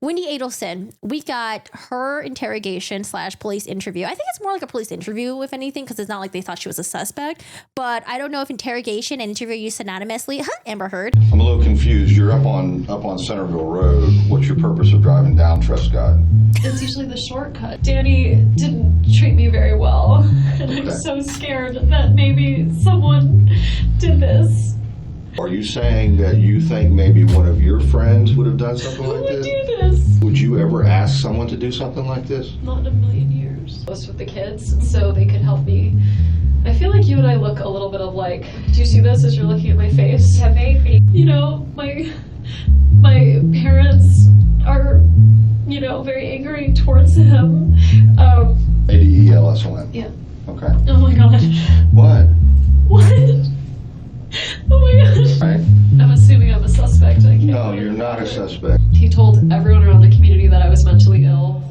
Wendi Adelson, we got her interrogation / police interview. I think it's more like a police interview, if anything, because it's not like they thought she was a suspect. But I don't know if interrogation and interview used synonymously. Amber Heard. I'm a little confused. You're up on Centerville Road. What's your purpose of driving down Trescott? It's usually the shortcut. Danny didn't treat me very well, and I'm so scared that maybe someone did this. Are you saying that you think maybe one of your friends would have done something like Who would this? do this? Would you ever ask someone to do something like this? Not in a million years. I was with the kids, so they could help me. I feel like you and I look a little bit of like, do you see this as you're looking at my face? Yeah, very pretty. You know, my parents are, you know, very angry towards him. Adelson. Yeah. Okay. Oh my god. What? What? Oh my god. Right. I'm assuming I'm a suspect. I can't. No, you're not a suspect. He told everyone around the community that I was mentally ill.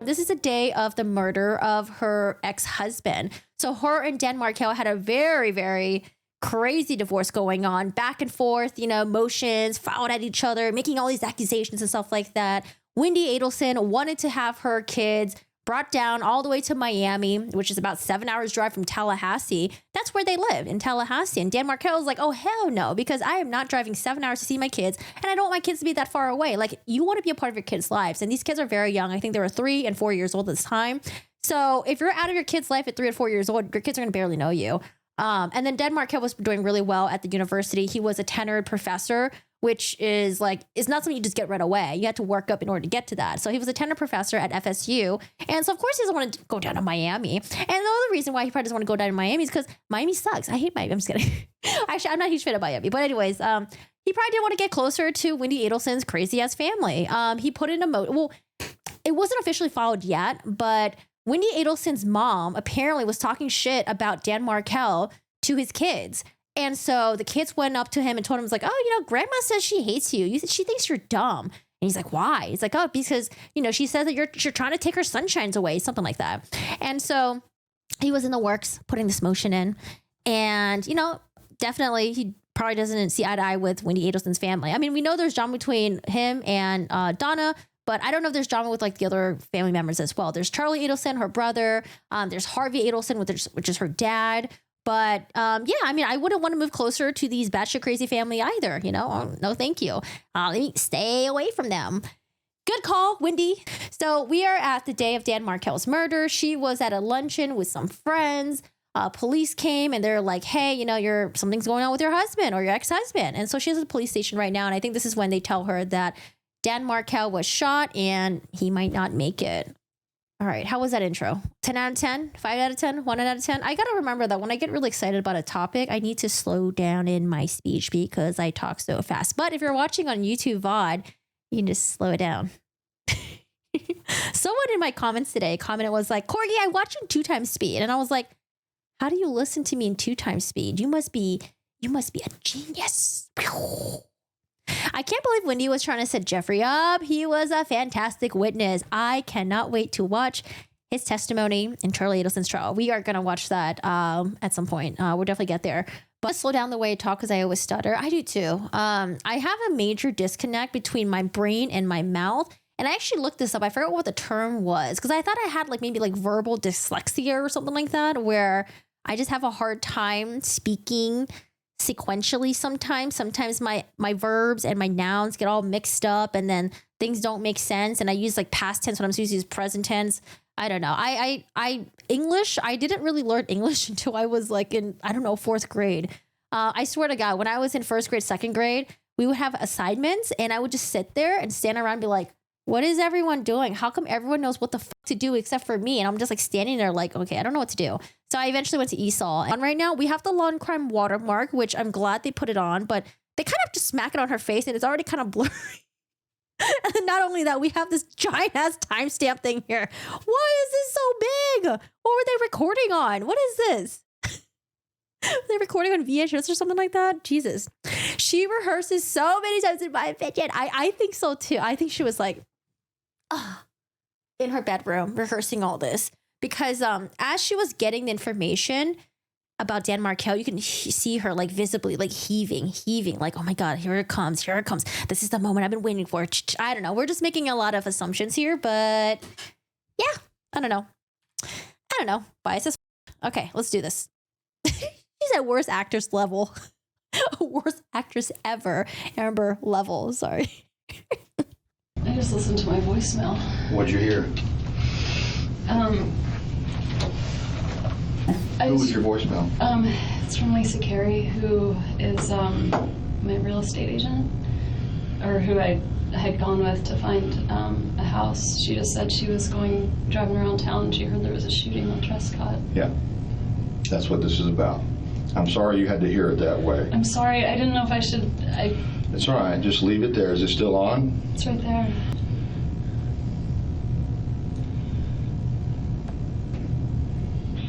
This is the day of the murder of her ex-husband. So her and Dan Markel had a very, very crazy divorce going on, back and forth, you know, motions, fouled at each other, making all these accusations and stuff like that. Wendi Adelson wanted to have her kids brought down all the way to Miami, which is about 7 hours drive from Tallahassee. That's where they live, in Tallahassee. And Dan Markel was like, oh, hell no, because I am not driving 7 hours to see my kids, and I don't want my kids to be that far away. Like, you want to be a part of your kids' lives. And these kids are very young. I think they were 3 and 4 years old at this time. So if you're out of your kid's life at 3 and 4 years old, your kids are going to barely know you. And then Dan Markel was doing really well at the university. He was a tenured professor, which is like, it's not something you just get right away. You had to work up in order to get to that. So he was a tenured professor at FSU. And so of course he doesn't want to go down to Miami. And the other reason why he probably doesn't want to go down to Miami is because Miami sucks. I hate Miami. I'm just kidding. Actually, I'm not a huge fan of Miami. But anyways, he probably didn't want to get closer to Wendi Adelson's crazy ass family. He put in a well, it wasn't officially filed yet, but Wendi Adelson's mom apparently was talking shit about Dan Markel to his kids. And so the kids went up to him and told him, like, oh, you know, grandma says she hates you. She thinks you're dumb. And he's like, why? He's like, oh, because, you know, she says that you're trying to take her sunshines away, something like that. And so he was in the works putting this motion in. And, you know, definitely he probably doesn't see eye to eye with Wendi Adelson's family. I mean, we know there's drama between him and Donna, but I don't know if there's drama with like the other family members as well. There's Charlie Adelson, her brother. There's Harvey Adelson, which is her dad. But yeah, I mean, I wouldn't want to move closer to these batshit crazy family either. You know, oh, no, thank you. Let me stay away from them. Good call, Wendi. So we are at the day of Dan Markel's murder. She was at a luncheon with some friends. Police came and they're like, hey, you know, something's going on with your husband or your ex-husband. And so she's at the police station right now. And I think this is when they tell her that Dan Markel was shot and he might not make it. All right, how was that intro? 10 out of 10? 5 out of 10? 1 out of 10? I got to remember that when I get really excited about a topic, I need to slow down in my speech because I talk so fast. But if you're watching on YouTube VOD, you can just slow it down. Someone in my comments today commented, was like, Corgi, I watch in 2 times speed. And I was like, how do you listen to me in 2 times speed? You must be a genius. I can't believe Wendi was trying to set Jeffrey up. He was a fantastic witness. I cannot wait to watch his testimony in Charlie Adelson's trial. We are going to watch that at some point. We'll definitely get there. But slow down the way I talk because I always stutter. I do too. I have a major disconnect between my brain and my mouth. And I actually looked this up. I forgot what the term was because I thought I had like maybe like verbal dyslexia or something like that, where I just have a hard time speaking sequentially sometimes my verbs and my nouns get all mixed up and then things don't make sense and I use like past tense when I'm supposed to use present tense. I don't know. I English, I didn't really learn English until I was like in, I don't know, 4th grade. I swear to God, when I was in 1st grade, 2nd grade, we would have assignments and I would just sit there and stand around and be like, what is everyone doing? How come everyone knows what the fuck to do except for me? And I'm just like standing there like, okay, I don't know what to do. So I eventually went to ESOL. And right now we have the law and crime watermark, which I'm glad they put it on, but they kind of have to smack it on her face and it's already kind of blurry. And then not only that, we have this giant ass timestamp thing here. Why is this so big? What were they recording on? What is this? Were they recording on VHS or something like that? Jesus. She rehearses so many times in my opinion. I think so too. I think she was like, in her bedroom rehearsing all this because as she was getting the information, about Dan Markel, you can see her like visibly like heaving, like, oh my God, here it comes. This is the moment I've been waiting for. I don't know. We're just making a lot of assumptions here, but yeah, I don't know. Bias. Okay, let's do this. She's at worst actress level. Worst actress ever. Amber level, sorry. I just listened to my voicemail. What'd you hear? Who was your voicemail? It's from Lisa Carey, who is my real estate agent, or who I had gone with to find a house. She just said she was driving around town and she heard there was a shooting on Trescott. Yeah, that's what this is about. I'm sorry you had to hear it that way. I'm sorry, I didn't know if I should. It's all right, just leave it there. Is it still on? It's right there.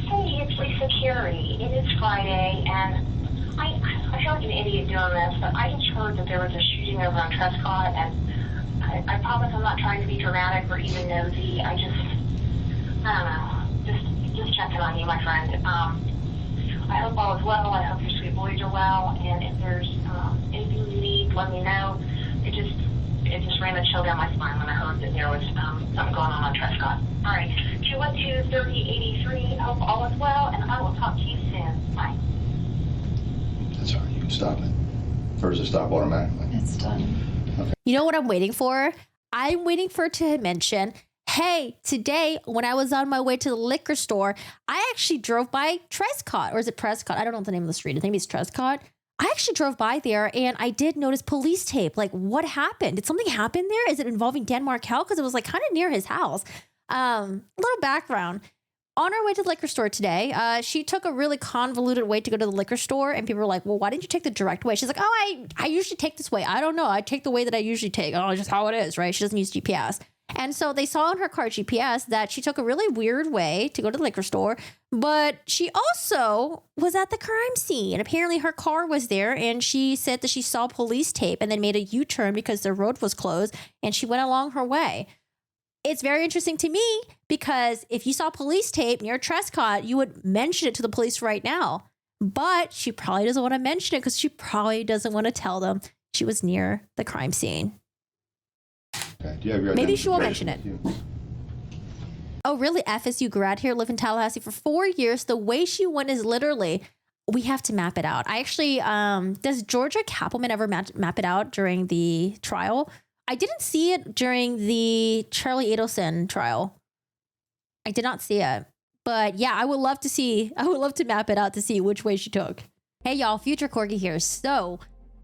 Hey, it's Lisa Carey. It is Friday, and I feel like an idiot doing this, but I just heard that there was a shooting over on Trescott, and I promise I'm not trying to be dramatic or even nosy. I don't know, just checking on you, my friend. I hope all is well. I hope your sweet boys are well, and if there's anything you need, let me know. It just ran a chill down my spine when I heard that there was something going on Trescott. All right, 212-3083. Hope all is well, and I will talk to you soon. Bye. That's all right, you can stop it. Or does it stop automatically? It's done. Okay. You know what I'm waiting for? I'm waiting for it to mention, hey, today when I was on my way to the liquor store, I actually drove by Trescott, or is it Prescott? I don't know the name of the street. I think it's Trescott. I actually drove by there and I did notice police tape. Like, what happened? Did something happen there? Is it involving Dan Markel? Because it was like kind of near his house. A little background. On our way to the liquor store today, she took a really convoluted way to go to the liquor store, and people were like, well, why didn't you take the direct way? She's like, oh, I usually take this way. I don't know. I take the way that I usually take. Oh, just how it is, right? She doesn't use GPS. And so they saw on her car GPS that she took a really weird way to go to the liquor store, but she also was at the crime scene. Apparently her car was there, and she said that she saw police tape and then made a U-turn because the road was closed, and she went along her way. It's very interesting to me because if you saw police tape near Trescott, you would mention it to the police right now. But she probably doesn't want to mention it because she probably doesn't want to tell them she was near the crime scene. Okay. Do you have your Maybe she won't mention identification it. with you? Oh, really? FSU grad here, live in Tallahassee for 4 years. The way she went is literally, we have to map it out. I actually, does Georgia Kappelman ever map it out during the trial? I didn't see it during the Charlie Adelson trial. I did not see it. But yeah, I would love to map it out to see which way she took. Hey y'all, Future Corgi here. So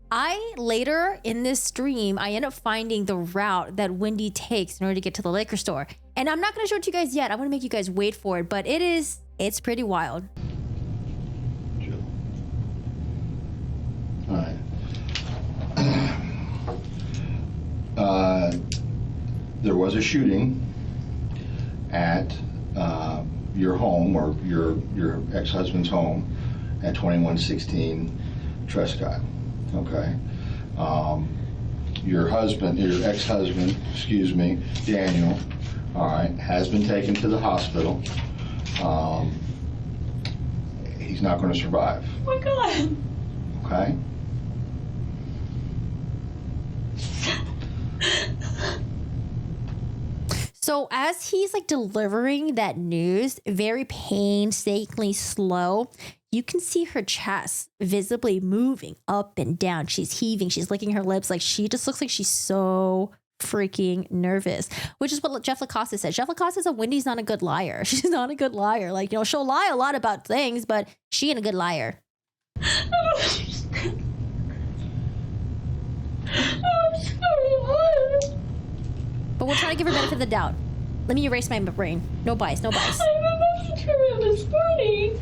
I later in this stream, I end up finding the route that Wendi takes in order to get to the liquor store. And I'm not going to show it to you guys yet. I'm going to make you guys wait for it, but it's pretty wild. Chill. All right. There was a shooting at your home, or your ex-husband's home at 2116 Trescott. Okay. Your ex-husband, Daniel, all right, has been taken to the hospital. He's not going to survive. Oh my God. Okay. So as he's like delivering that news, very painstakingly slow, you can see her chest visibly moving up and down. She's heaving. She's licking her lips. Like, she just looks like she's so freaking nervous, which is what Jeff Lacoste said. Jeff Lacoste said Wendy's not a good liar. She's not a good liar. Like, you know, she'll lie a lot about things, but she ain't a good liar. I'm sorry. But we're trying to give her benefit of the doubt. Let me erase my brain. No bias, no bias. I'm about to turn around this party.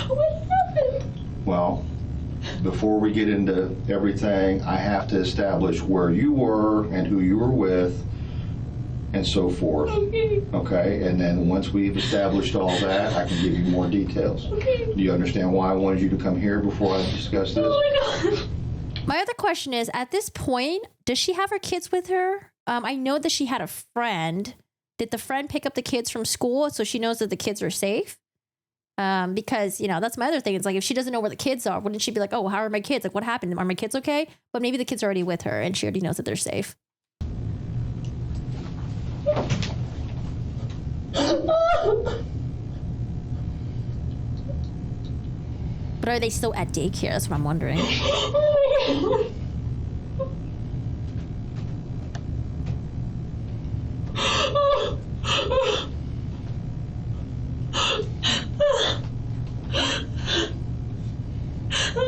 What happened? Well, before we get into everything, I have to establish where you were and who you were with and so forth. Okay. Okay, and then once we've established all that, I can give you more details. Okay. Do you understand why I wanted you to come here before I discuss this? Oh my God. My other question is, at this point, does she have her kids with her? I know that she had a friend. Did the friend pick up the kids from school so she knows that the kids are safe? Because, you know, that's my other thing. It's like, if she doesn't know where the kids are, wouldn't she be like, oh, how are my kids? Like, what happened? Are my kids okay? But maybe the kids are already with her and she already knows that they're safe. But are they still at daycare? That's what I'm wondering. I'm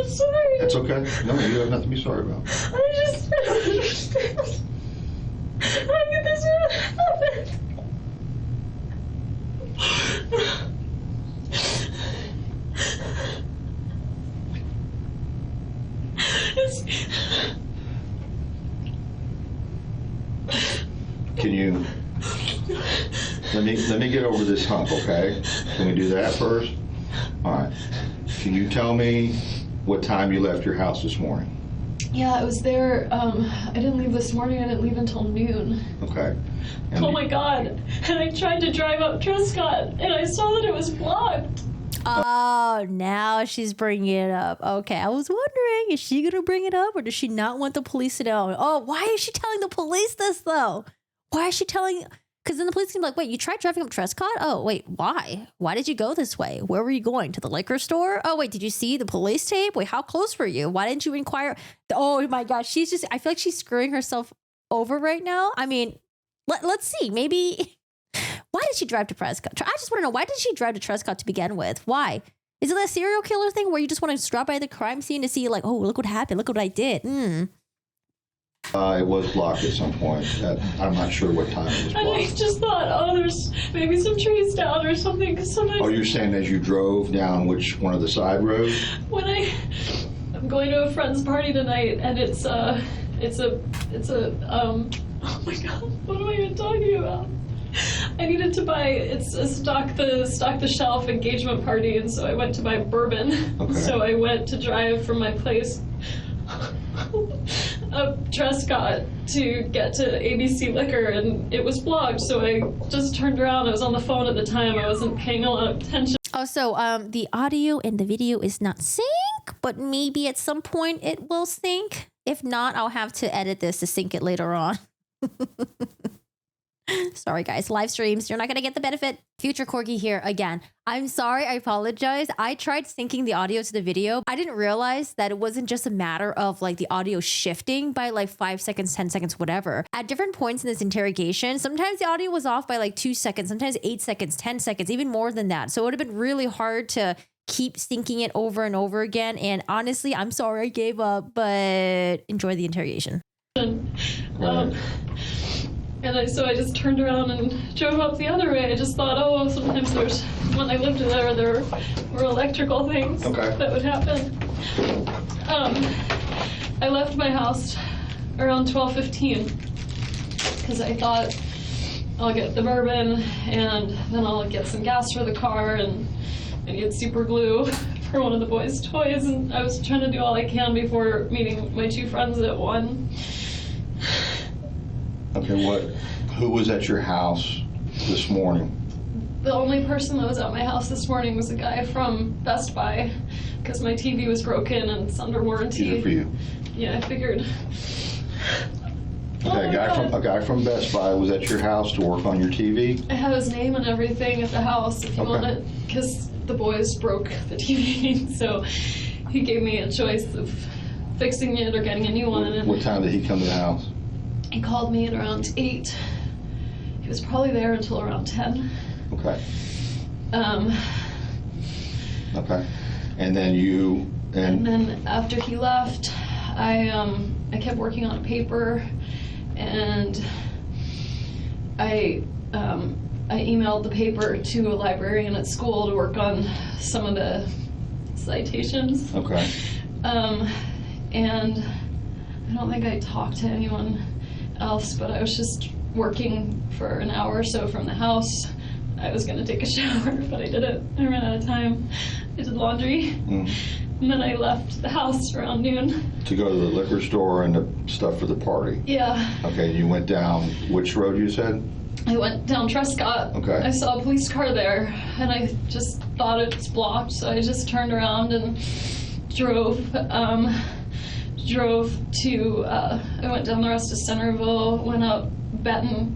sorry. It's okay. No, you have nothing to be sorry about. I just don't understand. How could this happen? Can you let me get over this hump, okay? Can we do that first? All right. Can you tell me what time you left your house this morning? Yeah, I was there. I didn't leave this morning. I didn't leave until noon. Okay. And Oh my God. And I tried to drive up Trescott and I saw that it was blocked. Oh, now she's bringing it up. Okay, I was wondering, is she going to bring it up or does she not want the police to know? Oh, why is she telling the police this, though? Why is she telling... Because then the police can be like, wait, you tried driving up Trescott? Oh, wait, why? Why did you go this way? Where were you going? To the liquor store? Oh, wait, did you see the police tape? Wait, how close were you? Why didn't you inquire? Oh, my gosh, she's just... I feel like she's screwing herself over right now. I mean, let's see. Maybe... Why did she drive to Prescott? I just want to know, why did she drive to Trescott to begin with? Why? Is it a serial killer thing where you just want to drop by the crime scene to see, like, oh, look what happened. Look what I did. it was blocked at some point. I'm not sure what time it was And I blocked. just thought, oh, there's maybe some trees down or something. Because sometimes Oh, you're saying as you drove down which one of the side roads? when I'm going to a friend's party tonight, and it's a oh my God, what am I even talking about? I needed to buy, it's a stock the shelf engagement party, and so I went to buy bourbon. Okay. So I went to drive from my place up Trescott to get to ABC Liquor, and it was blocked, so I just turned around. I was on the phone at the time. I wasn't paying a lot of attention. Also, the audio and the video is not sync, but maybe at some point it will sync. If not, I'll have to edit this to sync it later on. Sorry, guys. Live streams, you're not going to get the benefit. Future Corgi here again. I'm sorry. I apologize. I tried syncing the audio to the video. I didn't realize that it wasn't just a matter of like the audio shifting by like 5 seconds, 10 seconds, whatever. At different points in this interrogation, sometimes the audio was off by like 2 seconds, sometimes 8 seconds, 10 seconds, even more than that. So it would have been really hard to keep syncing it over and over again. And honestly, I'm sorry I gave up, but enjoy the interrogation. So I just turned around and drove up the other way. I just thought, oh, sometimes when I lived there were electrical things that would happen. I left my house around 12:15 because I thought I'll get the bourbon and then I'll get some gas for the car and get super glue for one of the boys' toys. And I was trying to do all I can before meeting my two friends at 1. Okay, who was at your house this morning? The only person that was at my house this morning was a guy from Best Buy because my TV was broken and it's under warranty. Good for you. Yeah, I figured. Okay, a guy from Best Buy was at your house to work on your TV? I have his name and everything at the house if you want it, because the boys broke the TV, so he gave me a choice of fixing it or getting a new one. What time did he come to the house? He called me at around 8. He was probably there until around 10. Okay. Okay. And then you and then after he left, I kept working on a paper, and I emailed the paper to a librarian at school to work on some of the citations. Okay. And I don't think I talked to anyone else, but I was just working for an hour or so from the house I was going to take a shower, but I didn't. I ran out of time. I did laundry. And then I left the house around noon. To go to the liquor store and the stuff for the party? Yeah. Okay, you went down which road you said? I went down Trescott. Okay. I saw a police car there, and I just thought it was blocked, so I just turned around and drove to, I went down the rest of Centerville, went up Benton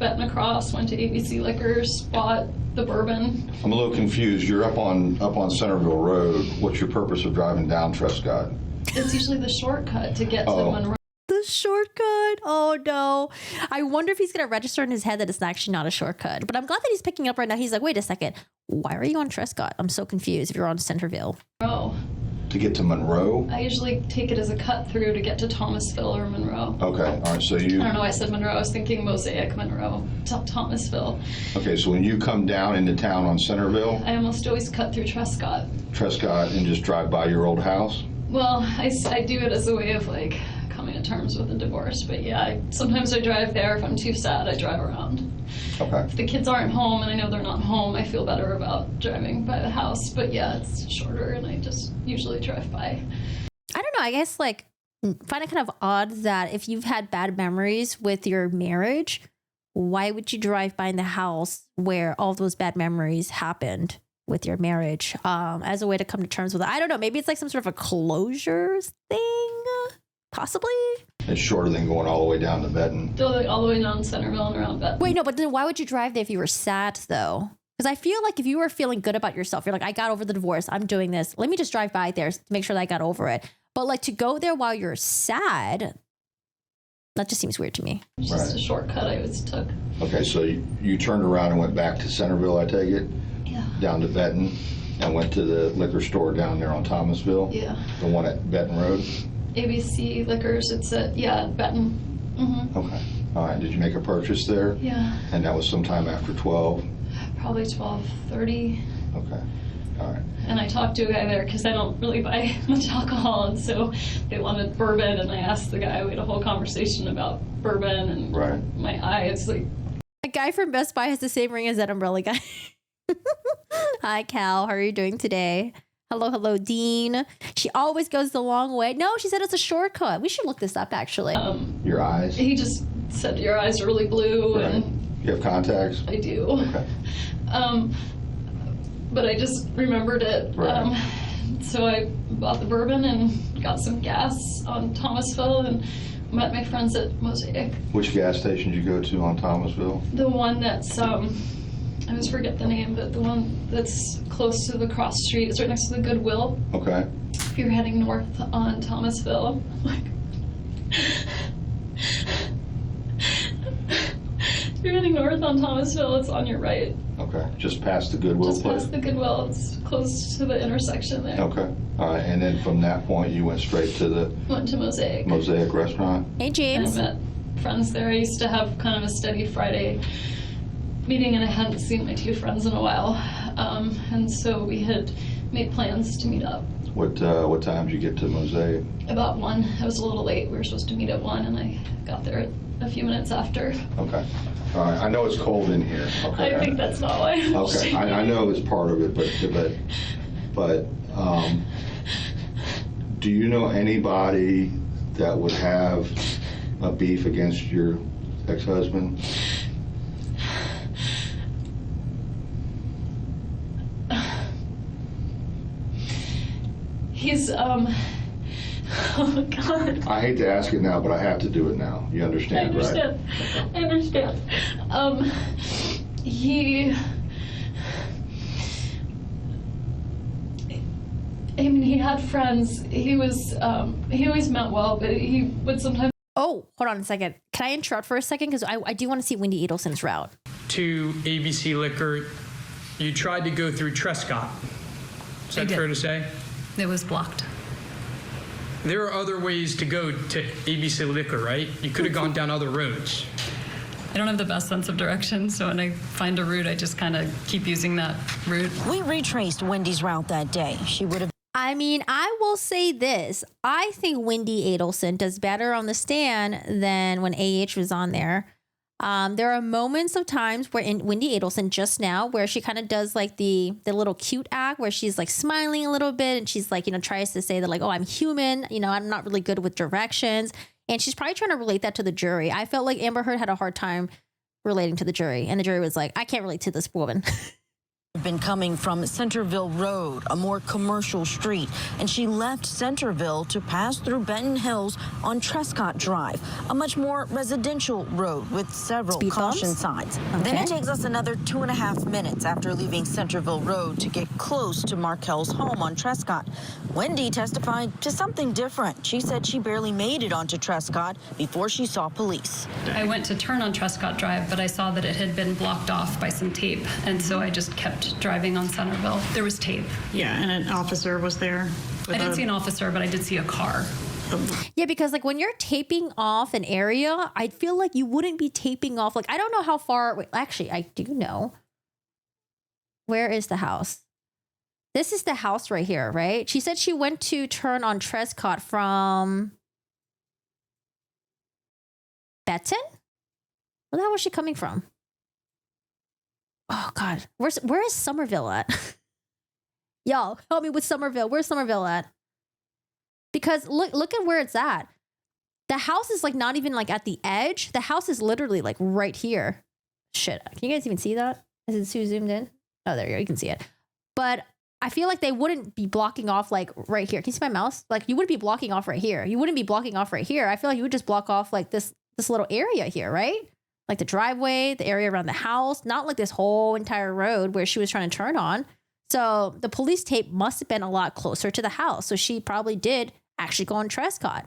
across, went to ABC Liquors, bought the bourbon. I'm a little confused. You're up on Centerville Road. What's your purpose of driving down Trescott? It's usually the shortcut to get to Monroe. The shortcut. Oh no. I wonder if he's going to register in his head that it's actually not a shortcut. But I'm glad that he's picking up right now. He's like, wait a second. Why are you on Trescott? I'm so confused if you're on Centerville. Oh. To get to Monroe? I usually take it as a cut through to get to Thomasville or Monroe. Okay. All right. So you... I don't know why I said Monroe. I was thinking Mosaic, Monroe, Thomasville. Okay. So when you come down into town on Centerville... I almost always cut through Trescott. Trescott and just drive by your old house? Well, I do it as a way of like coming to terms with the divorce. But yeah, sometimes I drive there. If I'm too sad, I drive around. Okay. If the kids aren't home and I know they're not home, I feel better about driving by the house. But yeah, it's shorter and I just usually drive by. I don't know. I guess like find it kind of odd that if you've had bad memories with your marriage, why would you drive by in the house where all those bad memories happened with your marriage as a way to come to terms with it? I don't know. Maybe it's like some sort of a closure thing, possibly. It's shorter than going all the way down to Benton. All the way down Centerville and around Benton. Wait, no, but then why would you drive there if you were sad, though? Because I feel like if you were feeling good about yourself, you're like, I got over the divorce, I'm doing this. Let me just drive by there to make sure that I got over it. But like to go there while you're sad, that just seems weird to me. It's just a shortcut I always took. Okay, so you turned around and went back to Centerville, I take it? Yeah. Down to Benton and went to the liquor store down there on Thomasville? Yeah. The one at Benton Road? ABC Liquors, it's at, Benton. Mm-hmm. Okay. All right. Did you make a purchase there? Yeah. And that was sometime after 12? Probably 12:30. Okay. All right. And I talked to a guy there because I don't really buy much alcohol, and so they wanted bourbon, and I asked the guy, we had a whole conversation about bourbon, and right. My eyes, like... A guy from Best Buy has the same ring as that umbrella guy. Hi, Cal. How are you doing today? Hello, Dean. She always goes the long way. No, she said it's a shortcut. We should look this up, actually. Your eyes? He just said your eyes are really blue. Right. And you have contacts? I do. Okay. But I just remembered it. Right. So I bought the bourbon and got some gas on Thomasville and met my friends at Mosaic. Which gas station did you go to on Thomasville? The one that's... I always forget the name, but the one that's close to the cross street. It's right next to the Goodwill. Okay. If you're heading north on Thomasville, if you're heading north on Thomasville, it's on your right. Okay. Just past the Goodwill Just place? past the Goodwill. It's close to the intersection there. Okay. All right. And then from that point, you went straight to the... Went to Mosaic. Mosaic restaurant? Hey, James. And I met friends there. I used to have kind of a steady Friday meeting, and I hadn't seen my two friends in a while. And so we had made plans to meet up. What time did you get to Mosaic? About 1. I was a little late. We were supposed to meet at 1, and I got there a few minutes after. Okay. All right. I know it's cold in here. Okay. I think that's not why. Okay. I know it's part of it, but do you know anybody that would have a beef against your ex-husband? He's, oh my God. I hate to ask it now, but I have to do it now. You understand, right? I understand. He had friends. He always meant well, but he would sometimes... Oh, hold on a second. Can I interrupt for a second? Because I do want to see Wendi Adelson's route. To ABC Liquor, you tried to go through Trescott. Is that fair to say? It was blocked. There are other ways to go to ABC Liquor, right? You could have gone down other roads. I don't have the best sense of direction, so when I find a route, I just kind of keep using that route. We retraced Wendy's route that day. She would have... I mean, I will say this. I think Wendi Adelson does better on the stand than when AH was on there. There are moments of times where in Wendi Adelson just now where she kind of does like the little cute act where she's like smiling a little bit and she's like, tries to say that like, oh, I'm human, I'm not really good with directions. And she's probably trying to relate that to the jury. I felt like Amber Heard had a hard time relating to the jury, and the jury was like, I can't relate to this woman. Been coming from Centerville Road, a more commercial street, and she left Centerville to pass through Benton Hills on Trescott Drive, a much more residential road with several Speed caution bumps? signs. Okay. Then it takes us another 2.5 minutes after leaving Centerville Road to get close to Markel's home on Trescott. Wendi testified to something different. She said she barely made it onto Trescott before she saw police. I went to turn on Trescott Drive, but I saw that it had been blocked off by some tape, and so I just kept driving on Centerville. There was tape. Yeah, and an officer was there. I didn't see an officer, but I did see a car. Yeah, because like when you're taping off an area, I feel like you wouldn't be taping off. Like, I don't know how far. Wait, actually, I do know. Where is the house? This is the house right here, right? She said she went to turn on Trescott from Benton? Where the hell was she coming from? Oh God, where is Somerville at? Y'all, help me with Somerville. Where's Somerville at? Because look at where it's at. The house is like not even like at the edge. The house is literally like right here. Shit, can you guys even see that? Is it too zoomed in? Oh, there you go. You can see it. But I feel like they wouldn't be blocking off like right here. Can you see my mouse? Like you wouldn't be blocking off right here. You wouldn't be blocking off right here. I feel like you would just block off like this little area here, right? Like the driveway, the area around the house, not like this whole entire road where she was trying to turn on. So the police tape must have been a lot closer to the house. So she probably did actually go on Trescott.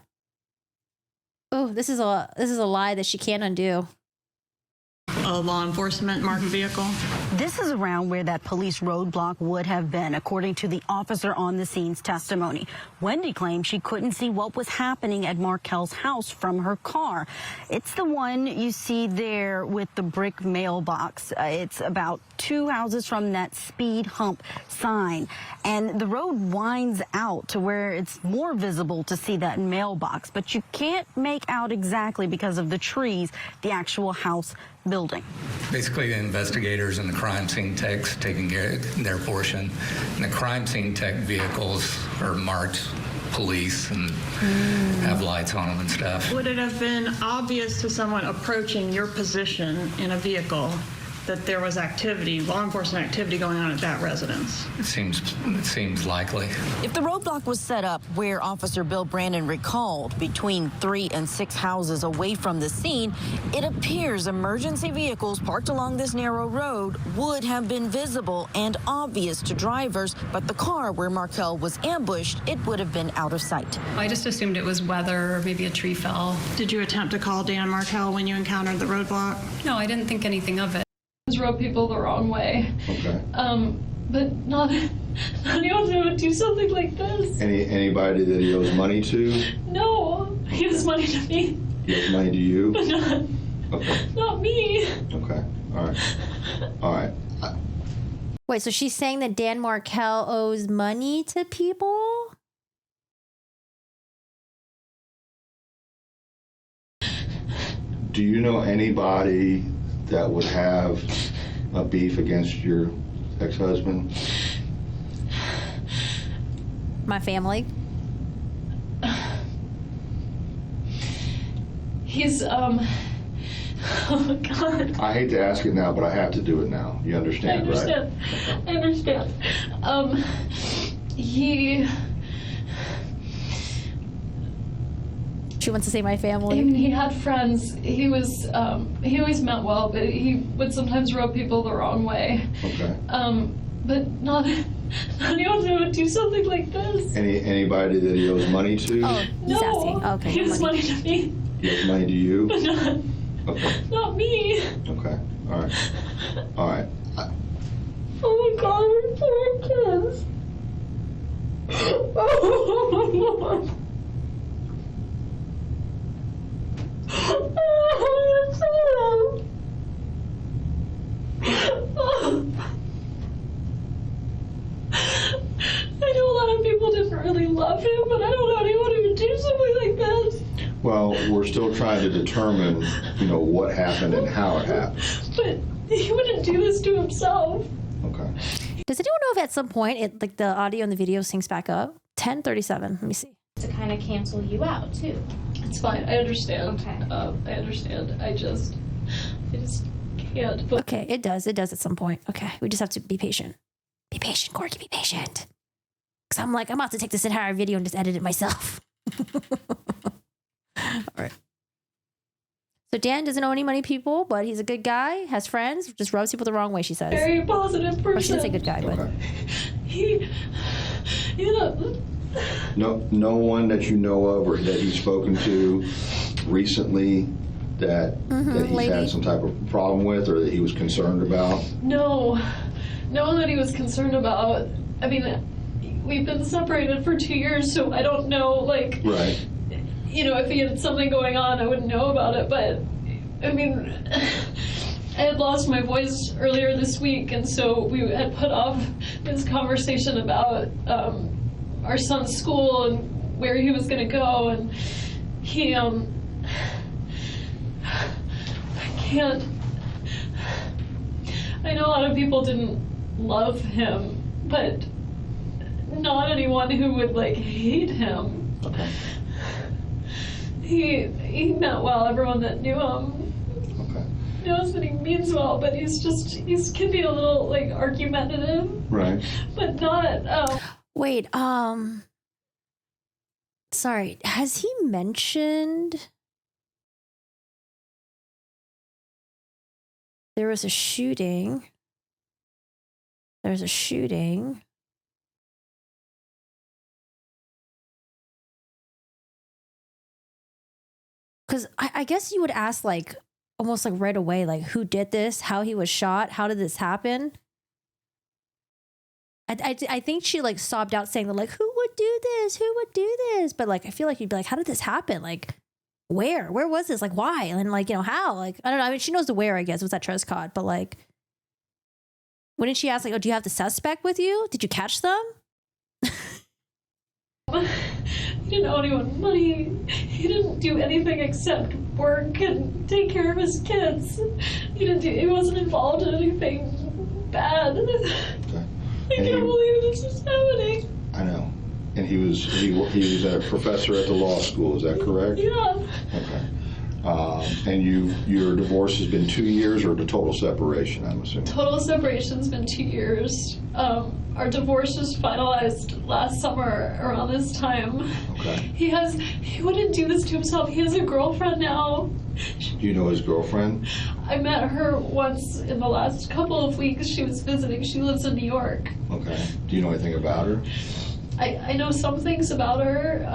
Oh, this is a lie that she can't undo. A law enforcement marked vehicle. This is around where that police roadblock would have been, according to the officer on the scene's testimony. Wendi claimed she couldn't see what was happening at Markel's house from her car. It's the one you see there with the brick mailbox. It's about 2 houses from that speed hump sign. And the road winds out to where it's more visible to see that mailbox, but you can't make out exactly because of the trees, the actual house building. Basically, the investigators and the crime scene techs taking their portion. And the crime scene tech vehicles are marked police and have lights on them and stuff. Would it have been obvious to someone approaching your position in a vehicle that there was activity, law enforcement activity going on at that residence? It seems likely. If the roadblock was set up where Officer Bill Brandon recalled, between 3 and 6 houses away from the scene, it appears emergency vehicles parked along this narrow road would have been visible and obvious to drivers, but the car where Markel was ambushed, it would have been out of sight. I just assumed it was weather or maybe a tree fell. Did you attempt to call Dan Markel when you encountered the roadblock? No, I didn't think anything of it. Rub people the wrong way. Okay. But not anyone who would do something like this. Anybody that he owes money to? No, he owes money to me. He owes money to you? But not me. Okay. All right. Wait, so she's saying that Dan Markel owes money to people? Do you know anybody that would have a beef against your ex-husband? My family. He's oh my God. I hate to ask it now, but I have to do it now. You understand, right? I understand. She wants to say my family. I mean, he had friends. He always meant well, but he would sometimes rub people the wrong way. Okay. But not anyone who would do something like this. Anybody that he owes money to? Oh, he's asking. Okay. He owes money to me. He owes money to you? But Okay. not me. Okay. All right. Oh my God, we're poor kids. Oh my God. I know a lot of people didn't really love him, but I don't know anyone who would do something like this. Well, we're still trying trying to determine, what happened and how it happened. But he wouldn't do this to himself. Okay. Does anyone know if at some point the audio and the video syncs back up? 10:37. Let me see. To kind of cancel you out too. It's fine. I understand. Okay. I understand. I just can't. But Okay, it does. It does at some point. Okay, we just have to be patient. Be patient, Corky. Be patient. Because I'm about to take this entire video and just edit it myself. All right. So Dan doesn't know any money people, but he's a good guy, has friends, just rubs people the wrong way, she says. very positive person. Or she didn't say good guy, but... Okay. He, No one that you know of or that he's spoken to recently that he's lady. had some type of problem with or that he was concerned about? no one that he was concerned about. I mean, we've been separated for 2 years, so I don't know, Right. If he had something going on, I wouldn't know about it. But, I mean, I had lost my voice earlier this week, and so we had put off this conversation about our son's school and where he was going to go, and he, I can't, I know a lot of people didn't love him, but not anyone who would, hate him. Okay. He meant well. Everyone that knew him Okay. knows that he means well, but he can be a little, argumentative, Right. but not, Wait, sorry, has he mentioned there was a shooting? There's a shooting. Because I guess you would ask, almost right away, who did this, how he was shot, how did this happen? I think she sobbed out saying who would do this? Who would do this? But I feel like you'd be like, how did this happen? Where was this? Why? And how? I don't know. I mean, she knows the where, I guess. It was at Trescott. But wouldn't she ask oh, do you have the suspect with you? Did you catch them? he didn't owe anyone money. He didn't do anything except work and take care of his kids. He wasn't involved in anything bad. Okay. I can't believe this is happening. I know. And he was a professor at the law school, is that correct? Yeah. Okay. And your divorce has been 2 years or the total separation, I'm assuming? Total separation's been 2 years. Our divorce was finalized last summer around this time. Okay. He wouldn't do this to himself. He has a girlfriend now. Do you know his girlfriend? I met her once in the last couple of weeks. She was visiting. She lives in New York. Okay. Do you know anything about her? I know some things about her.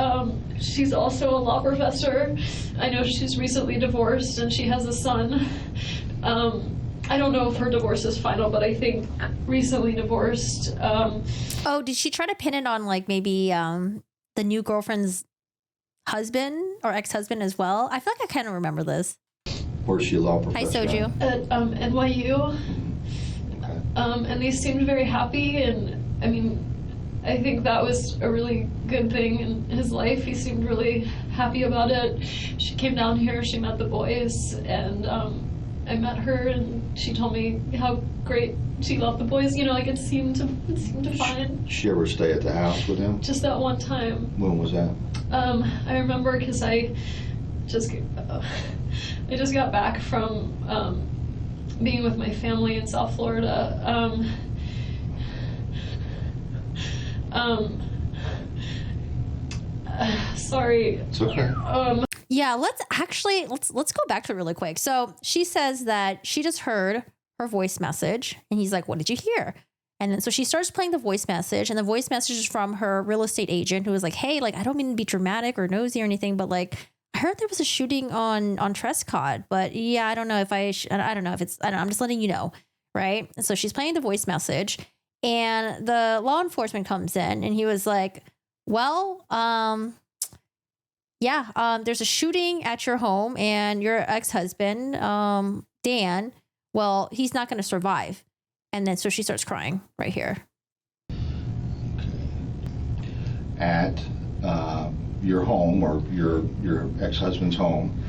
She's also a law professor. I know she's recently divorced and she has a son. I don't know if her divorce is final, but I think recently divorced. Oh, did she try to pin it on maybe the new girlfriend's husband or ex-husband as well? I feel like I kind of remember this. Where's she a law professor? Hi, Soju. At NYU. Okay. And they seemed very happy, and I mean, I think that was a really good thing in his life. He seemed really happy about it. She came down here, she met the boys, and I met her, and she told me how great she loved the boys. It seemed to fine. Did she ever stay at the house with him? Just that one time. When was that? I remember because I just got back from being with my family in South Florida. Sorry. It's okay. Yeah, let's go back to it really quick. So she says that she just heard her voice message, and he's like, "What did you hear?" And then so she starts playing the voice message, and the voice message is from her real estate agent, who was like, "Hey, I don't mean to be dramatic or nosy or anything, but I heard there was a shooting on Trescott, but yeah, I don't know if I don't know if it's I'm just letting you know, right?" And so she's playing the voice message, and the law enforcement comes in, and he was like, "Well, there's a shooting at your home, and your ex-husband, Dan, well, he's not going to survive." And then so she starts crying right here. At your home or your ex-husband's home,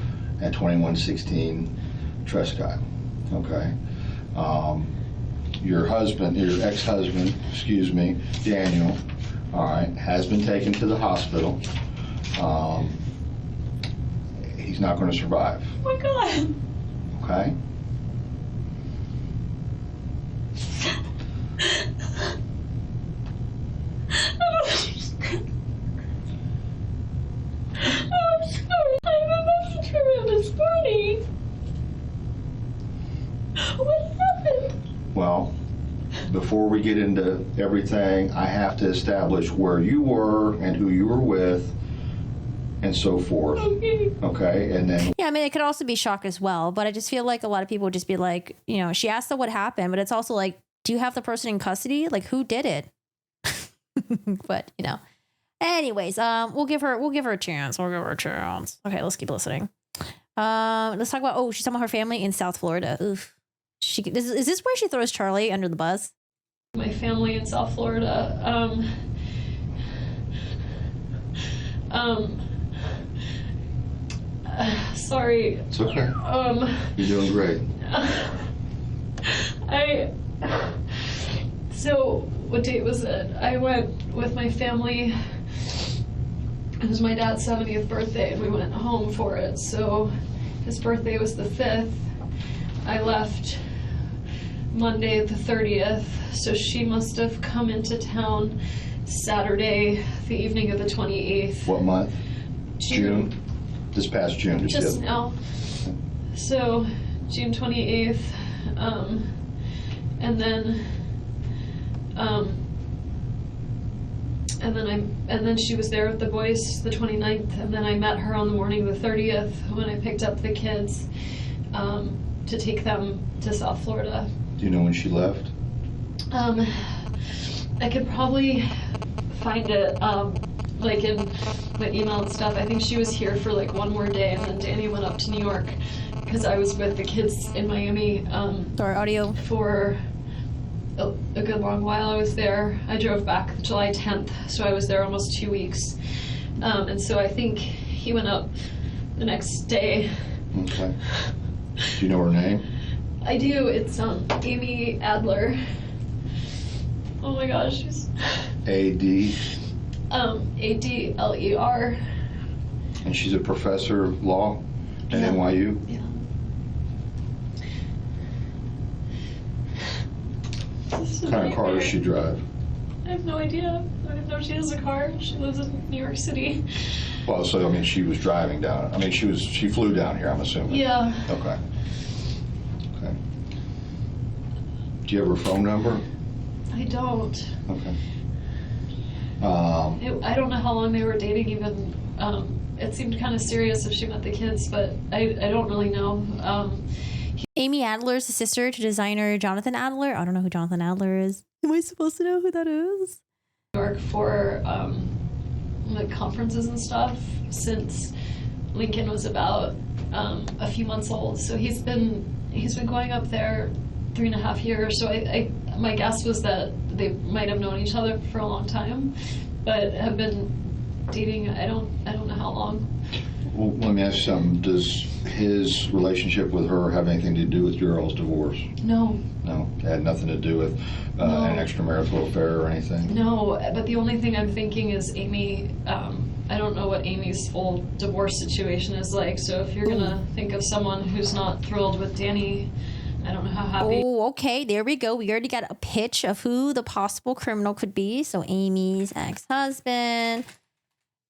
at 2116 Trescott. Okay. Your ex-husband, Daniel, all right, has been taken to the hospital. He's not going to survive. Oh my God. Okay? I'm sorry. I'm about to turn around this party. What happened? Well, before we get into everything, I have to establish where you were and who you were with and so forth. Okay? And then Yeah, I mean, it could also be shock as well, but I just feel like a lot of people would just be like, you know, she asked them what happened, but it's also like, do you have the person in custody? Like, who did it? But, you know. Anyways, we'll give her a chance. Okay, let's keep listening. Let's talk about, she's talking about her family in South Florida. Oof. Is this where she throws Charlie under the bus? My family in South Florida. Sorry. it's okay. You're doing great. So what date was it? I went with my family. It was my dad's 70th birthday and we went home for it. So his birthday was the 5th. I left Monday the 30th. So she must have come into town Saturday, the evening of the 28th. What month? June. This past June. Just now. So June 28th. And then she was there with the boys the 29th, and then I met her on the morning of the 30th when I picked up the kids to take them to South Florida. Do you know when she left? I could probably find it like in my email and stuff. I think she was here for like one more day, and then Danny went up to New York because I was with the kids in Miami. Sorry, audio. For a good long while I was there. I drove back July 10th, so I was there almost 2 weeks. And so I think he went up the next day. Okay. Do you know her name? I do. It's Amy Adler. Oh my gosh, she's A.D.? A-D-L-E-R. And she's a professor of law at Yeah. NYU? Yeah. What kind of car does she drive? I have no idea. I don't even know if she has a car. She lives in New York City. Well, so I mean, she was driving down. I mean, she flew down here, I'm assuming. Yeah. Okay. Okay. Do you have her phone number? I don't. Okay. I don't know how long they were dating even. It seemed kind of serious if she met the kids, but I don't really know. Amy Adler is the sister to designer Jonathan Adler. I don't know who Jonathan Adler is. Am I supposed to know who that is? New York for like conferences and stuff since Lincoln was about a few months old. So he's been going up there 3.5 years. So my guess was that they might have known each other for a long time, but have been dating. I don't know how long. Well, let me ask you something. Does his relationship with her have anything to do with your all's divorce? No. No? It had nothing to do with an extramarital affair or anything? No, but the only thing I'm thinking is Amy, I don't know what Amy's full divorce situation is like, so if you're gonna think of someone who's not thrilled with Danny, I don't know how happy. Oh, okay. There we go. We already got a pitch of who the possible criminal could be. So Amy's ex-husband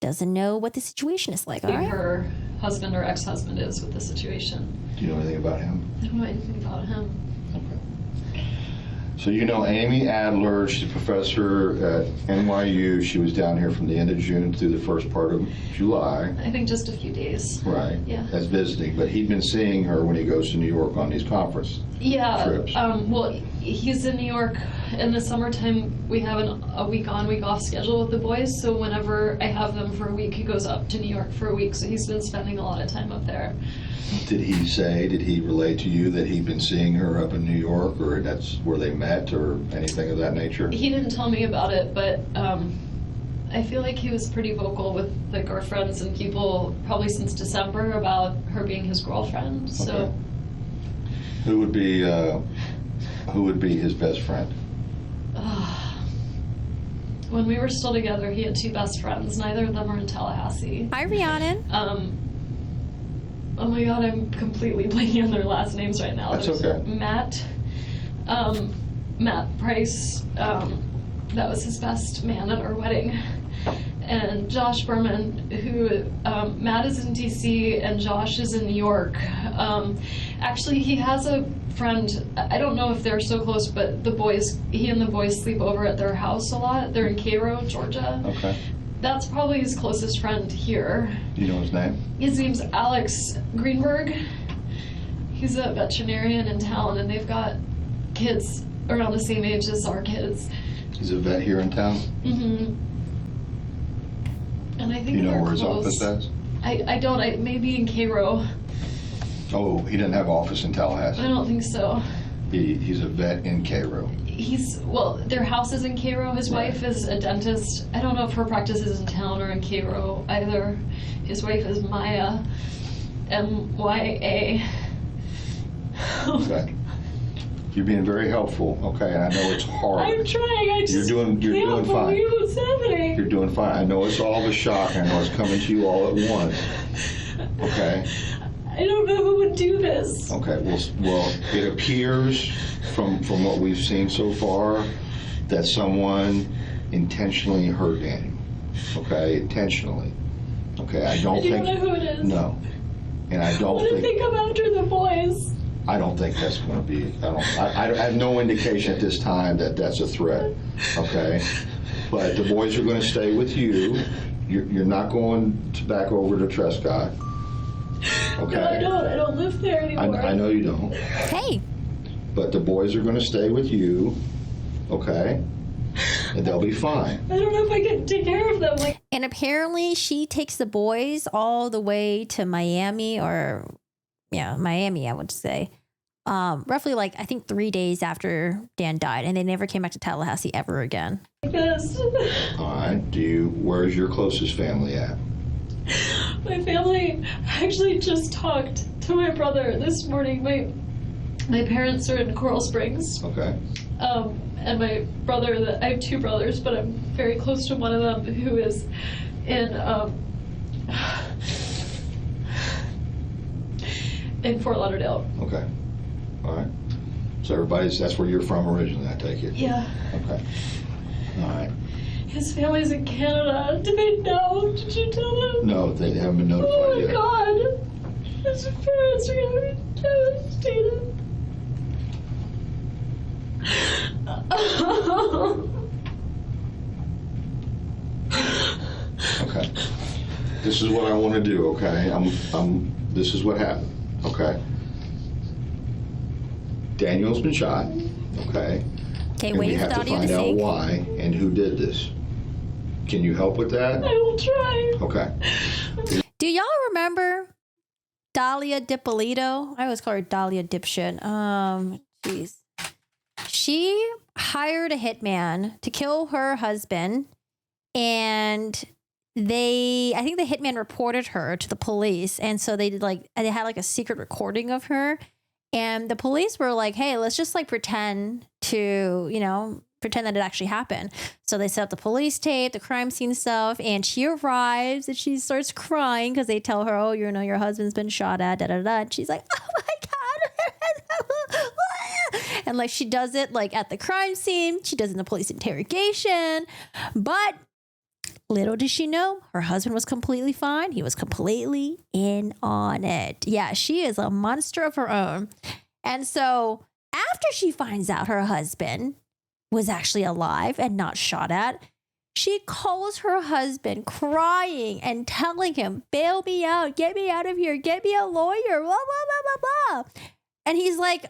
doesn't know what the situation is like. All right. Her husband or ex-husband is with the situation. Do you know anything about him? I don't know anything about him. Okay. So you know Amy Adler, she's a professor at NYU. She was down here from the end of June through the first part of July. I think just a few days. Right. Yeah. As visiting, but he'd been seeing her when he goes to New York on these conference trips. Well, he's in New York in the summertime. We have a week on, week off schedule with the boys. So whenever I have them for a week, he goes up to New York for a week. So he's been spending a lot of time up there. Did he relate to you that he'd been seeing her up in New York, or that's where they met, or anything of that nature? He didn't tell me about it, but I feel like he was pretty vocal with like our friends and people probably since December about her being his girlfriend. So Okay. Who would be his best friend? when we were still together, he had two best friends. Neither of them are in Tallahassee. Hi, Rhiannon. Oh my God, I'm completely blanking on their last names right now. That's There's okay. Matt Price. That was his best man at our wedding. And Josh Berman, who Matt is in DC and Josh is in New York. Actually, he has a friend. I don't know if they're so close, but he and the boys sleep over at their house a lot. They're in Cairo, Georgia. Okay. That's probably his closest friend here. Do you know his name? His name's Alex Greenberg. He's a veterinarian in town, and they've got kids around the same age as our kids. He's a vet here in town? Mm-hmm. And I think Do you know they're where his close. office is? I don't. Maybe in Cairo. Oh, he doesn't have office in Tallahassee. I don't think so. He's a vet in Cairo. Their house is in Cairo. His wife is a dentist. I don't know if her practice is in town or in Cairo either. His wife is Maya, M-Y-A. Okay. You're being very helpful, okay, and I know it's hard. I'm trying. I just You're doing can't fine. believe what's happening. You're doing fine. I know it's all of a shock. I know it's coming to you all at once. Okay. I don't know who would do this. Okay. Well, it appears from what we've seen so far that someone intentionally hurt Daniel. Okay, intentionally. Okay, I don't Do you think. know who it is? No, and I don't What if think. they come after the boys? I don't think that's going to be. I have no indication at this time that that's a threat. Okay, but the boys are going to stay with you. You're not going back over to Trescott. Okay. No, I don't live there anymore. I know you don't. Hey. But the boys are going to stay with you. Okay, and they'll be fine. I don't know if I can take care of them. And apparently she takes the boys all the way to Miami Miami, I would say. Roughly like, I think 3 days after Dan died, and they never came back to Tallahassee ever again. Yes. All right. Where's your closest family at? My family actually just talked to my brother this morning. My parents are in Coral Springs. Okay. And my brother, I have two brothers, but I'm very close to one of them who is in Fort Lauderdale. Okay. All right. So that's where you're from originally, I take it? Yeah. Okay. All right. His family's in Canada. Did they know? Did you tell them? No, they haven't been notified Oh my yet. God. His parents are going to be devastated. Okay. This is what I want to do, okay? This is what happened, okay? Daniel's been shot, okay? Okay, And we waiting for have the to audio to find out sync. why and who did this. Can you help with that? I will try. Okay. Do y'all remember Dahlia Dippolito? I always call her Dahlia Dipshit. Jeez. She hired a hitman to kill her husband, and I think the hitman reported her to the police, and so they had like a secret recording of her, and the police were like, hey, let's just like pretend that it actually happened. So they set up the police tape, the crime scene stuff, and she arrives and she starts crying because they tell her, oh, your husband's been shot at, and she's like, oh my God. And like she does it like at the crime scene, she does it in the police interrogation, but little did she know, her husband was completely fine. He was completely in on it. Yeah, she is a monster of her own. And so after she finds out her husband was actually alive and not shot at, she calls her husband crying and telling him, bail me out, get me out of here, get me a lawyer, blah, blah, blah, blah, blah. And he's like,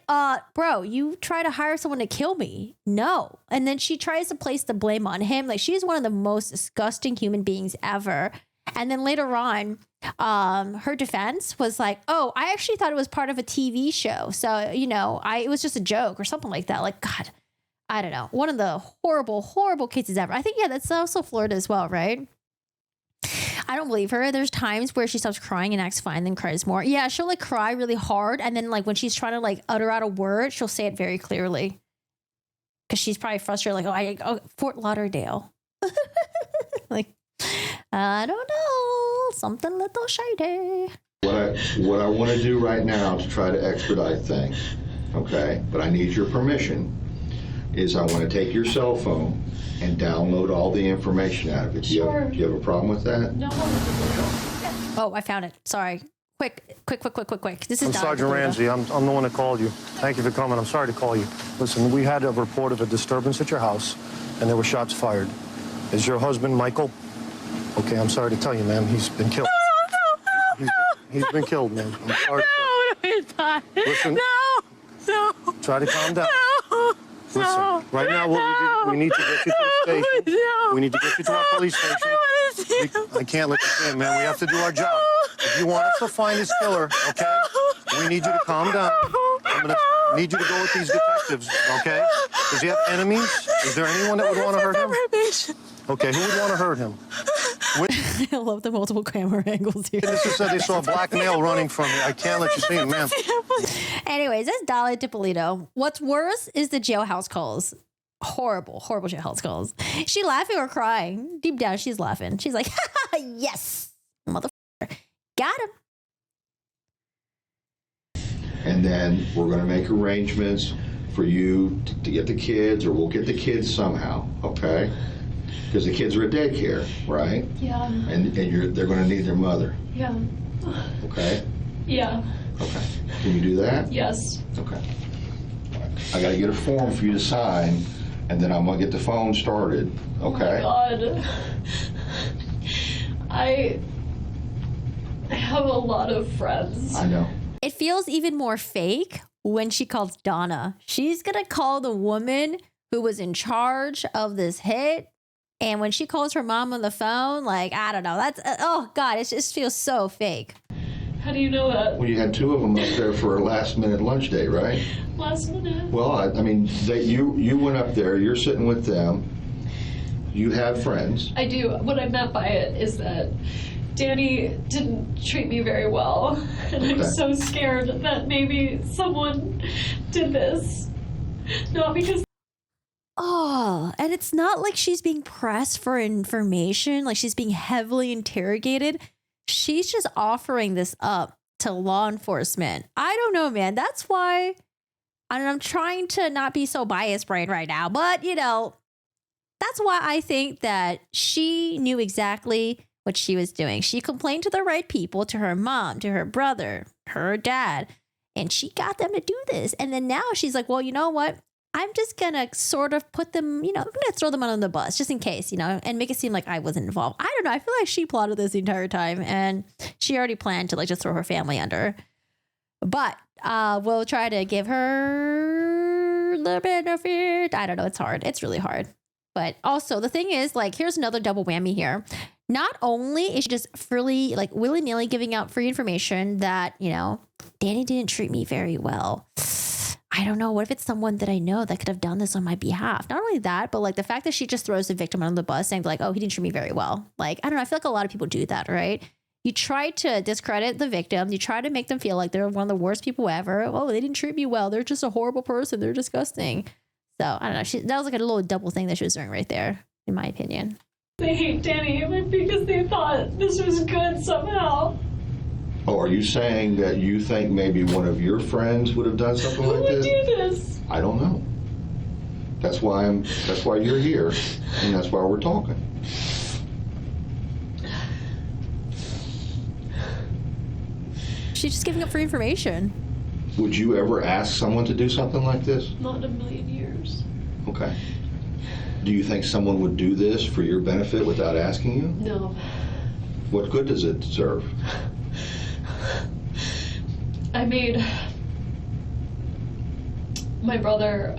bro, you try to hire someone to kill me? No. And then she tries to place the blame on him. Like, she's one of the most disgusting human beings ever. And then later on, her defense was like, oh, I actually thought it was part of a TV show. So, it was just a joke or something like that. Like, God, I don't know, one of the horrible cases ever. I think, yeah, that's also Florida as well, right? I don't believe her. There's times where she stops crying and acts fine, then cries more. Yeah, she'll like cry really hard, and then like when she's trying to like utter out a word, she'll say it very clearly. Because she's probably frustrated, like, Fort Lauderdale. Like, I don't know, something little shady. What I want to do right now to try to expedite things, okay, but I need your permission, is I want to take your cell phone and download all the information out of it. Sure. Do you have a problem with that? No. Oh, I found it. Sorry. Quick. This is I'm Sergeant Ramsey. I'm the one that called you. Thank you for coming. I'm sorry to call you. Listen, we had a report of a disturbance at your house, and there were shots fired. Is your husband Michael? Okay, I'm sorry to tell you, ma'am. He's been killed. He's been killed, man. I'm sorry. No, he's not. Listen. No. Try to calm down. No. Listen, right now, we need to get you to the station. No. We need to get you to our police station. I can't let you stay, man. We have to do our job. If you want us to find this killer, okay, we need you to calm down. I'm going to need you to go with these detectives, okay? Does he have enemies? Is there anyone that would want to hurt him? Okay, who would want to hurt him? I love the multiple camera angles here. This is they saw a black male running from me. I can't let you see him, ma'am. Anyways, that's Dolly DiPolito. What's worse is the jailhouse calls. Horrible jailhouse calls. Is she laughing or crying? Deep down, she's laughing. She's like, yes, motherfucker. Got him. And then we're going to make arrangements for you to get the kids, or we'll get the kids somehow, okay? Because the kids are at daycare, right? Yeah. And they're going to need their mother, Yeah. okay? Yeah. Okay. Can you do that? Yes. Okay. I got to get a form for you to sign, and then I'm going to get the phone started, okay? Oh my God. I have a lot of friends. I know. It feels even more fake when she calls Donna. She's going to call the woman who was in charge of this hit. And when she calls her mom on the phone, like, I don't know. That's, oh, God, it just feels so fake. How do you know that? Well, you had two of them up there for a last-minute lunch date, right? Last minute? Well, I mean, you went up there. You're sitting with them. You have friends. I do. What I meant by it is that Danny didn't treat me very well. And I'm so scared that maybe someone did this. Not because... Oh, and it's not like she's being pressed for information, like she's being heavily interrogated. She's just offering this up to law enforcement. I don't know, man. That's why I'm trying to not be so biased brain right now. But, you know, that's why I think that she knew exactly what she was doing. She complained to the right people, to her mom, to her brother, her dad, and she got them to do this. And then now she's like, well, you know what? I'm just going to sort of put them, you know, I'm going to throw them under the bus just in case, you know, and make it seem like I wasn't involved. I don't know. I feel like she plotted this the entire time, and she already planned to like just throw her family under. But we'll try to give her the benefit. I don't know. It's hard. It's really hard. But also the thing is, like, here's another double whammy here. Not only is she just freely, like, willy-nilly giving out free information that, you know, Danny didn't treat me very well. I don't know. What if it's someone that I know that could have done this on my behalf? Not only that, but like the fact that she just throws the victim under the bus saying like, oh, he didn't treat me very well. Like, I don't know. I feel like a lot of people do that, right? You try to discredit the victim. You try to make them feel like they're one of the worst people ever. Oh, they didn't treat me well. They're just a horrible person. They're disgusting. So I don't know. That was like a little double thing that she was doing right there, in my opinion. They hate Danny because they thought this was good somehow. Oh, are you saying that you think maybe one of your friends would have done something like this? Who would do this? I don't know. That's why you're here, and that's why we're talking. She's just giving up free information. Would you ever ask someone to do something like this? Not in a million years. Okay. Do you think someone would do this for your benefit without asking you? No. What good does it serve? I made my brother.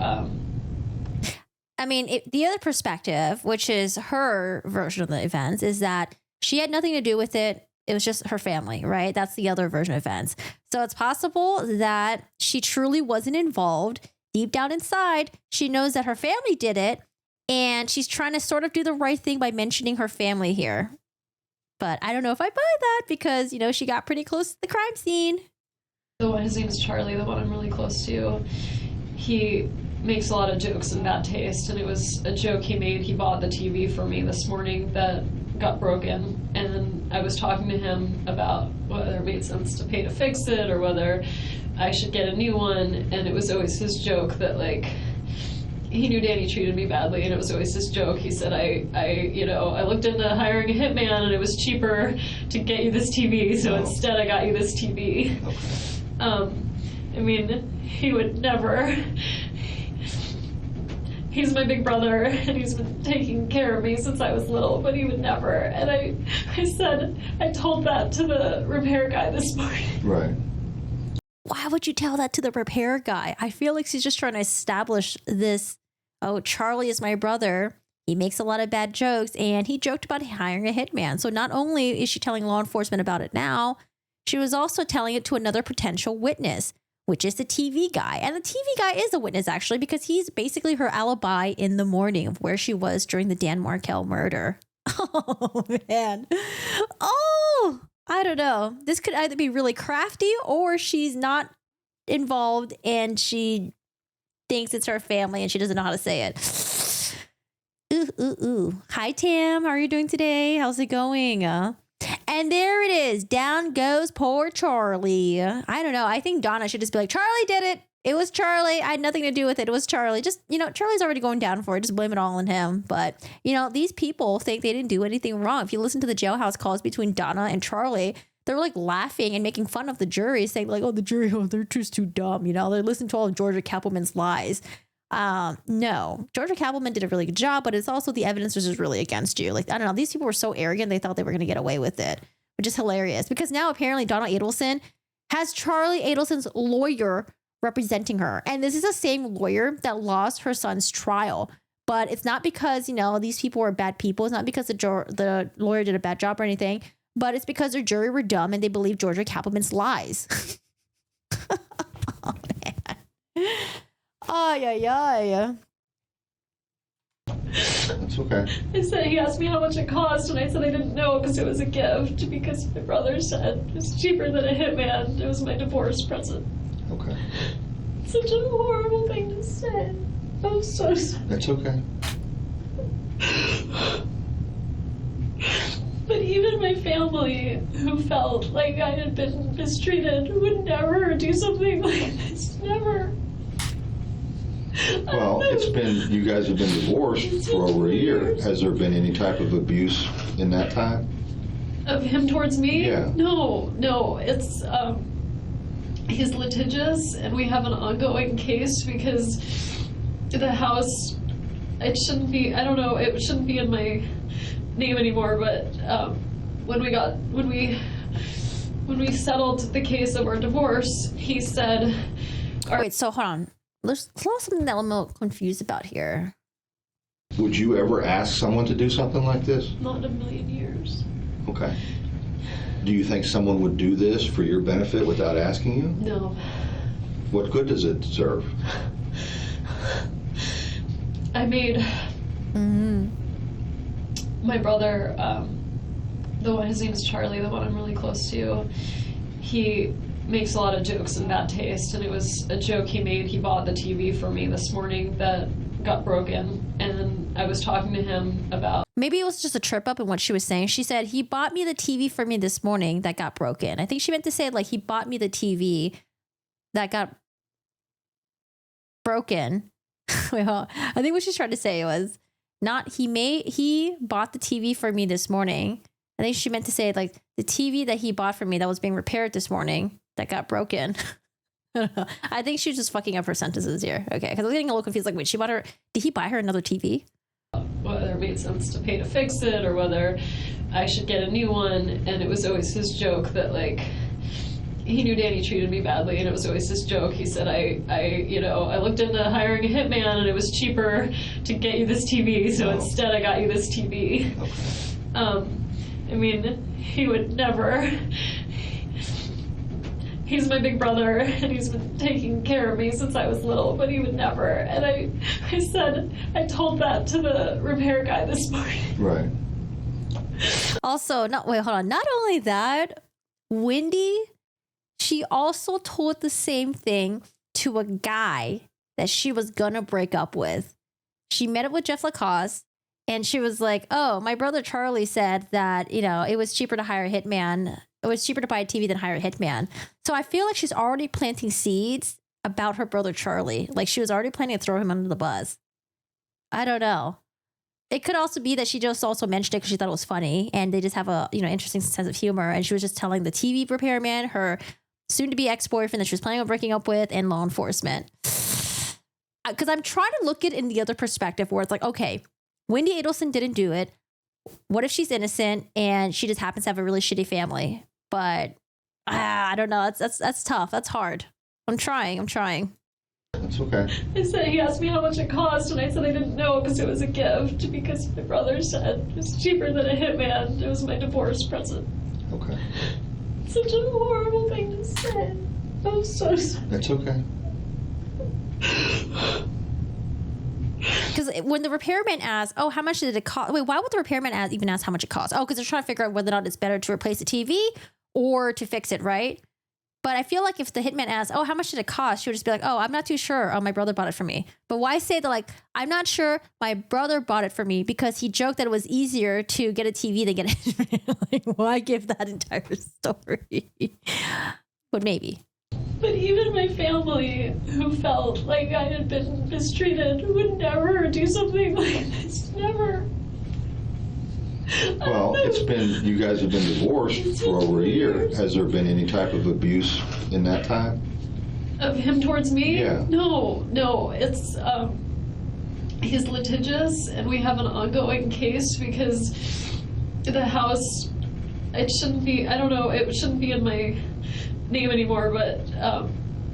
I mean, the other perspective, which is her version of the events, is that she had nothing to do with it. It was just her family, right? That's the other version of events. So it's possible that she truly wasn't involved. deep down inside, she knows that her family did it, and she's trying to sort of do the right thing by mentioning her family here. But I don't know if I buy that because, you know, she got pretty close to the crime scene. His name's Charlie, the one I'm really close to. He makes a lot of jokes in bad taste, and it was a joke he made. He bought the TV for me this morning that got broken, and I was talking to him about whether it made sense to pay to fix it or whether I should get a new one, and it was always his joke that, like, he knew Danny treated me badly, and it was always his joke. He said, I looked into hiring a hitman, and it was cheaper to get you this TV, so instead I got you this TV. I mean, he would never. He's my big brother, and he's been taking care of me since I was little, but he would never. And I told that to the repair guy this morning. Right. Why would you tell that to the repair guy? I feel like she's just trying to establish this, oh, Charlie is my brother. He makes a lot of bad jokes, and he joked about hiring a hitman. So not only is she telling law enforcement about it now, she was also telling it to another potential witness, which is the TV guy. And the TV guy is a witness, actually, because he's basically her alibi in the morning of where she was during the Dan Markel murder. Oh, man. Oh, I don't know. This could either be really crafty or she's not involved and she thinks it's her family and she doesn't know how to say it. Ooh. Hi, Tam. How are you doing today? How's it going? And there it is. Down goes poor Charlie. I don't know. I think Donna should just be like, Charlie did it. It was Charlie. I had nothing to do with it. It was Charlie. Just, you know, Charlie's already going down for it. Just blame it all on him. But, you know, these people think they didn't do anything wrong. If you listen to the jailhouse calls between Donna and Charlie, they're like laughing and making fun of the jury, saying like, oh, the jury, oh, they're just too dumb. You know, they're listening to all of Georgia Kappelman's lies. No, Georgia Kappelman did a really good job, but it's also the evidence was just really against you. Like, I don't know. These people were so arrogant. They thought they were going to get away with it, which is hilarious because now apparently Donna Adelson has Charlie Adelson's lawyer representing her. And this is the same lawyer that lost her son's trial. But it's not because, you know, these people were bad people. It's not because the lawyer did a bad job or anything, but it's because their jury were dumb and they believed Georgia Kappelman's lies. Oh, man. Ay. That's okay. I said, he asked me how much it cost, and I said I didn't know because it was a gift, because my brother said it was cheaper than a hitman. It was my divorce present. Okay. Such a horrible thing to say. I'm so sorry. That's okay. But even my family, who felt like I had been mistreated, would never do something like this. Never. Well, you guys have been divorced for over a year. Has there been any type of abuse in that time? Of him towards me? Yeah. No. It's, he's litigious, and we have an ongoing case because the house, it shouldn't be in my name anymore, but when we settled the case of our divorce, he said... Wait, so hold on. There's something that I'm a little confused about here. Would you ever ask someone to do something like this? Not in a million years. Okay. Do you think someone would do this for your benefit without asking you? No. What good does it serve? I made my brother, his name's Charlie, the one I'm really close to, he makes a lot of jokes in bad taste, and it was a joke he made. He bought the TV for me this morning that got broken, and I was talking to him about... Maybe it was just a trip up in what she was saying. She said, he bought me the TV for me this morning that got broken. I think she meant to say, like, he bought me the TV that got broken. Well, I think what she's trying to say was not he bought the TV for me this morning. I think she meant to say, like, the TV that he bought for me that was being repaired this morning that got broken. I think she was just fucking up her sentences here. Okay, because I was getting a little confused. Like, wait, did he buy her another TV? Whether it made sense to pay to fix it or whether I should get a new one. And it was always his joke that, like, he knew Danny treated me badly, and it was always his joke. He said, I looked into hiring a hitman, and it was cheaper to get you this TV, so instead I got you this TV. I mean, he would never. he's my big brother and he's been taking care of me since I was little, but he would never. And I told that to the repair guy this morning. Right. Also, not only that, Wendi, she also told the same thing to a guy that she was gonna break up with. She met up with Jeff Lacasse, and she was like, oh, my brother Charlie said that, it was cheaper to hire a hitman. It was cheaper to buy a TV than hire a hitman. So I feel like she's already planting seeds about her brother Charlie. Like she was already planning to throw him under the bus. I don't know. It could also be that she just also mentioned it because she thought it was funny, and they just have a interesting sense of humor. And she was just telling the TV repairman, her soon-to-be ex-boyfriend that she was planning on breaking up with, and law enforcement. Because I'm trying to look at it in the other perspective, where it's like, okay, Wendi Adelson didn't do it. What if she's innocent and she just happens to have a really shitty family? But I don't know. That's tough. That's hard. I'm trying. That's okay. He asked me how much it cost, and I said I didn't know because it was a gift, because my brother said it was cheaper than a hitman. It was my divorce present. Okay. Such a horrible thing to say. I'm so sorry. That's okay. Because when the repairman asks, oh, how much did it cost? Wait, why would the repairman even ask how much it costs? Oh, because they're trying to figure out whether or not it's better to replace the TV or to fix it, right? But I feel like if the hitman asks, oh, how much did it cost? She would just be like, oh, I'm not too sure. Oh, my brother bought it for me. But why say that, like, I'm not sure, my brother bought it for me because he joked that it was easier to get a TV than get it. Like, why give that entire story? But maybe. But even my family, who felt like I had been mistreated, would never do something like this. Never. Well, you guys have been divorced for over a year. Has there been any type of abuse in that time? Of him towards me? Yeah. No. It's, he's litigious, and we have an ongoing case because the house, it shouldn't be in my name anymore, but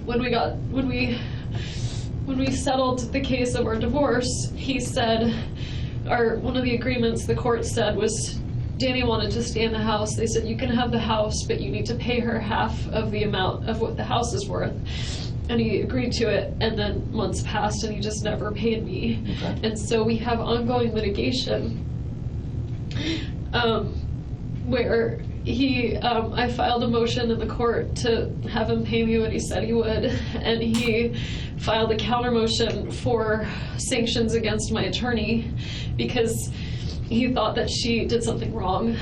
when we settled the case of our divorce, he said, one of the agreements the court said was Danny wanted to stay in the house. They said, you can have the house, but you need to pay her half of the amount of what the house is worth. And he agreed to it, and then months passed and he just never paid me. Okay. And so we have ongoing litigation where I filed a motion in the court to have him pay me what he said he would, and he filed a counter motion for sanctions against my attorney because he thought that she did something wrong,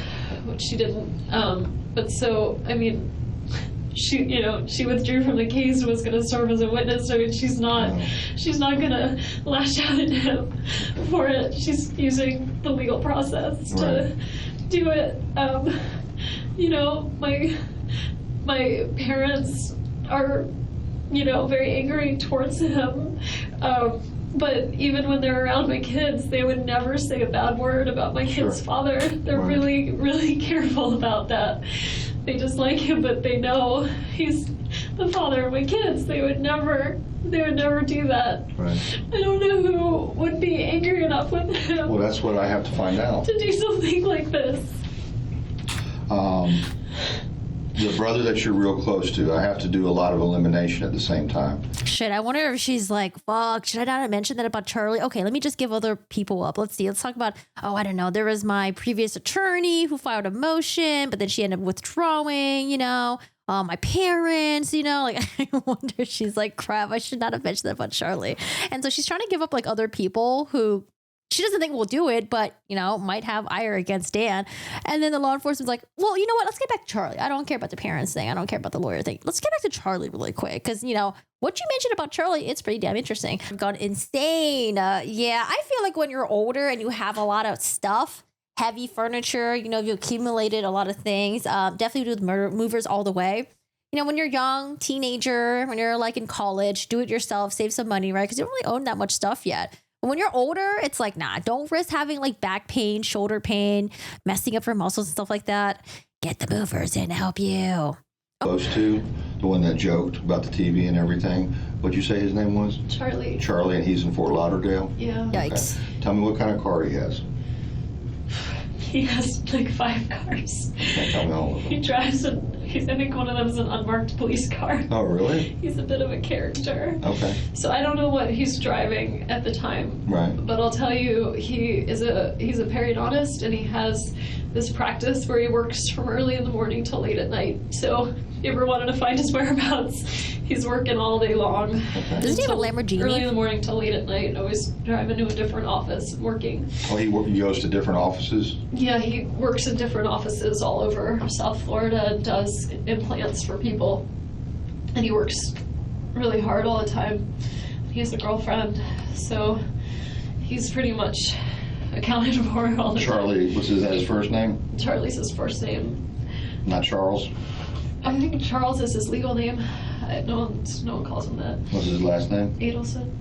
which she didn't. But so, I mean, she withdrew from the case and was going to serve as a witness. So she's not going to lash out at him for it. She's using the legal process to do it. My parents are, very angry towards him. But even when they're around my kids, they would never say a bad word about my kid's father. They're really, really careful about that. They just like him, but they know he's the father of my kids. They would never do that. Right. I don't know who would be angry enough with him. Well, that's what I have to find out. To do something like this. The brother that you're real close to, I have to do a lot of elimination at the same time. Shit, I wonder if she's like, fuck, should I not have mentioned that about Charlie? Okay, let me just give other people up. Let's see. Let's talk about, I don't know. There was my previous attorney who filed a motion, but then she ended up withdrawing, my parents, like, I wonder if she's like, crap, I should not have mentioned that about Charlie. And so she's trying to give up like other people who she doesn't think will do it, but, might have ire against Dan. And then the law enforcement's like, well, you know what? Let's get back to Charlie. I don't care about the parents thing. I don't care about the lawyer thing. Let's get back to Charlie really quick. Because, what you mentioned about Charlie, it's pretty damn interesting. I've gone insane. Yeah, I feel like when you're older and you have a lot of stuff, heavy furniture, you accumulated a lot of things, definitely do the movers all the way. When you're young, teenager, when you're like in college, do it yourself, save some money, right? Because you don't really own that much stuff yet. When you're older, it's like, nah, don't risk having like back pain, shoulder pain, messing up your muscles and stuff like that. Get the movers in to help you. Close to the one that joked about the TV and everything. What'd you say his name was? Charlie. Charlie, and he's in Fort Lauderdale? Yeah. Yikes. Okay. Tell me what kind of car he has. He has like 5 cars. Can't tell me all of them. He drives I think one of them is an unmarked police car. Oh, really? He's a bit of a character. Okay. So I don't know what he's driving at the time. Right. But I'll tell you, he's a periodontist, and he has this practice where he works from early in the morning till late at night. So if you ever wanted to find his whereabouts, he's working all day long. Okay. Doesn't he have a Lamborghini? Early in the morning till late at night, always driving to a different office, working. Oh, he goes to different offices? Yeah, he works in different offices all over South Florida, does implants for people, and he works really hard all the time. He has a girlfriend, so he's pretty much accounted for all the Charlie, time. what's his first name? Charlie's his first name. Not Charles? I think Charles is his legal name. No one calls him that. What's his last name? Adelson.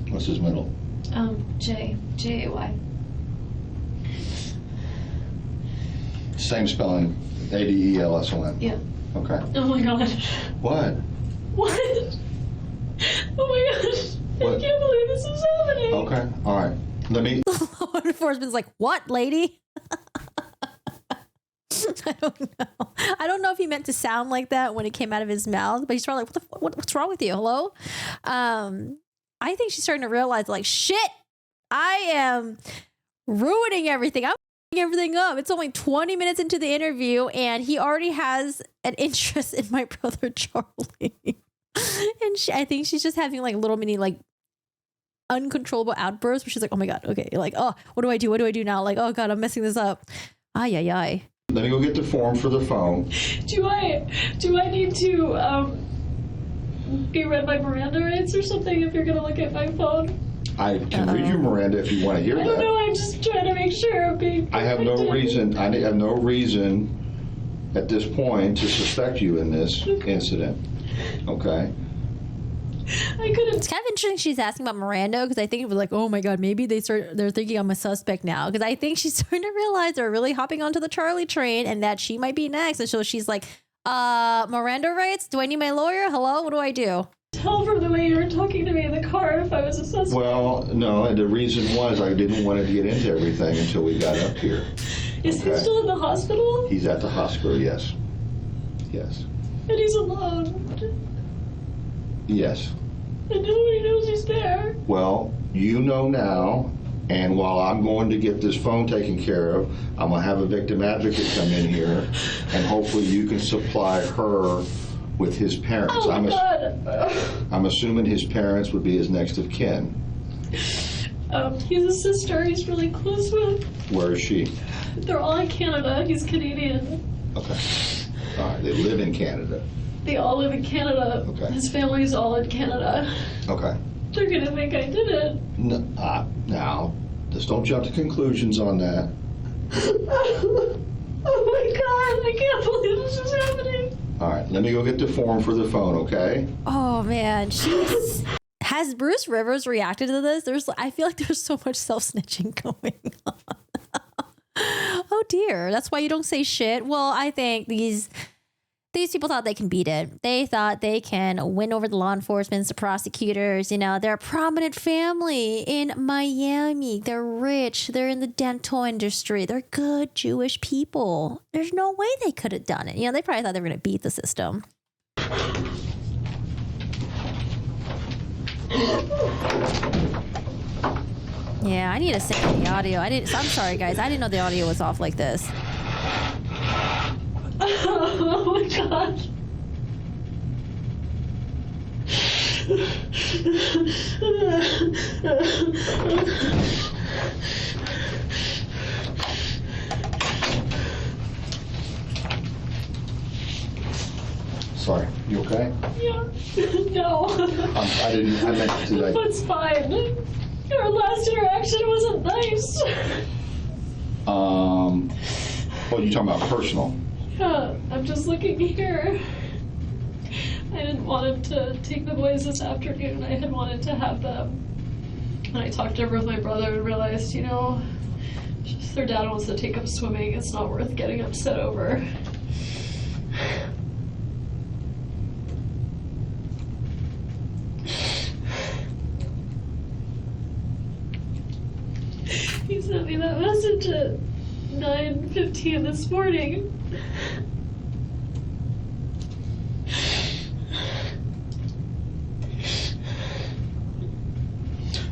What's his middle? J-A-Y. Same spelling, Adelson. Yeah. Okay. Oh my god. What? What? Oh my gosh. What? I can't believe this is happening. Okay, all right. Let me... Law enforcement's like, what, lady? I don't know if he meant to sound like that when it came out of his mouth, but he's probably like, what's wrong with you? Hello? I think she's starting to realize, like, shit, I am ruining everything. I'm f***ing everything up. It's only 20 minutes into the interview, and he already has an interest in my brother, Charlie. And I think she's just having, like, little mini, like, uncontrollable outbursts where she's like, oh my God, okay. Like, oh, what do I do? What do I do now? Like, oh God, I'm messing this up. Ay, ay, ay. Let me go get the form for the phone. Do I need to be read my Miranda rights or something if you're gonna look at my phone? I can read you Miranda if you want to hear I don't know. that. I'm just trying to make sure I'm being. I have no reason. I have no reason at this point to suspect you in this incident. Okay. It's kind of interesting she's asking about Miranda, because I think it was like, oh my God, maybe they're thinking I'm a suspect now, because I think she's starting to realize they're really hopping onto the Charlie train and that she might be next. And so she's like, Miranda rights? Do I need my lawyer? Hello? What do I do? Tell from the way you were talking to me in the car if I was a suspect. Well, no, and the reason was I didn't want to get into everything until we got up here. Is he still in the hospital? He's at the hospital, yes. Yes. And he's alone. Yes. And nobody knows he's there. Well, you know now, and while I'm going to get this phone taken care of, I'm going to have a victim advocate come in here, and hopefully you can supply her with his parents. Oh my God. I'm assuming his parents would be his next of kin. He's a sister he's really close with. Where is she? They're all in Canada. He's Canadian. Okay. All right, they live in Canada. They all live in Canada. Okay. His family's all in Canada. Okay. They're gonna think I did it. No, now, just don't jump to conclusions on that. Oh my God, I can't believe this is happening. All right, let me go get the form for the phone, okay? Oh man, has Bruce Rivers reacted to this? I feel like there's so much self-snitching going on. Oh dear, that's why you don't say shit. Well, I think these people thought they can beat it. They thought they can win over the law enforcement, the prosecutors. You know, they're a prominent family in Miami. They're rich. They're in the dental industry. They're good Jewish people. There's no way they could have done it. You know, they probably thought they were going to beat the system. Yeah, I need to send the audio. I'm sorry, guys. I didn't know the audio was off like this. Oh my God. Sorry, you okay? Yeah. No. I meant to like. It's fine. Our last interaction wasn't nice. What are you talking about, personal? Yeah, I'm just looking here. I didn't want him to take the boys this afternoon. I had wanted to have them. And I talked over with my brother and realized, you know, just their dad wants to take them swimming. It's not worth getting upset over. He sent me that message at 9:15 this morning.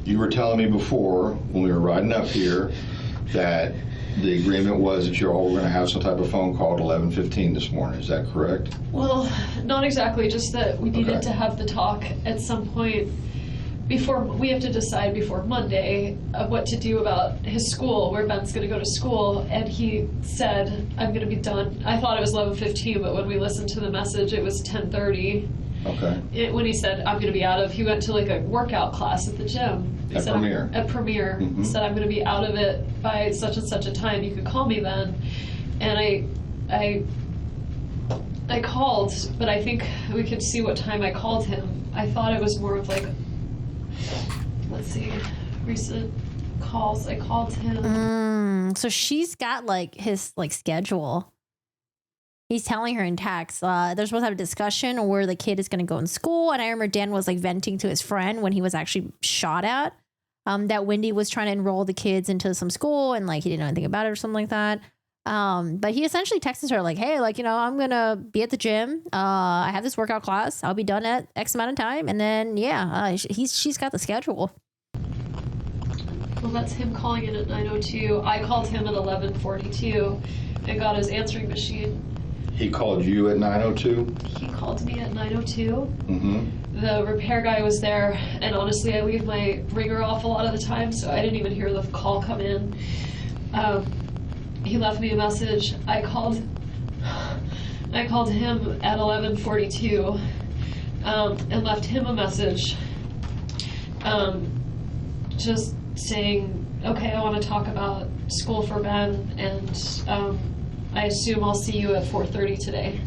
You were telling me before, when we were riding up here, that the agreement was that you're all going to have some type of phone call at 11:15 this morning. Is that correct? Well, not exactly, just that we needed Okay. to have the talk at some point before, we have to decide before Monday of what to do about his school, where Ben's going to go to school, and he said, I'm going to be done. I thought it was 11:15, but when we listened to the message, it was 10:30. Okay. When he said, I'm going to be out of, he went to like a workout class at the gym. He At said, Premier. At Premier. He said, I'm going to be out of it by such and such a time. You could call me then. And I called, but I think we could see what time I called him. I thought it was more of like, let's see, recent calls. I called him. So she's got like his like schedule. He's telling her in text, they're supposed to have a discussion where the kid is going to go in school. And I remember Dan was like venting to his friend when he was actually shot at, that Wendi was trying to enroll the kids into some school and like he didn't know anything about it or something like that. But he essentially texts her like, hey, like, you know, I'm going to be at the gym. I have this workout class. I'll be done at X amount of time. And then, she's got the schedule. Well, that's him calling in at 9:02. I called him at 11:42 and got his answering machine. He called you at 9:02? He called me at 9:02. Mm-hmm. The repair guy was there, and honestly, I leave my ringer off a lot of the time, so I didn't even hear the call come in. He left me a message. I called him at 11:42 and left him a message, just saying, okay, I want to talk about school for Ben, and I assume I'll see you at 4:30 today.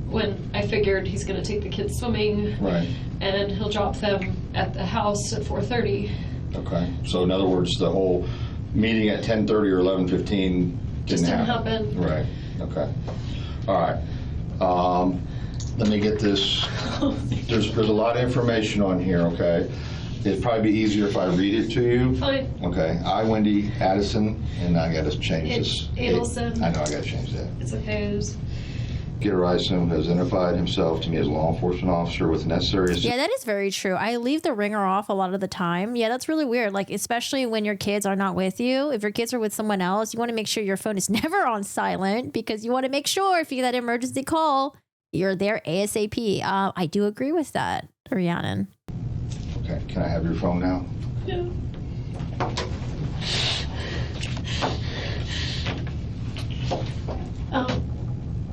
When I figured he's going to take the kids swimming, Right. and he'll drop them at the house at 4:30. Okay. So in other words, the whole meeting at 10:30 or 11:15 Just didn't didn't happen. happen. Right. Okay. All right. Let me get this. There's a lot of information on here, okay? It'd probably be easier if I read it to you. Fine. Okay. I, Wendi Adelson, and I got to change this. Adelson. I know, I got to change that. It's okay. It was, Adelson has identified himself to me as a law enforcement officer with necessary Yeah, that is very true. I leave the ringer off a lot of the time. Yeah, that's really weird. Like, especially when your kids are not with you. If your kids are with someone else, you want to make sure your phone is never on silent because you want to make sure if you get that emergency call, you're there ASAP. I do agree with that, Rhiannon. Okay. Can I have your phone now? yeah.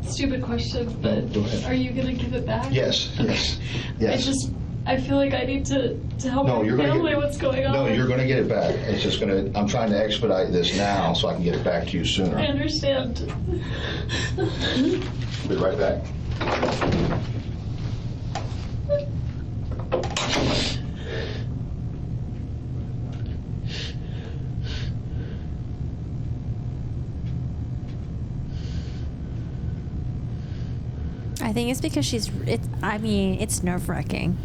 Stupid question, but Go ahead. are you gonna give it back? Yes. Yes. Yes. I feel like I need to help No, my you're gonna family. get, What's going on? No, you're going to get it back. It's just going to. I'm trying to expedite this now so I can get it back to you sooner. I understand. Be right back. I think it's because it's nerve-wracking.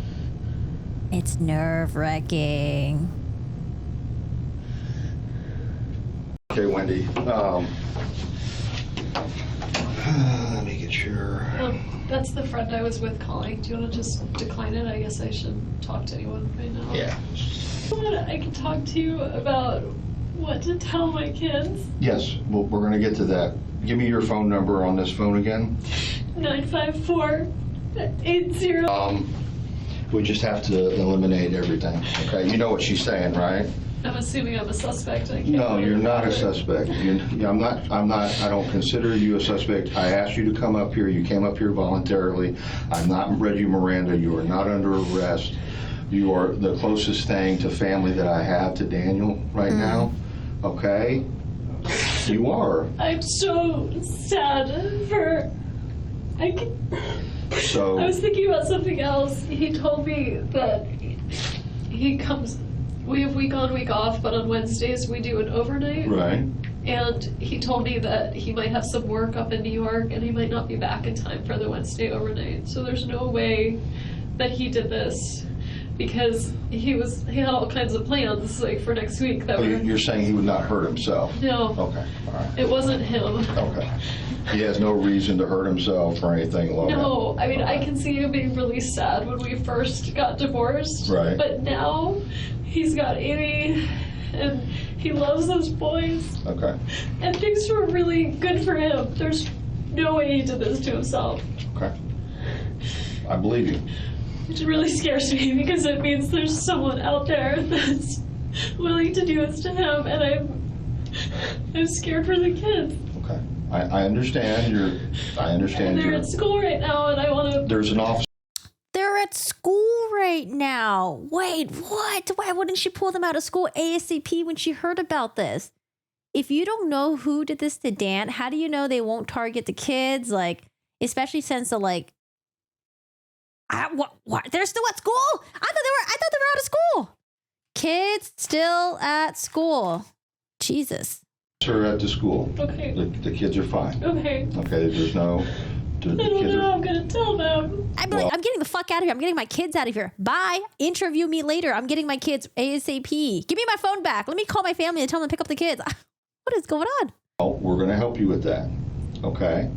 It's nerve-wracking. Okay, Wendi. Let me get your. That's the friend I was with calling. Do you want to just decline it? I guess I shouldn't talk to anyone right now. Yeah. I can talk to you about what to tell my kids. Yes, well, we're going to get to that. Give me your phone number on this phone again. 954-80. We just have to eliminate everything. Okay, you know what she's saying, right? I'm assuming I'm a suspect. I can't No, you're not a remember. suspect. I'm not. I don't consider you a suspect. I asked you to come up here. You came up here voluntarily. I'm not Reggie Miranda. You are not under arrest. You are the closest thing to family that I have to Daniel right now. Okay? You are. I'm so sad for. So. I was thinking about something else. He told me that he comes. We have week on, week off, but on Wednesdays we do an overnight. Right. And he told me that he might have some work up in New York and he might not be back in time for the Wednesday overnight. So there's no way that he did this because he had all kinds of plans like for next week that Oh, you're saying he would not hurt himself? No. Okay, all right. It wasn't him. Okay. He has no reason to hurt himself or anything along that. No, I mean, I can see him being really sad when we first got divorced. Right. But now he's got Amy and he loves those boys. Okay. And things were really good for him. There's no way he did this to himself. Okay. I believe you. Which really scares me because it means there's someone out there that's willing to do this to him, and I'm scared for the kids. Okay. I understand And they're at school right now, and I want to. There's an officer. They're at school right now. Wait, what? Why wouldn't she pull them out of school ASAP when she heard about this? If you don't know who did this to Dan, how do you know they won't target the kids? Like, especially since the what? They're still at school? I thought they were out of school. Kids still at school. Jesus. Her at the school. Okay. The kids are fine. Okay. Okay. There's no. I don't know how I'm gonna tell them. I'm getting the fuck out of here. I'm getting my kids out of here. Bye. Interview me later. I'm getting my kids ASAP. Give me my phone back. Let me call my family and tell them to pick up the kids. What is going on? Oh, we're going to help you with that. Okay.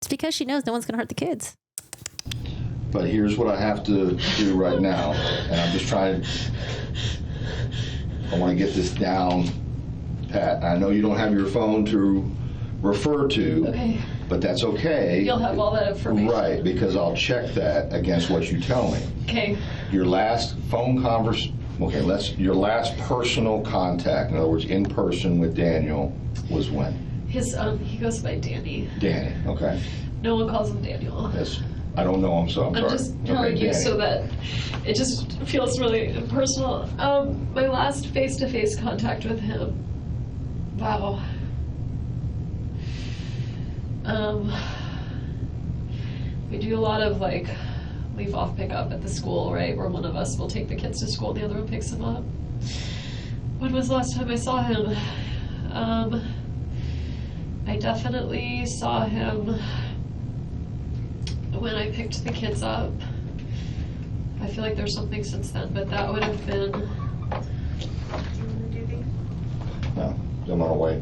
It's because she knows no one's going to hurt the kids. But here's what I have to do right now, and I'm just trying. I want to get this down, Pat. I know you don't have your phone to refer to. Okay. But that's okay. You'll have all that information. Right, because I'll check that against what you tell me. Okay. Your last phone conversation, your last personal contact, in other words, in person with Daniel, was when? He goes by Danny. Danny, okay. No one calls him Daniel. Yes. I don't know him, so I'm sorry. I'm just telling you Danny. so that it just feels really personal. My last face-to-face contact with him, wow. We do a lot of leave off pickup at the school, right? Where one of us will take the kids to school, the other one picks them up. When was the last time I saw him? I definitely saw him when I picked the kids up. I feel like there's something since then, but that would have been. No, I'm on a wait.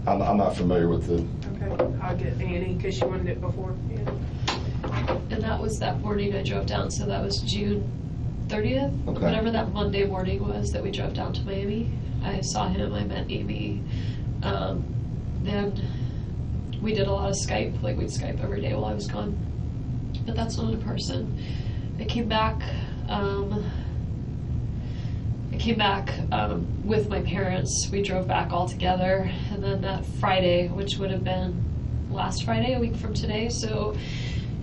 I'm not familiar with the. Okay, I'll get Annie because she wanted it before. Yeah. And that was that morning I drove down, so that was June 30th, Okay. whatever that Monday morning was that we drove down to Miami. I saw him, I met Amy. Then we did a lot of Skype, we'd Skype every day while I was gone. But that's not in person. I came back with my parents. We drove back all together, and then that Friday, which would have been last Friday, a week from today, so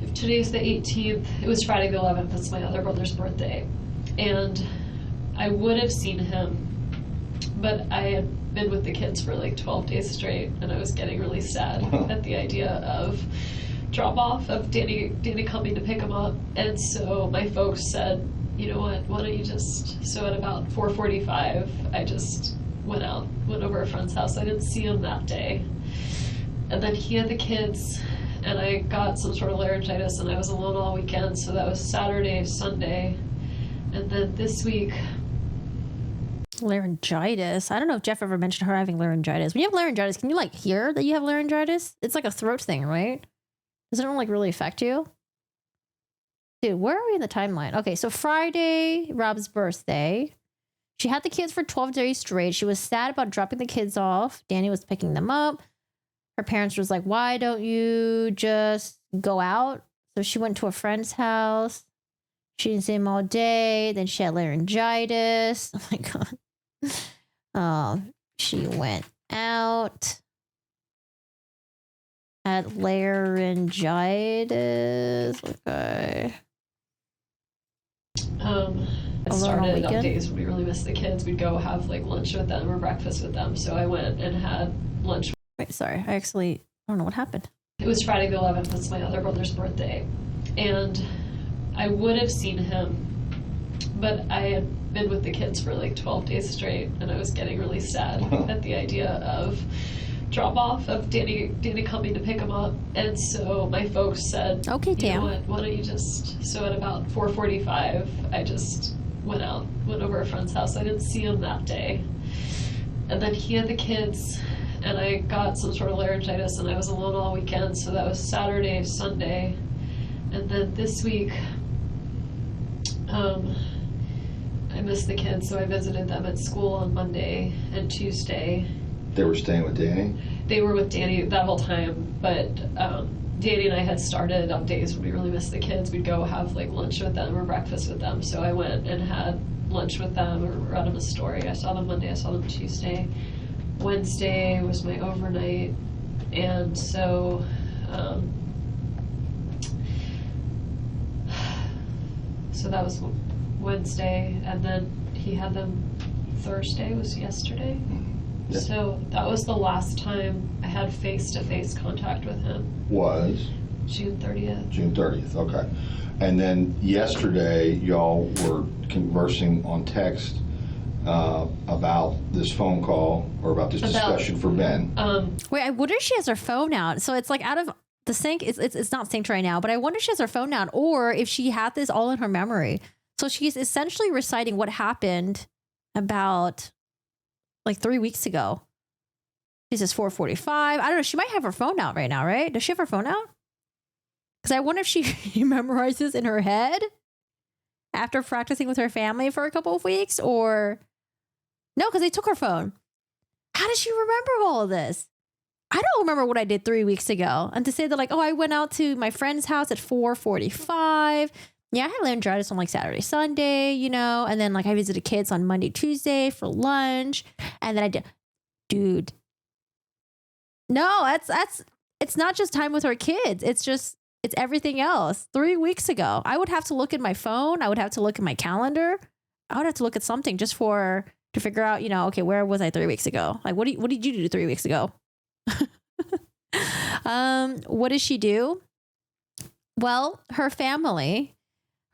if today's the 18th, it was Friday the 11th, that's my other brother's birthday. And I would have seen him, but I had been with the kids for 12 days straight, and I was getting really sad at the idea of drop off, of Danny coming to pick him up. And so my folks said, you know what, why don't you so at about 4:45, I just went over to a friend's house. I didn't see him that day. And then he had the kids, and I got some sort of laryngitis, and I was alone all weekend, so that was Saturday, Sunday. And then this week... Laryngitis? I don't know if Jeff ever mentioned her having laryngitis. When you have laryngitis, can you hear that you have laryngitis? It's like a throat thing, right? Doesn't it really affect you? Dude, where are we in the timeline? Okay, so Friday, Rob's birthday. She had the kids for 12 days straight. She was sad about dropping the kids off. Danny was picking them up. Her parents was like, why don't you just go out? So she went to a friend's house. She didn't see him all day. Then she had laryngitis. Oh my God. Oh, she went out. Had laryngitis. Okay. It started on days when we really missed the kids. We'd go have lunch with them or breakfast with them. So I went and had lunch. Wait, sorry. I don't know what happened. It was Friday the 11th. That's my other brother's birthday. And I would have seen him, but I had been with the kids for 12 days straight, and I was getting really sad at the idea of drop off of Danny coming to pick him up, and so my folks said, okay, you damn. know what, why don't you just, so at about 4:45 I just went over a friend's house. I didn't see him that day, and then he had the kids, and I got some sort of laryngitis, and I was alone all weekend, so that was Saturday, Sunday, and then this week I missed the kids, so I visited them at school on Monday and Tuesday. They were staying with Danny? They were with Danny that whole time, but Danny and I had started on days when we really missed the kids. We'd go have like lunch with them or breakfast with them. So I went and had lunch with them or read them a story. I saw them Monday, I saw them Tuesday. Wednesday was my overnight, and so so that was Wednesday, and then he had them Thursday, was yesterday. Yeah. So that was the last time I had face-to-face contact with him. Was? June 30th. June 30th, okay. And then yesterday, y'all were conversing on text about this phone call or about this discussion for Ben. Wait, I wonder if she has her phone out. So it's like out of the sync. It's not synced right now, but I wonder if she has her phone out or if she had this all in her memory. So she's essentially reciting what happened about like 3 weeks ago. She says 4:45. I don't know. She might have her phone out right now, right? Does she have her phone out? Because I wonder if she memorizes in her head after practicing with her family for a couple of weeks, or no, because they took her phone. How does she remember all of this? I don't remember what I did 3 weeks ago. And to say that, like, oh, I went out to my friend's house at 4:45. Yeah, I had laryngitis on like Saturday, Sunday, you know, and then like I visited kids on Monday, Tuesday for lunch, and then I did, dude. No, it's not just time with her kids. It's everything else. 3 weeks ago, I would have to look at my phone. I would have to look at my calendar. I would have to look at something just to figure out, you know, okay, where was I 3 weeks ago? Like, what did you do 3 weeks ago? What does she do? Well, her family.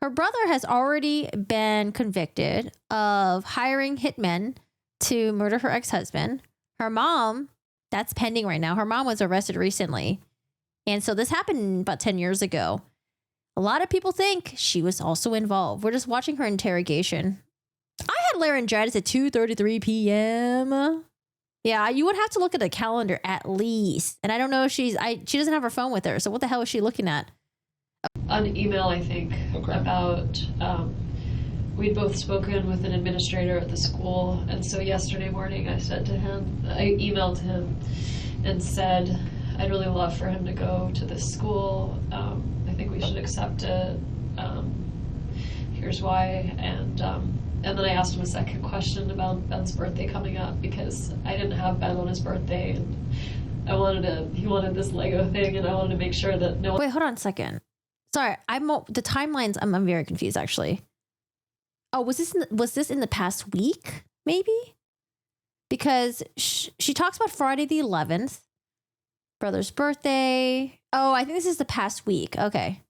Her brother has already been convicted of hiring hitmen to murder her ex-husband. Her mom, that's pending right now. Her mom was arrested recently. And so this happened about 10 years ago. A lot of people think she was also involved. We're just watching her interrogation. I had laryngitis at 2:33 p.m. Yeah, you would have to look at the calendar at least. And I don't know if she doesn't have her phone with her. So what the hell is she looking at? An email, I think, about we'd both spoken with an administrator at the school, and so yesterday morning I emailed him and said I'd really love for him to go to this school. I think we should accept it. Here's why, and then I asked him a second question about Ben's birthday coming up, because I didn't have Ben on his birthday, and he wanted this Lego thing, and I wanted to make sure that no one. Wait, hold on a second. Sorry, the timelines. I'm very confused actually. Oh, was this in the past week? Maybe, because she talks about Friday the 11th, brother's birthday. Oh, I think this is the past week. Okay,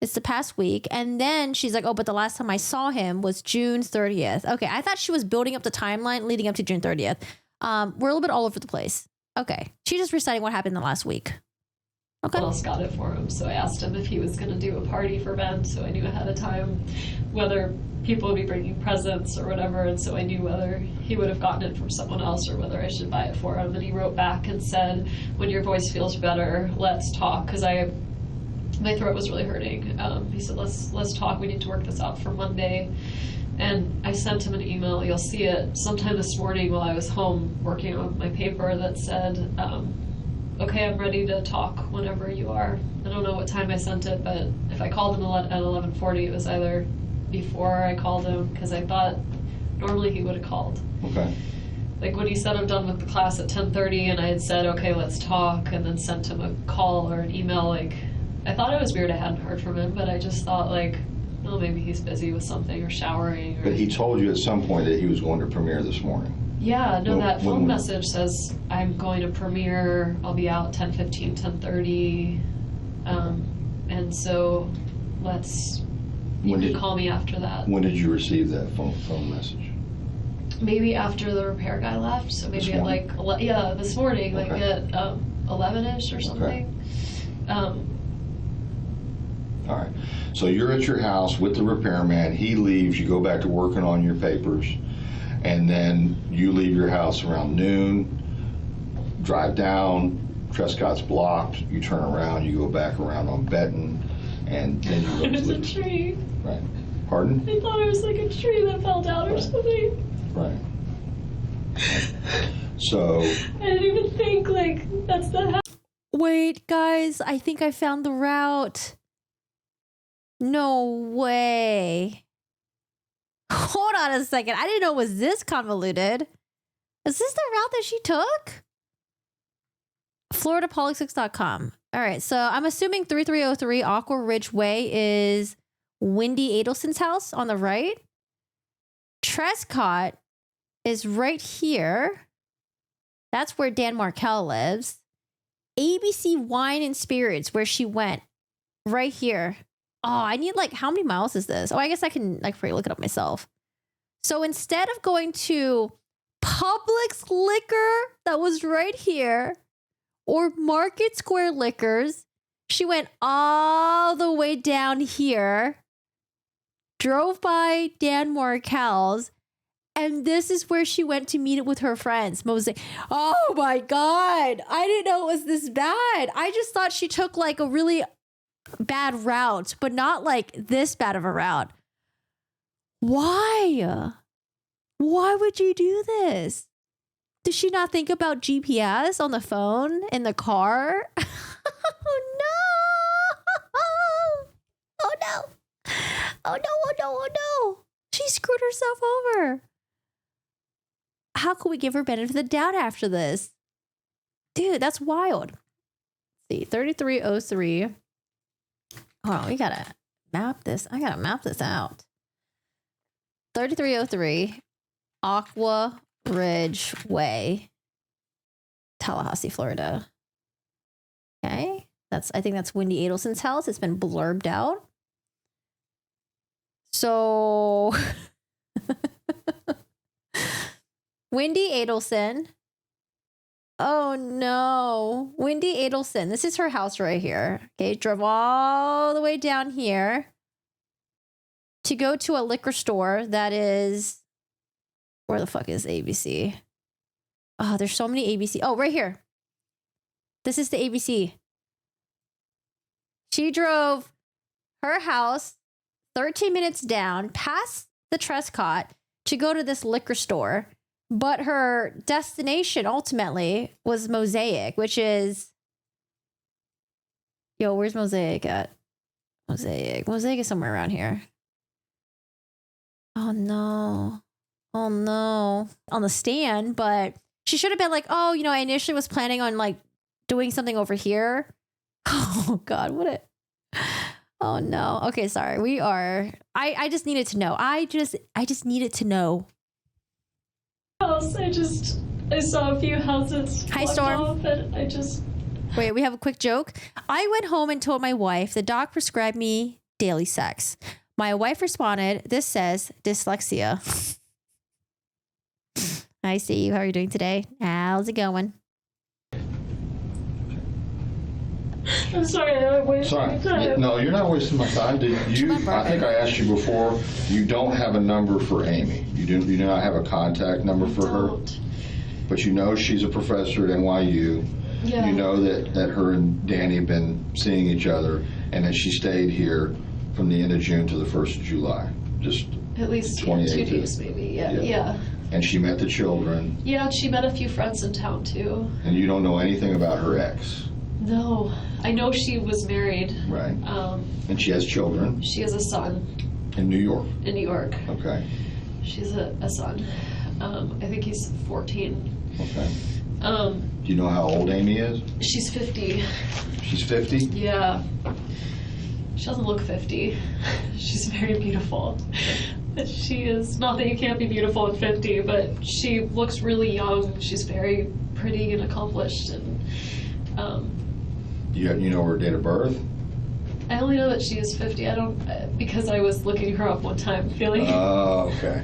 it's the past week, and then she's like, oh, but the last time I saw him was June 30th. Okay, I thought she was building up the timeline leading up to June 30th. We're a little bit all over the place. Okay, she's just reciting what happened the last week. Okay. Someone else got it for him, so I asked him if he was going to do a party for Ben, so I knew ahead of time whether people would be bringing presents or whatever, and so I knew whether he would have gotten it from someone else or whether I should buy it for him. And he wrote back and said, when your voice feels better, let's talk, because my throat was really hurting. He said, let's talk, we need to work this out for Monday. And I sent him an email, you'll see it sometime this morning while I was home working on my paper, that said, okay, I'm ready to talk whenever you are. I don't know what time I sent it, but if I called him at 11:40, it was either before I called him, because I thought normally he would have called. Okay. Like when he said I'm done with the class at 10:30, and I had said, okay, let's talk, and then sent him a call or an email, like, I thought it was weird I hadn't heard from him, but I just thought, like, oh, maybe he's busy with something or showering. But he told you at some point that he was going to premiere this morning. Yeah, no, that phone message says I'm going to premiere, I'll be out 10:15, 10:30, and so you can call me after that. When did you receive that phone message? Maybe after the repair guy left, so maybe at like, this morning, like at 11-ish or something. All right. So you're at your house with the repairman. He leaves. You go back to working on your papers, and then you leave your house around noon. Drive down. Trescott's blocked. You turn around. You go back around on Benton, and then you go. There's a tree. Right. Pardon? I thought it was like a tree that fell down or something. Right. So. I didn't even think like that's the house. Wait, guys, I think I found the route. No way. Hold on a second. I didn't know it was this convoluted. Is this the route that she took? FloridaPolitics.com. All right, so I'm assuming 3303 Aqua Ridge Way is Wendi Adelson's house on the right. Trescott is right here. That's where Dan Markel lives. ABC Wine and Spirits, where she went, right here. Oh, I need like, how many miles is this? Oh, I guess I can like look it up myself. So instead of going to Publix Liquor, that was right here, or Market Square Liquors, she went all the way down here, drove by Dan Markel's, and this is where she went to meet it with her friends. Mosaic. Oh my God. I didn't know it was this bad. I just thought she took like a really bad route, but not like this bad of a route. Why? Why would you do this? Did she not think about GPS on the phone in the car? Oh no. Oh no. Oh no, oh no, oh no. She screwed herself over. How can we give her benefit of the doubt after this? Dude, that's wild. Let's see, 3303. Hold on, we gotta map this. I gotta map this out. 3303 Aqua Ridge Way, Tallahassee, Florida. Okay, I think that's Wendi Adelson's house. It's been blurbed out. So Wendi Adelson. Oh no. Wendi Adelson. This is her house right here. Okay, drove all the way down here to go to a liquor store that is, where the fuck is ABC? Oh, there's so many ABC. Oh, right here. This is the ABC. She drove her house 13 minutes down past the Trescott to go to this liquor store. But her destination ultimately was Mosaic, which is... Yo, where's Mosaic at? Mosaic is somewhere around here. Oh no. Oh no. On the stand, but she should have been like, oh, you know, I initially was planning on like doing something over here. Oh God, what a... Oh no. Okay, sorry. We are... I just needed to know. I just needed to know. House. I saw a few houses. Hi, Storm. Off and Wait, we have a quick joke. I went home and told my wife the doc prescribed me daily sex. My wife responded, "This says dyslexia." Hi, Steve. How are you doing today? How's it going? I'm sorry, I wasted Sorry. time. No, you're not wasting my time. Did you? I think I asked you before. You don't have a number for Amy. You do not have a contact number for her. But you know she's a professor at NYU. Yeah. You know that her and Danny have been seeing each other, and that she stayed here from the end of June to the 1st of July. Just At least 2 28 days, maybe. Yeah. And she met the children. Yeah, she met a few friends in town too. And you don't know anything about her ex. No, I know she was married. Right. And she has children. She has a son. In New York. In New York. Okay. She's a son. I think he's 14. Okay. Do you know how old Amy is? She's 50. She's 50? Yeah. She doesn't look 50. She's very beautiful. She is, not that you can't be beautiful at 50, but she looks really young. She's very pretty and accomplished. And You know her date of birth? I only know that she is 50. I don't, because I was looking her up one time, feeling. Oh, okay.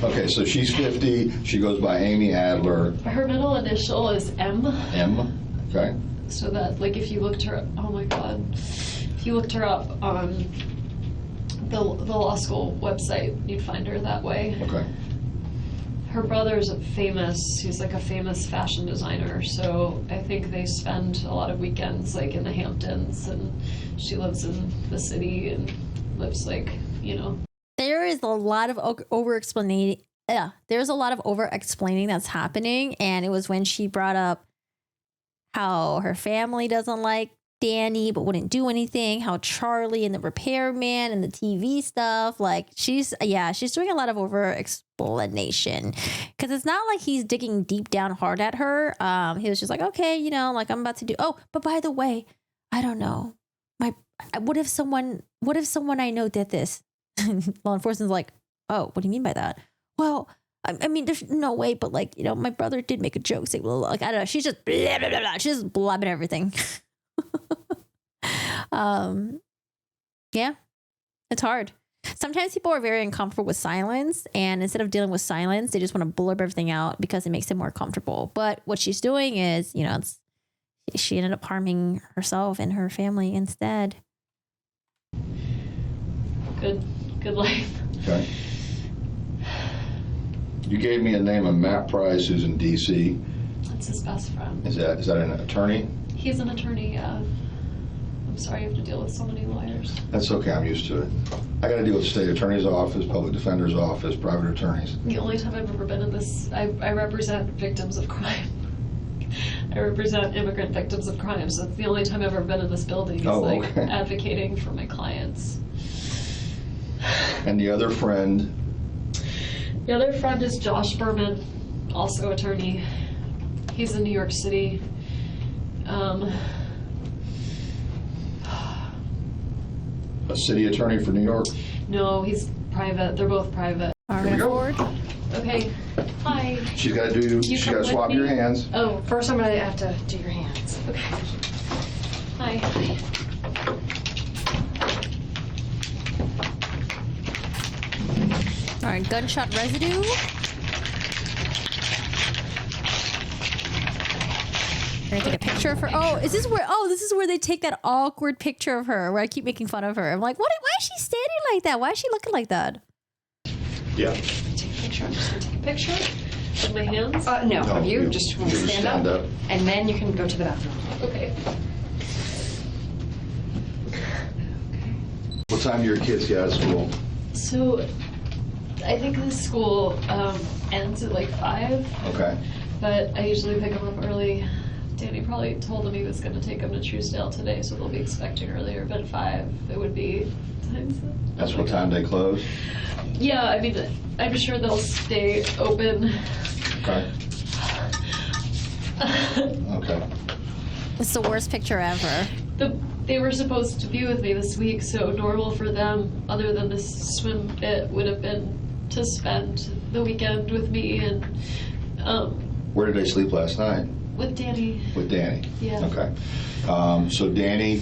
Okay, so she's 50. She goes by Amy Adler. Her middle initial is M. M. Okay. So that, like, if you looked her up, oh my God, if you looked her up on the law school website, you'd find her that way. Okay. Her brother's he's like a famous fashion designer, so I think they spend a lot of weekends like in the Hamptons, and she lives in the city and lives like, you know. There is a lot of over-explaining. There's a lot of over-explaining that's happening, and it was when she brought up how her family doesn't like Danny but wouldn't do anything, how Charlie and the repairman and the TV stuff, like she's doing a lot of over explanation, because it's not like he's digging deep down hard at her. He was just like, okay, you know, like I'm about to do, oh, but by the way, I don't know, what if someone I know did this? Law enforcement's like, oh, what do you mean by that? Well, I mean, there's no way, but like, you know, my brother did make a joke saying, well, like, I don't know, she's just blah, blah, blah, blah. She's just blabbing everything. Yeah, it's hard. Sometimes people are very uncomfortable with silence, and instead of dealing with silence, they just want to blurb everything out because it makes them more comfortable. But what she's doing is, you know, she ended up harming herself and her family instead. Good life. Okay. You gave me a name of Matt Price, who's in D.C. That's his best friend. Is that an attorney? He's an attorney, yeah. I'm sorry you have to deal with so many lawyers. That's okay, I'm used to it. I got to deal with state attorney's office, public defender's office, private attorneys. The only time I've ever been in this, I represent victims of crime. I represent immigrant victims of crime, so it's the only time I've ever been in this building. Is like advocating for my clients. And the other friend? The other friend is Josh Berman, also attorney. He's in New York City. A city attorney for New York? No, he's private. They're both private. Okay. Hi. She's got to swap your hands. Oh, first I'm going to have to do your hands. Okay. Hi. All right, gunshot residue. Can I take a picture of her? Oh, is this where? Oh, this is where they take that awkward picture of her, where I keep making fun of her. I'm like, what? Why is she standing like that? Why is she looking like that? Yeah. Take a picture. I'm just going to take a picture with my hands. No, of you. Just want to stand up, and then you can go to the bathroom. Okay. What time do your kids get out of school? So, I think the school ends at like 5. Okay. But I usually pick them up early. Danny probably told him he was going to take them to Truesdale today, so they'll be expecting earlier. But at 5, it would be times. That's what time they close? Yeah, I mean, I'm sure they'll stay open. Okay. Okay. It's the worst picture ever. They were supposed to be with me this week, so normal for them, other than this swim bit, would have been to spend the weekend with me and. Where did they sleep last night? With Danny. With Danny. Yeah. Okay. So Danny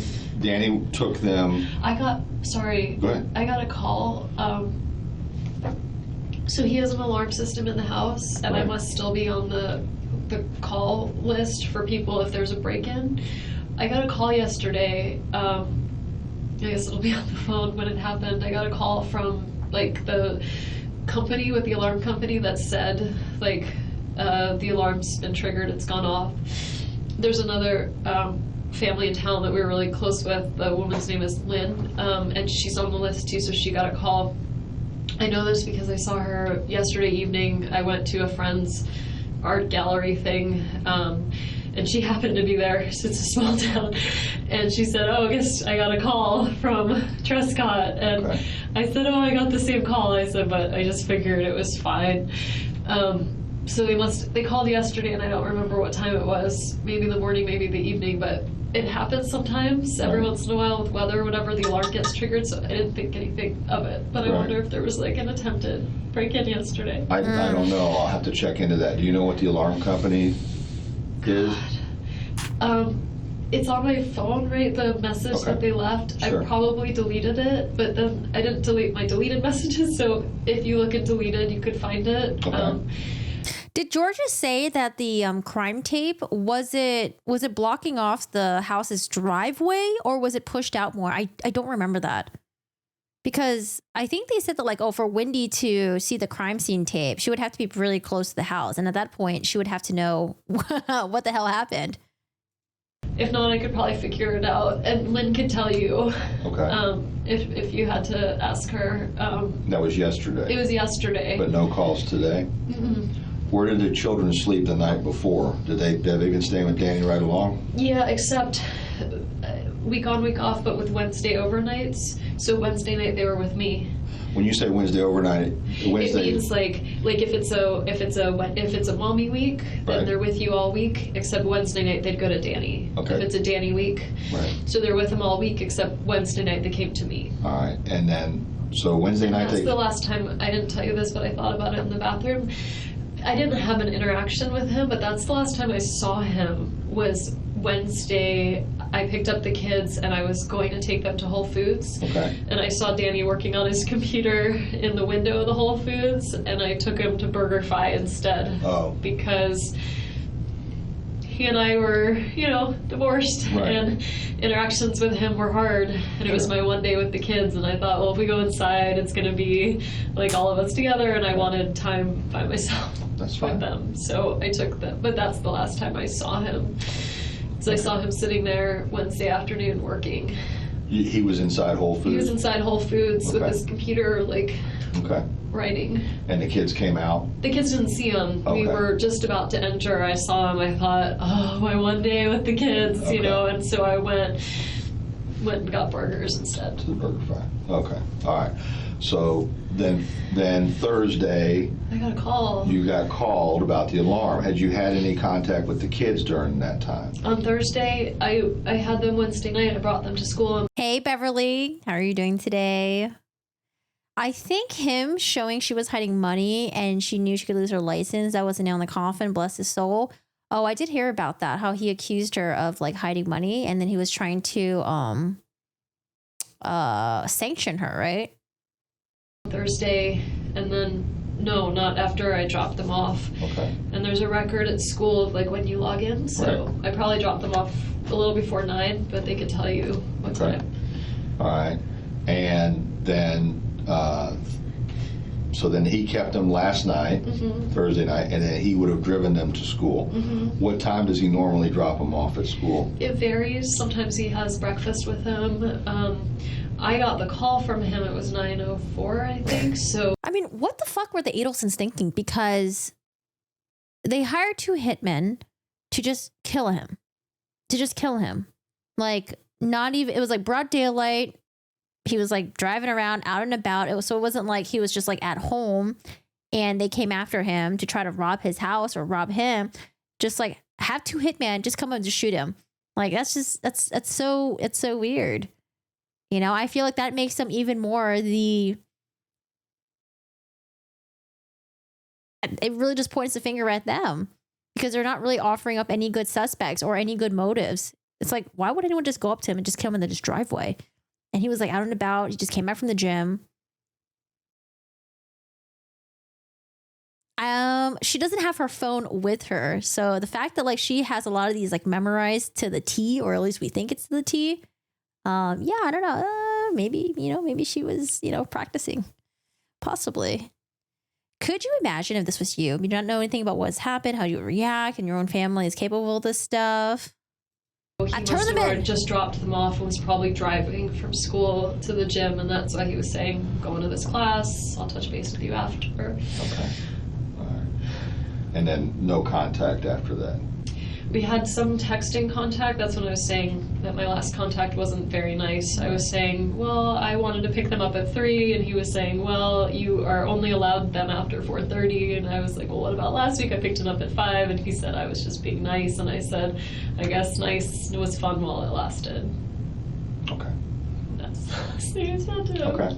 took them. Go ahead. I got a call. So he has an alarm system in the house, and I must still be on the call list for people if there's a break-in. I got a call yesterday. I guess it'll be on the phone when it happened. I got a call from like the company with the alarm company that said like the alarm's been triggered. It's gone off. There's another family in town that we were really close with. The woman's name is Lynn, and she's on the list too. So she got a call. I know this because I saw her yesterday evening. I went to a friend's art gallery thing, and she happened to be there. So it's a small town, and she said, "Oh, I guess I got a call from Trescott," and I said, "Oh, I got the same call." I said, "But I just figured it was fine." So they called yesterday, and I don't remember what time it was. Maybe the morning, maybe the evening, but it happens sometimes, every once in a while with weather or whatever, the alarm gets triggered, so I didn't think anything of it. But I wonder if there was like an attempted break-in yesterday. I don't know. I'll have to check into that. Do you know what the alarm company is? It's on my phone, right? The message that they left. Sure. I probably deleted it, but then I didn't delete my deleted messages. So if you look at deleted, you could find it. Okay. Did Georgia say that the crime tape was it blocking off the house's driveway, or was it pushed out more? I don't remember that, because I think they said that, like, oh, for Wendi to see the crime scene tape, she would have to be really close to the house, and at that point, she would have to know what the hell happened. If not, I could probably figure it out, and Lynn could tell you. Okay. If you had to ask her. That was yesterday. It was yesterday. But no calls today? Mm-mm. Where did the children sleep the night before? Have they been staying with Danny right along? Yeah, except week on, week off, but with Wednesday overnights. So Wednesday night they were with me. When you say Wednesday overnight, Wednesday. It means like if it's a mommy week, then Right. they're with you all week. Except Wednesday night they'd go to Danny. Okay. If it's a Danny week, Right. so they're with him all week. Except Wednesday night they came to me. All right, and then so Wednesday night That's the last time. I didn't tell you this, but I thought about it in the bathroom. I didn't have an interaction with him, but that's the last time I saw him was Wednesday. I picked up the kids and I was going to take them to Whole Foods. Okay. And I saw Danny working on his computer in the window of the Whole Foods, and I took him to BurgerFi instead. Oh. Because he and I were, divorced, Right. and interactions with him were hard. And it was my one day with the kids, and I thought, well, if we go inside, it's going to be like all of us together, and I wanted time by myself That's fine. with them. So I took them, but that's the last time I saw him. So I saw him sitting there Wednesday afternoon working. He was inside Whole Foods? He was inside Whole Foods with Okay. his computer, like, Okay. writing. And the kids came out? The kids didn't see him. Okay. We were just about to enter. I saw him. I thought, oh, my one day with the kids, Okay. and so I went and got burgers instead. To the BurgerFi. Okay. All right. So then Thursday, I got a call. you got called about the alarm. Had you had any contact with the kids during that time? On Thursday, I had them Wednesday night. I brought them to school. Hey, Beverly, how are you doing today? I think him showing she was hiding money and she knew she could lose her license, that was a nail in the coffin, bless his soul. Oh, I did hear about that, how he accused her of like hiding money, and then he was trying to sanction her, right? Thursday, and then no, not after I dropped them off. Okay. And there's a record at school of like when you log in, so Right. I probably dropped them off a little before 9, but they could tell you what Okay. time. All right. And then, so then he kept them last night, Thursday night, and then he would have driven them to school. What time does he normally drop them off at school? It varies. Sometimes he has breakfast with him. I got the call from him. It was 9:04, I think. So I mean, what the fuck were the Adelsons thinking? Because they hired 2 hitmen to just kill him. Like, not even, it was like broad daylight. He was like driving around out and about. It wasn't like he was just like at home and they came after him to try to rob his house or rob him. Just like have 2 hitmen just come up and just shoot him. Like, it's so weird. I feel like that makes them even more it really just points the finger at them because they're not really offering up any good suspects or any good motives. It's like, why would anyone just go up to him and just kill him in his driveway? And he was like out and about. He just came back from the gym. She doesn't have her phone with her. So the fact that like she has a lot of these like memorized to the T, or at least we think it's to the T. I don't know. Maybe she was, practicing. Possibly. Could you imagine if this was you? You don't know anything about what's happened, how you would react, and your own family is capable of this stuff. he must have just dropped them off and was probably driving from school to the gym, and that's why he was saying, going to this class, I'll touch base with you after. Okay. All right. And then no contact after that? We had some texting contact. That's when I was saying that my last contact wasn't very nice. I was saying, well, I wanted to pick them up at 3, and he was saying, well, you are only allowed them after 4:30. And I was like, well, what about last week? I picked him up at 5, and he said I was just being nice. And I said, I guess nice was fun while it lasted. Okay. That's the last thing I said to him. Okay.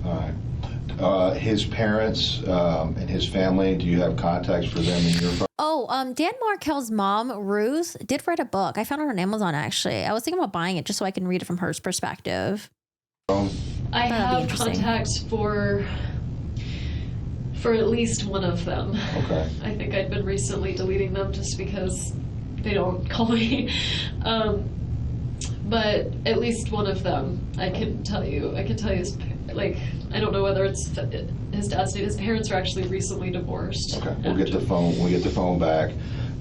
All right. His parents and his family, do you have contacts for them in your phone? Oh, Dan Markel's mom, Ruth, did write a book. I found it on Amazon, actually. I was thinking about buying it just so I can read it from her perspective. I have contacts for at least one of them. Okay. I think I'd been recently deleting them just because they don't call me. But at least one of them, I can tell you his, like, I don't know whether it's his dad's name. His parents are actually recently divorced. Okay, we'll get the phone. When we get the phone back,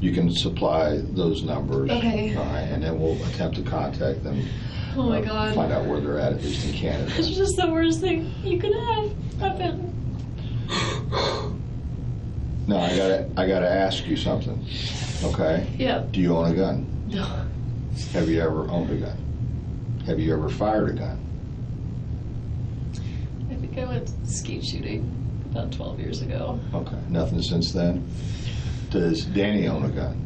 you can supply those numbers. Okay. All right, and then we'll attempt to contact them. Oh my God. Find out where they're at least in Canada. It's just the worst thing you could have happen. No, I gotta ask you something. Okay. Yeah. Do you own a gun? No. Have you ever owned a gun? Have you ever fired a gun? I think I went skeet shooting about 12 years ago. Okay. Nothing since then. Does Danny own a gun?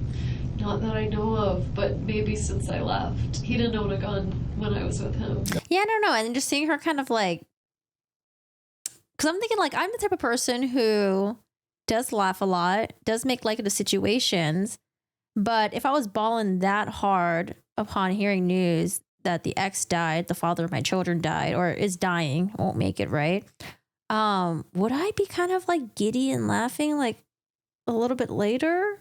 Not that I know of, but maybe since I left. He didn't own a gun when I was with him. Yeah, I don't know. And just seeing her kind of like, because I'm thinking like, I'm the type of person who does laugh a lot, does make light of the situations. But if I was bawling that hard upon hearing news that the ex died, the father of my children died, or is dying, won't make it, right? Would I be kind of like giddy and laughing like a little bit later?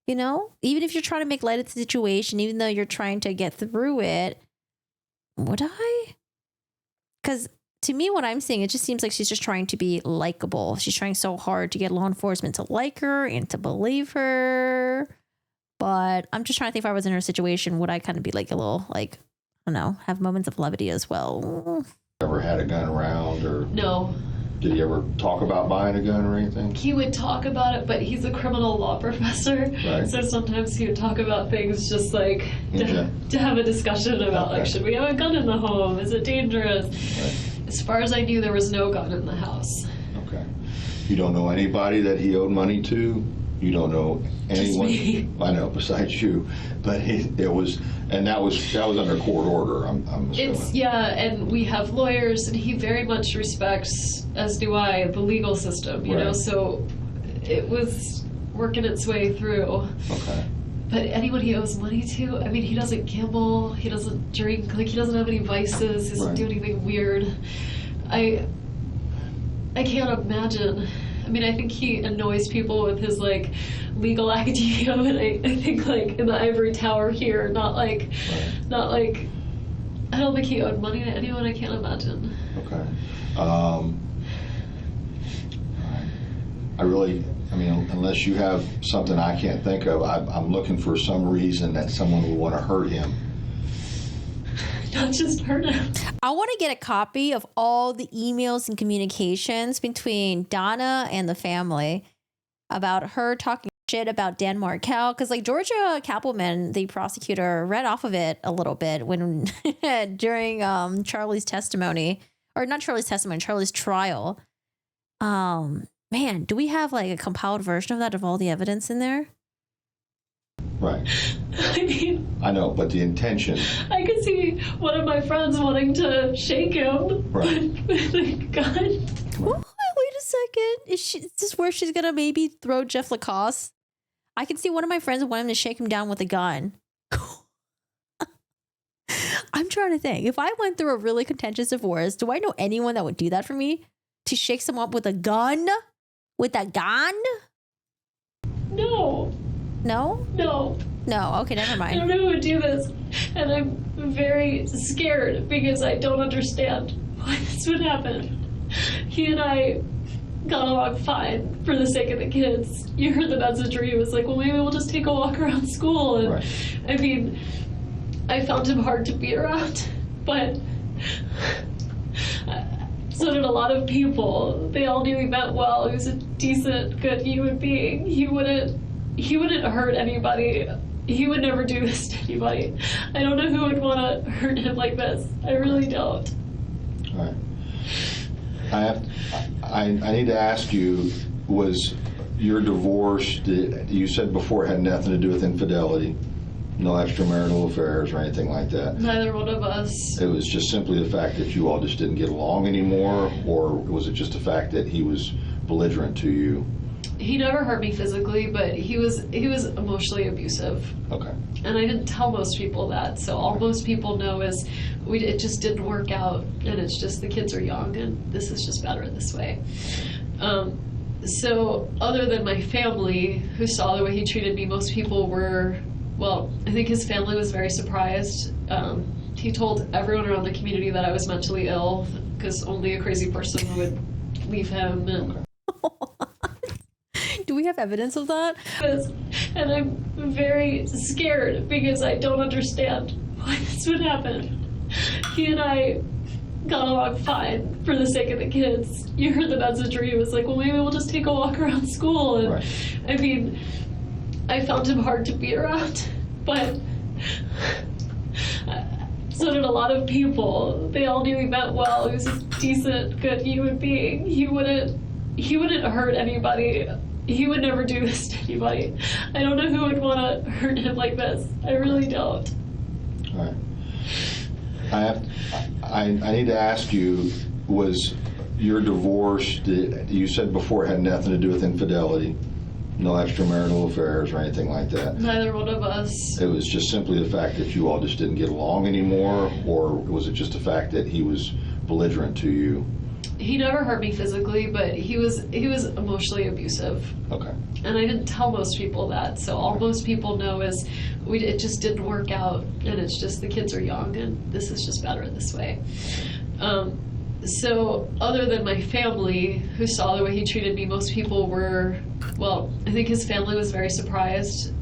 You know, even if you're trying to make light of the situation, even though you're trying to get through it, would I? Because to me, what I'm seeing, it just seems like she's just trying to be likable. She's trying so hard to get law enforcement to like her and to believe her. But I'm just trying to think if I was in her situation, would I kind of be like a little, like, I don't know, have moments of levity as well? Ever had a gun around, or No. did he ever talk about buying a gun or anything? He would talk about it, but he's a criminal law professor. Right. So sometimes he would talk about things just like to have a discussion about, like, should we have a gun in the home? Is it dangerous? Right. As far as I knew, there was no gun in the house. Okay. You don't know anybody that he owed money to? You don't know anyone? Just me. I know, besides you. But that was under court order, I'm assuming. It's, yeah, and we have lawyers, and he very much respects, as do I, the legal system, you know, so it was working its way through. Okay. But anyone he owes money to, I mean, he doesn't gamble, he doesn't drink, like, he doesn't have any vices, he doesn't do anything weird. I can't imagine. I mean, I think he annoys people with his, like, legal academia, and I think, like, in the ivory tower here, not like, I don't think he owed money to anyone. I can't imagine. Okay. I mean, unless you have something I can't think of, I'm looking for some reason that someone would want to hurt him. Not just hurt him. I want to get a copy of all the emails and communications between Donna and the family about her talking shit about Dan Markel. Because, like, Georgia Kappelman, the prosecutor, read off of it a little bit when during Charlie's testimony, or not Charlie's testimony, Charlie's trial. Man, do we have like a compiled version of that, of all the evidence in there? Right. I mean, I know, but the intention. I could see one of my friends wanting to shake him with a gun. Well, wait a second. Is this where she's gonna maybe throw Jeff Lacoste? I can see one of my friends wanting to shake him down with a gun. I'm trying to think. If I went through a really contentious divorce, do I know anyone that would do that for me? To shake someone up with a gun? With a gun? No. No? No. No. Okay, never mind. I don't know who would do this, and I'm very scared because I don't understand why this would happen. He and I got along fine for the sake of the kids. You heard the message where he was like, well, maybe we'll just take a walk around school. And I mean, I found him hard to be around, but so did a lot of people. They all knew he meant well. He was a decent, good human being. He wouldn't hurt anybody. He would never do this to anybody. I don't know who would want to hurt him like this. I really don't. All right. I need to ask you, was your divorce, you said before it had nothing to do with infidelity, No extramarital affairs or anything like that? Neither one of us. It was just simply the fact that you all just didn't get along anymore, or was it just the fact that he was belligerent to you? He never hurt me physically, but he was emotionally abusive. Okay. And I didn't tell most people that, so all most people know is it just didn't work out, and it's just the kids are young, and this is just better this way. So other than my family, who saw the way he treated me, most people were, well, I think his family was very surprised. He told everyone around the community that I was mentally ill, because only a crazy person would leave him. And do we have evidence of that? And I'm very scared because I don't understand why this would happen. He and I got along fine for the sake of the kids. You heard the message where he was like, well, maybe we'll just take a walk around school. And right. I mean, I found him hard to be around, but so did a lot of people. They all knew he meant well. He was a decent, good human being. He wouldn't hurt anybody. He would never do this to anybody. I don't know who would want to hurt him like this. I really don't. All right. I need to ask you, was your divorce, you said before it had nothing to do with infidelity, no extramarital affairs or anything like that? Neither one of us. It was just simply the fact that you all just didn't get along anymore, or was it just the fact that he was belligerent to you? He never hurt me physically, but he was emotionally abusive. Okay. And I didn't tell most people that, so all most people know is it just didn't work out, and it's just the kids are young, and this is just better this way. So other than my family, who saw the way he treated me, most people were, well, I think his family was very surprised.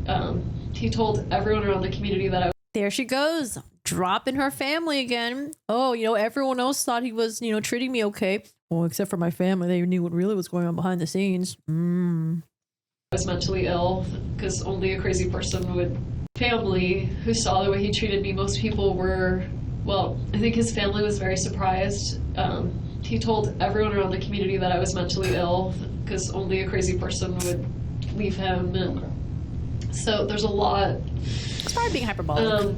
He told everyone around the community that I was. There she goes, dropping her family again. Oh, everyone else thought he was, treating me okay. Well, except for my family. They knew what really was going on behind the scenes. I was mentally ill, because only a crazy person would. Family, who saw the way he treated me, most people were, well, I think his family was very surprised. He told everyone around the community that I was mentally ill, because only a crazy person would leave him. And so there's a lot. It's probably being hyperbolic.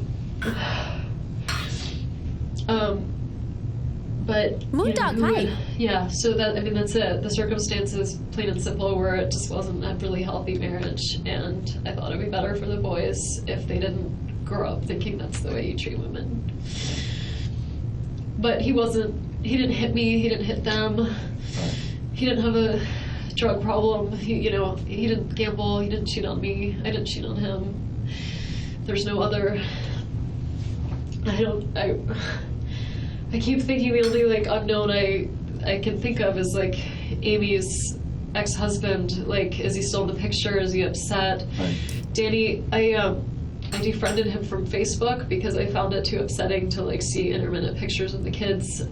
But Moondog, hi. Yeah, so that's it. The circumstances, plain and simple, were it just wasn't a really healthy marriage, and I thought it'd be better for the boys if they didn't grow up thinking that's the way you treat women. But he didn't hit me, he didn't hit them, he didn't have a drug problem, he didn't gamble, he didn't cheat on me, I didn't cheat on him. There's no other, I keep thinking the only unknown I can think of is Amy's ex-husband. Is he still in the picture? Is he upset? Right. Danny, I defriended him from Facebook because I found it too upsetting to see intermittent pictures of the kids.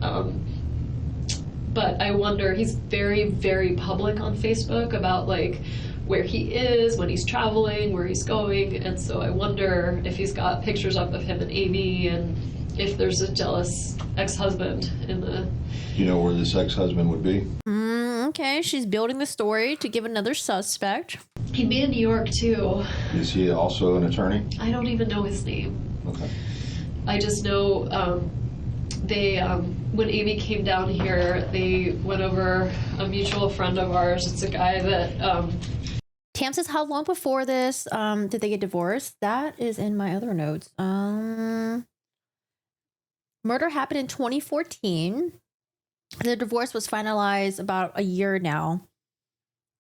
But I wonder, he's very, very public on Facebook about where he is, when he's traveling, where he's going, and so I wonder if he's got pictures up of him and Amy, and if there's a jealous ex-husband in the... You know where this ex-husband would be? Okay, she's building the story to give another suspect. He'd be in New York, too. Is he also an attorney? I don't even know his name. Okay. I just know when Amy came down here, they went over a mutual friend of ours. It's a guy that... Tam says, how long before this did they get divorced? That is in my other notes. Murder happened in 2014. The divorce was finalized about a year now.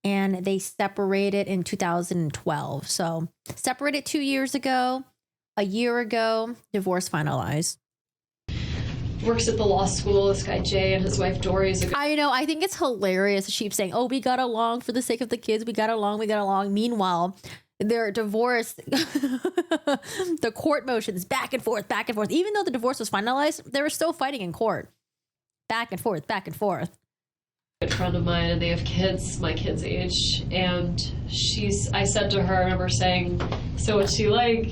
And they separated in 2012. So separated 2 years ago, a year ago, divorce finalized. Works at the law school, this guy Jay and his wife Dory. I know, I think it's hilarious. She keeps saying, oh, we got along for the sake of the kids. We got along. Meanwhile, their divorce, the court motions back and forth. Even though the divorce was finalized, they were still fighting in court. Back and forth. A good friend of mine, and they have kids, my kid's age, and I said to her, I remember saying, so what's she like,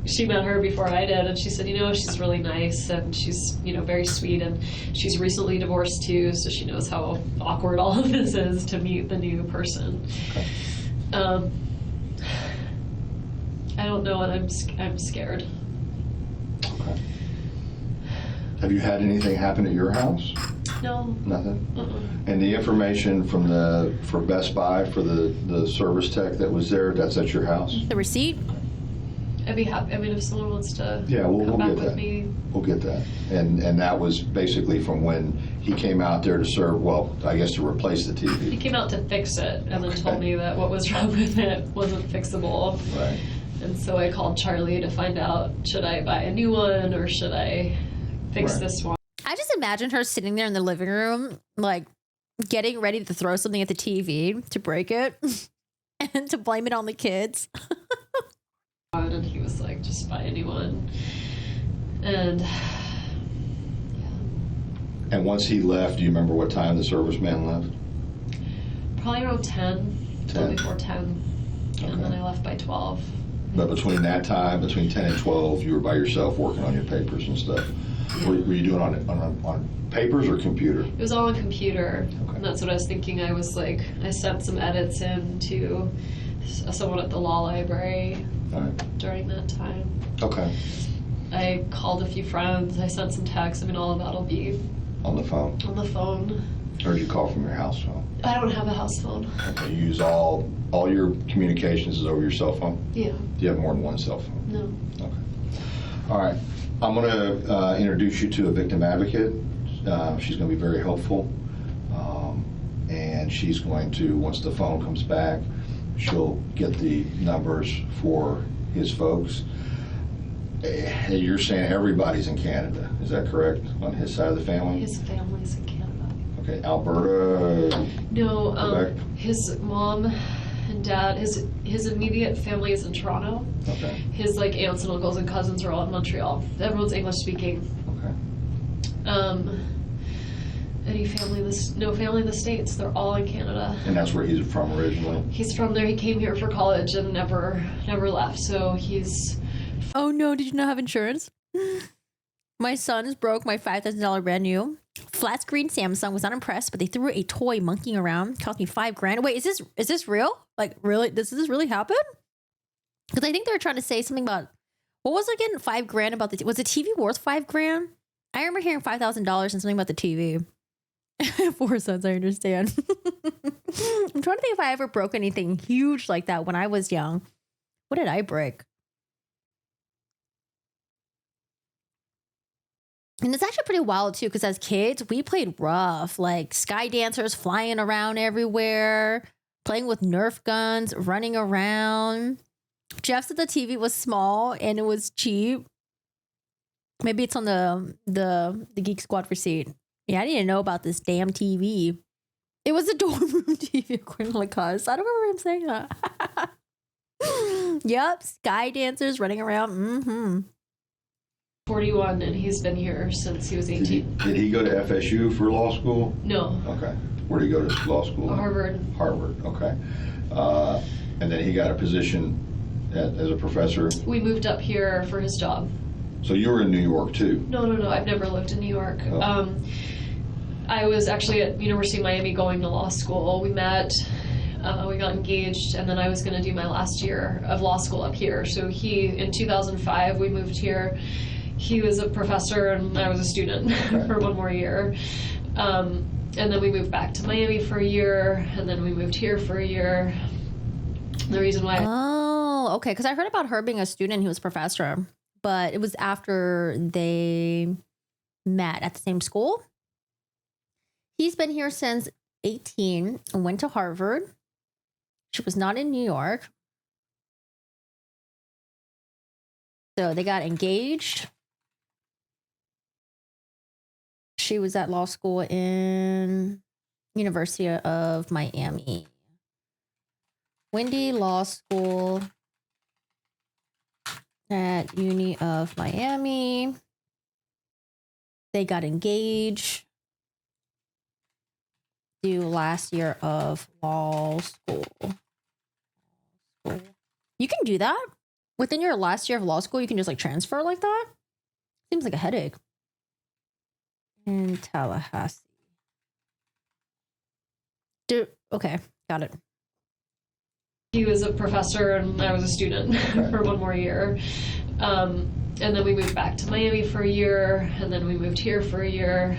she met her before I did, and she said, she's really nice, and she's, very sweet, and she's recently divorced too, so she knows how awkward all of this is to meet the new person. Okay. I I don't know, and I'm scared. Okay. Have you had anything happen at your house? No. Nothing? And the information from for Best Buy for the service tech that was there, that's at your house? The receipt? I'd be happy. I mean, if someone wants to We'll come back get with that. me. We'll get that. And that was basically from when he came out there to serve, well, I guess to replace the He TV. came out to fix it and then told me that what was wrong with it wasn't fixable. Right. And so I called Charlie to find out, should I buy a new one or should I fix this one? I just imagine her sitting there in the living room, like getting ready to throw something at the TV to break it and to blame it on the kids. And he was like, just buy a new one. And And once he left, do you remember what time the serviceman left? probably around 10, 10. before 10. And then I left by 12. But between that time, between 10 and 12, you were by yourself working on your papers and stuff. Were you doing on papers or computer? It was all on computer. And that's what I was thinking. I was like, I sent some edits in to someone at the law library during that time. Okay. I called a few friends. I sent some texts. I mean, all of that'll be On the phone? on the phone. Or did you call from your house phone? I don't have a house phone. Okay, you use all your communications is over your cell phone? Yeah. Do you have more than one cell phone? No. Okay. All right. I'm going to introduce you to a victim advocate. She's going to be very helpful. And she's going to, once the phone comes back, she'll get the numbers for his folks. Hey, you're saying everybody's in Canada. Is that correct? On his side of the family? His family's in Canada. Okay, Alberta? No, Quebec? his mom and dad, his immediate family is in Toronto. Okay. His like aunts and uncles and cousins are all in Montreal. Everyone's English speaking. Okay. Any family no family in the States. They're all in Canada. And that's where he's from originally? He's from there. He came here for college and never left. So he's. Oh no, did you not have insurance? My sons broke my $5,000 brand new flat screen Samsung. Was not impressed, but they threw a toy monkeying around. Cost me $5,000. Wait, is this real? Like really? Does this really happen? Because I think they were trying to say something about what was it again? $5,000 about was the TV worth $5,000? I remember hearing $5,000 and something about the TV. 4 sons, I understand. I'm trying to think if I ever broke anything huge like that when I was young. What did I break? And it's actually pretty wild too, because as kids, we played rough, like sky dancers flying around everywhere, playing with Nerf guns, running around. Jeff said the TV was small and it was cheap. Maybe it's on the Geek Squad receipt. Yeah, I didn't know about this damn TV. It was a dorm room TV, according to Lacoste. I don't remember him saying that. Yep, sky dancers running around. Mm-hmm. 41 and he's been here since he was 18. Did he go to FSU for law school? No. Okay. Where did he go to law school? Harvard. Harvard, okay. And then he got a position as a professor? We moved up here for his job. So you were in New York too? No. I've never lived in New York. Oh. I was actually at University of Miami going to law school. We met, we got engaged, and then I was going to do my last year of law school up here. So in 2005, we moved here. He was a professor and I was a student for one more year. And then we moved back to Miami for a year, and then we moved here for a year. The reason why. Oh, okay. Because I heard about her being a student, he was a professor, but it was after they met at the same school. He's been here since 18 and went to Harvard. She was not in New York. So they got engaged. She was at law school in University of Miami. Wendi Law School at Uni of Miami. They got engaged. Do last year of law school. You can do that within your last year of law school. You can just like transfer like that. Seems like a headache. In Tallahassee. Okay, got it. He was a professor and I was a student for one more year. And then we moved back to Miami for a year, and then we moved here for a year.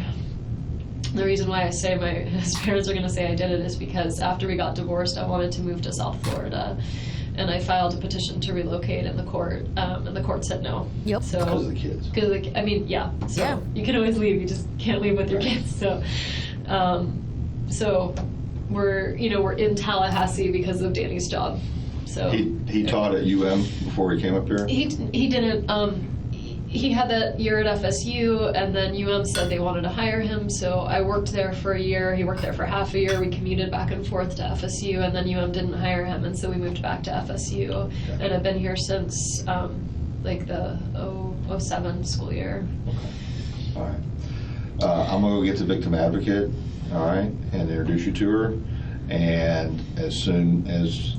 The reason why I say his parents are going to say I did it is because after we got divorced, I wanted to move to South Florida. And I filed a petition to relocate in the court, and the court said no. Yep. So, Because of the kids. Because, I mean, yeah. So Yeah. you can always leave, you just can't leave with your kids. So, so we're in Tallahassee because of Danny's job. So He taught at UM before he came up here? he didn't. He had that year at FSU, and then UM said they wanted to hire him. So I worked there for a year. He worked there for half a year. We commuted back and forth to FSU, and then UM didn't hire him, and so we moved back to FSU. Okay. And I've been here since like the 07 school year. All right. I'm going to go get the victim advocate, all right, and introduce you to her. And as soon as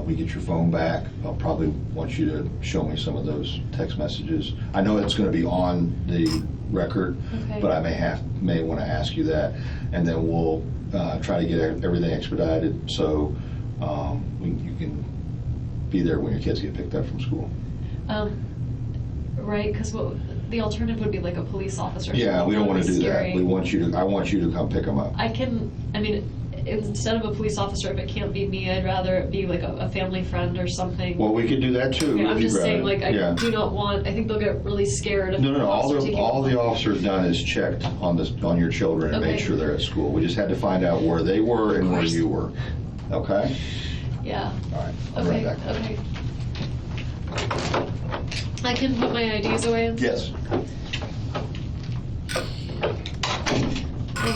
we get your phone back, I'll probably want you to show me some of those text messages. I know it's going to be on the record, Okay. but I may want to ask you that, and then we'll try to get everything expedited so you can be there when your kids get picked up from school. Right, because the alternative would be like a police officer. Yeah, we don't want to do Scary. that. I want you to come pick them up. Instead of a police officer, if it can't be me, I'd rather it be like a family friend or something. Well, we could do that too. Okay, if I'm you'd just saying, rather. like, I Yeah. do not want, I think they'll get really scared. If No. officers taking- All the officer's done is checked on your children and made Okay. sure they're at school. We just had to find out where they were and where you were. Okay? Yeah. All right. I'll be right back. Okay. I can put my IDs away and Yes. Oh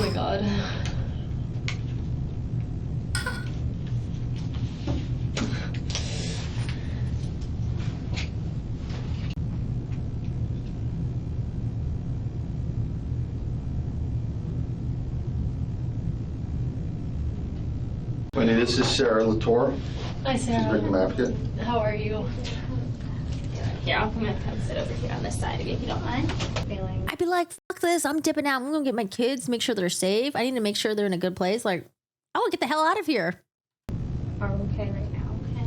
my god. Wendy, this is Sarah Latour. Hi, She's Sarah. victim advocate. How are you? Here, I'm gonna come sit over here on this side of you if you don't mind. I'd be like, fuck this. I'm dipping out. I'm going to get my kids, make sure they're safe. I need to make sure they're in a good place. Like, I want to get the hell out of here. Are we okay right now? Okay.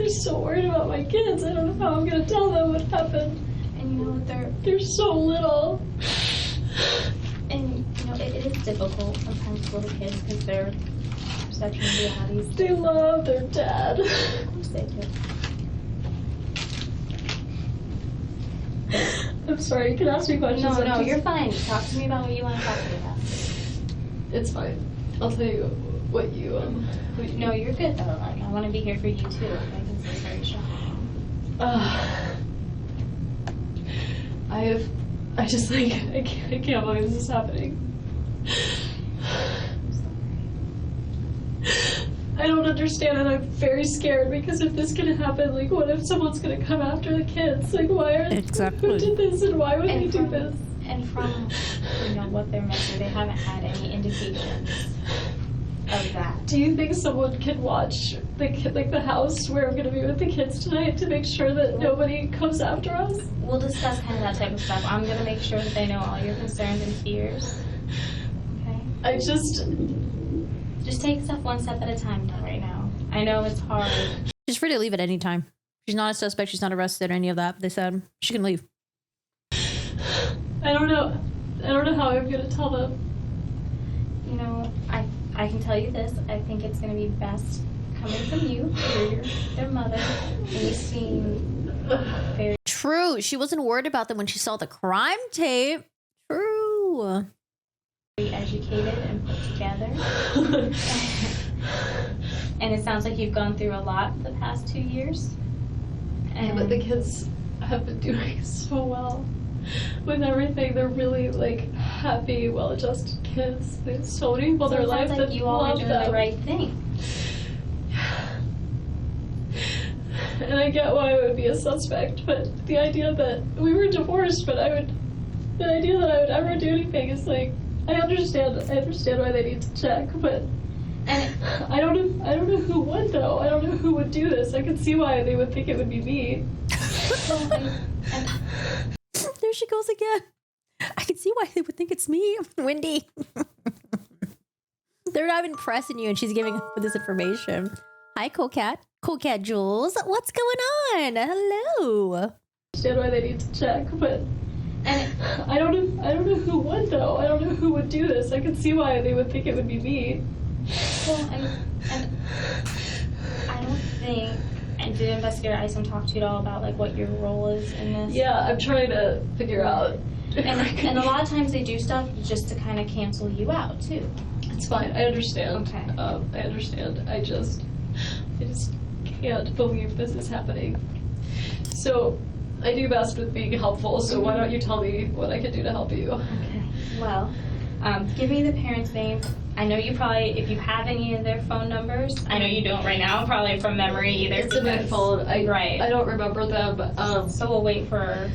I'm so worried about my kids. I don't know how I'm gonna tell them what happened. And you know what? They're so little. And you know it is difficult sometimes for little kids because their perception of reality is They love their dad. Of course they do. I'm sorry, you can ask me questions. No, you're fine. Talk to me about what you want to talk to me about. It's fine. I'll tell you what you No, you're good though. Like, I want to be here for you too. I can see very strong. I just like I can't believe this is happening. I don't understand, and I'm very scared because if this can happen, like, what if someone's gonna come after the kids? Like, why are who did this, and why would they do this? And from what they're missing, they haven't had any indications of that. Do you think someone can watch the house where I'm gonna be with the kids tonight to make sure that nobody comes after us? We'll discuss kind of that type of stuff. I'm gonna make sure that they know all your concerns and fears. Okay. I just take stuff one step at a time right now. I know it's hard. She's free to leave at any time. She's not a suspect. She's not arrested or any of that. They said she can leave. I don't know how I'm gonna tell them. You know, I can tell you this. I think it's gonna be best coming from you. You're their mother. And you seem very True. She wasn't worried about them when she saw the crime tape. True. educated and put together. And it sounds like you've gone through a lot the past 2 years. And but the kids have been doing so well with everything. They're really like happy, well-adjusted kids. They have so many people in their life that you all are love doing them. the right thing. And I get why I would be a suspect, but the idea that we were divorced, but the idea that I would ever do anything is like, I understand why they need to check, but I don't know who would though. I don't know who would do this. I could see why they would think it would be me. There she goes again. I can see why they would think it's me, Wendy. They're not even pressing you, and she's giving this information. Hi, Cool Cat. Cool Cat Jules. What's going on? Hello. Understand why they need to check, but I don't know who would though. I don't know who would do this. I can see why they would think it would be me. Well, and I don't think. And did Investigator Isom talk to you at all about like what your role is in this? Yeah, I'm trying to figure out. And a lot of times they do stuff just to kind of cancel you out too. It's fine. I understand. Okay. I understand. I just can't believe this is happening. So I do best with being helpful. So why don't you tell me what I can do to help you? Okay. Well, give me the parents' name. I know you probably, if you have any of their phone numbers, I know you don't right now, probably from memory either. It's in my phone. Right. I don't remember them. So we'll wait for.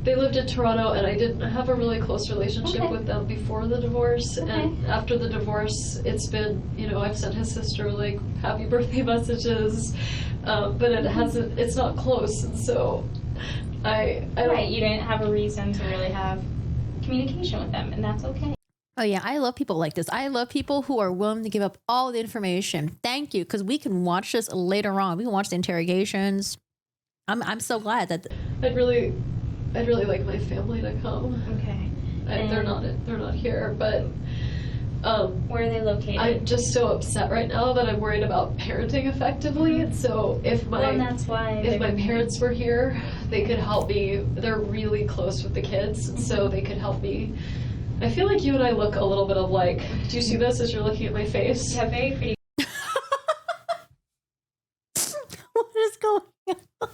They lived in Toronto, and I didn't have a really close relationship with them before the divorce. And after the divorce, it's been, I've sent his sister like happy birthday messages, but it hasn't. It's not close, and so I don't. Right. You didn't have a reason to really have communication with them, and that's okay. Oh yeah, I love people like this. I love people who are willing to give up all the information. Thank you, because we can watch this later on. We can watch the interrogations. I'm so glad that. I'd really like my family to come. Okay. They're not here, but where are they located? I'm just so upset right now that I'm worried about parenting effectively. So if my parents were here, they could help me. They're really close with the kids, so they could help me. I feel like you and I look a little bit alike. Do you see this as you're looking at my face? You have very pretty. What is going on?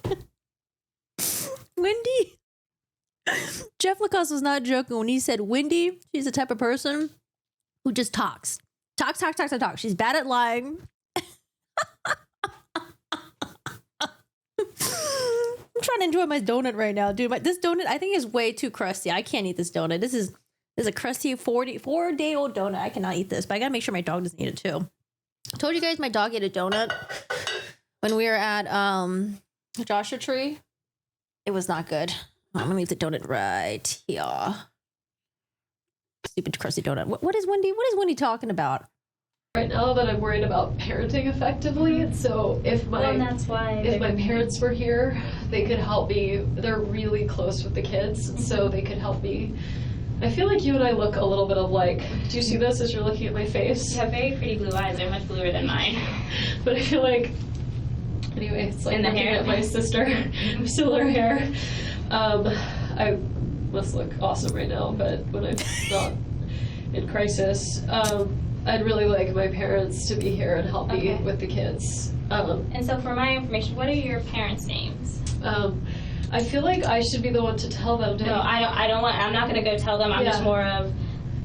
Wendi? Jeff Lacoste was not joking when he said Wendi, she's the type of person who just talks. Talk. She's bad at lying. I'm trying to enjoy my donut right now, dude. This donut, I think, is way too crusty. I can't eat this donut. This is a crusty 4-day-old donut. I cannot eat this, but I gotta make sure my dog doesn't eat it too. I told you guys my dog ate a donut when we were at Joshua Tree. It was not good. I'm gonna leave the donut right here. Stupid crusty donut. What is Wendi talking about? Right now that I'm worried about parenting effectively. So if my parents were here, they could help me. They're really close with the kids, so they could help me. I feel like you and I look a little bit alike. Do you see this as you're looking at my face? You have very pretty blue eyes. They're much bluer than mine. But I feel like, anyway, it's like in the looking hair at my sister, similar hair. I must look awesome right now, but when I'm not in crisis, I'd really like my parents to be here and help me with the kids. And so for my information, what are your parents' names? I feel like I should be the one to tell them. No, I don't want. I'm not going to go tell them. I'm just more of,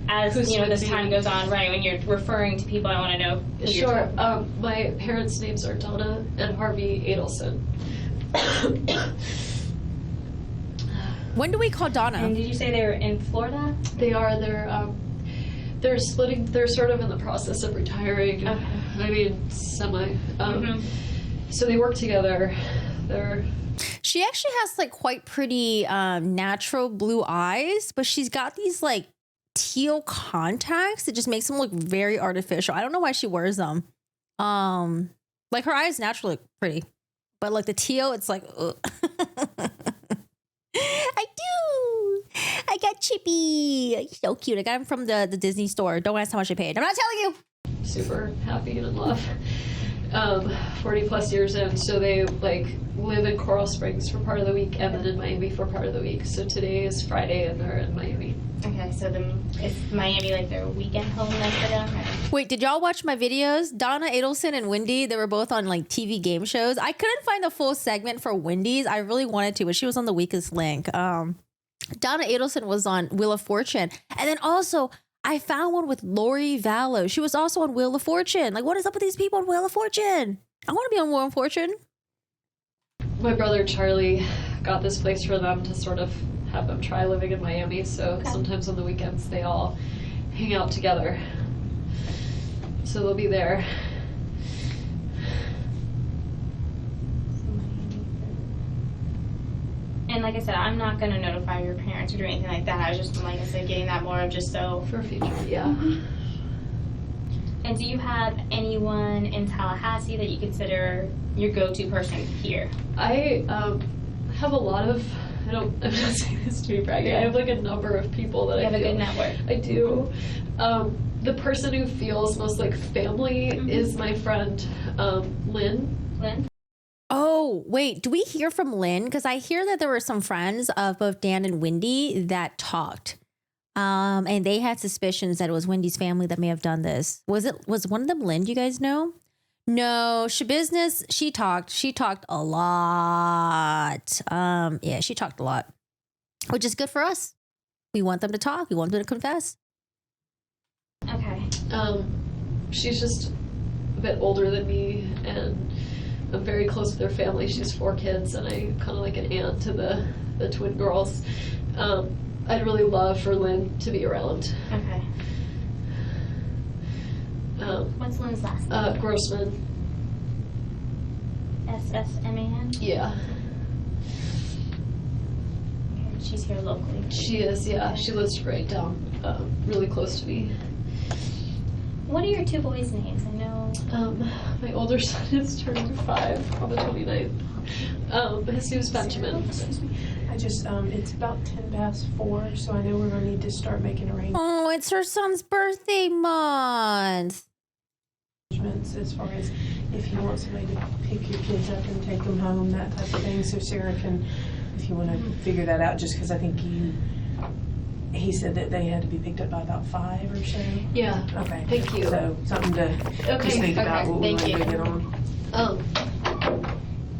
as this time goes on, right? When you're referring to people, I want to know who you're talking about. My parents' names are Donna and Harvey Adelson. When do we call Donna? And did you say they were in Florida? They are. They're splitting. They're sort of in the process of retiring. Okay. I mean, semi. So they work together. She actually has like quite pretty natural blue eyes, but she's got these like teal contacts that just makes them look very artificial. I don't know why she wears them. Like her eyes naturally look pretty, but like the teal, it's like, ugh. I got Chippy. So cute. I got him from the Disney store. Don't ask how much I paid. I'm not telling you. Super happy and in love. 40 plus years in, so they like live in Coral Springs for part of the week and then in Miami for part of the week. So today is Friday and they're in Miami. Okay, so is Miami like their weekend home then for them? Wait, did y'all watch my videos? Donna Adelson and Wendi, they were both on like TV game shows. I couldn't find the full segment for Wendy's. I really wanted to, but she was on the weakest link. Donna Adelson was on Wheel of Fortune. And then also, I found one with Lori Vallow. She was also on Wheel of Fortune. Like, what is up with these people on Wheel of Fortune? I want to be on Wheel of Fortune. My brother Charlie got this place for them to sort of have them try living in Miami. So sometimes on the weekends they all hang out together. So they'll be there. And like I said, I'm not going to notify your parents or do anything like that. I was just, like I said, getting that more of just so... For future, yeah. And do you have anyone in Tallahassee that you consider your go-to person here? I have a lot of, I'm not saying this to be braggy, I have like a number of people that You I have a feel good network. I do. The person who feels most like family is my friend Lynn. Lynn? Oh, wait, do we hear from Lynn? Because I hear that there were some friends of both Dan and Wendi that talked. And they had suspicions that it was Wendy's family that may have done this. Was one of them Lynn? Do you guys know? No, Shabusiness, she talked a lot. Yeah, she talked a lot, which is good for us. We want them to talk. We want them to confess. Okay. She's just a bit older than me, and I'm very close with her family. She has 4 kids, and I'm kind of like an aunt to the twin girls. I'd really love for Lynn to be around. Okay. What's Lynn's last name? Grossman. SSMAN? Yeah. Okay, she's here locally. She is, yeah. She lives right down, really close to me. What are your 2 boys' names? I know. My older son is turning 5 on the 29th. His name's Benjamin. I just, it's about 4:10, so I know we're gonna need to start making arrangements Oh, it's her son's birthday month. as far as if you want somebody to pick your kids up and take them home, that type of thing. So Sarah can, if you want to figure that out, just because I think he said that they had to be picked up by about 5 or so. Yeah. Okay. Thank you. So something to just think about what we want to get on.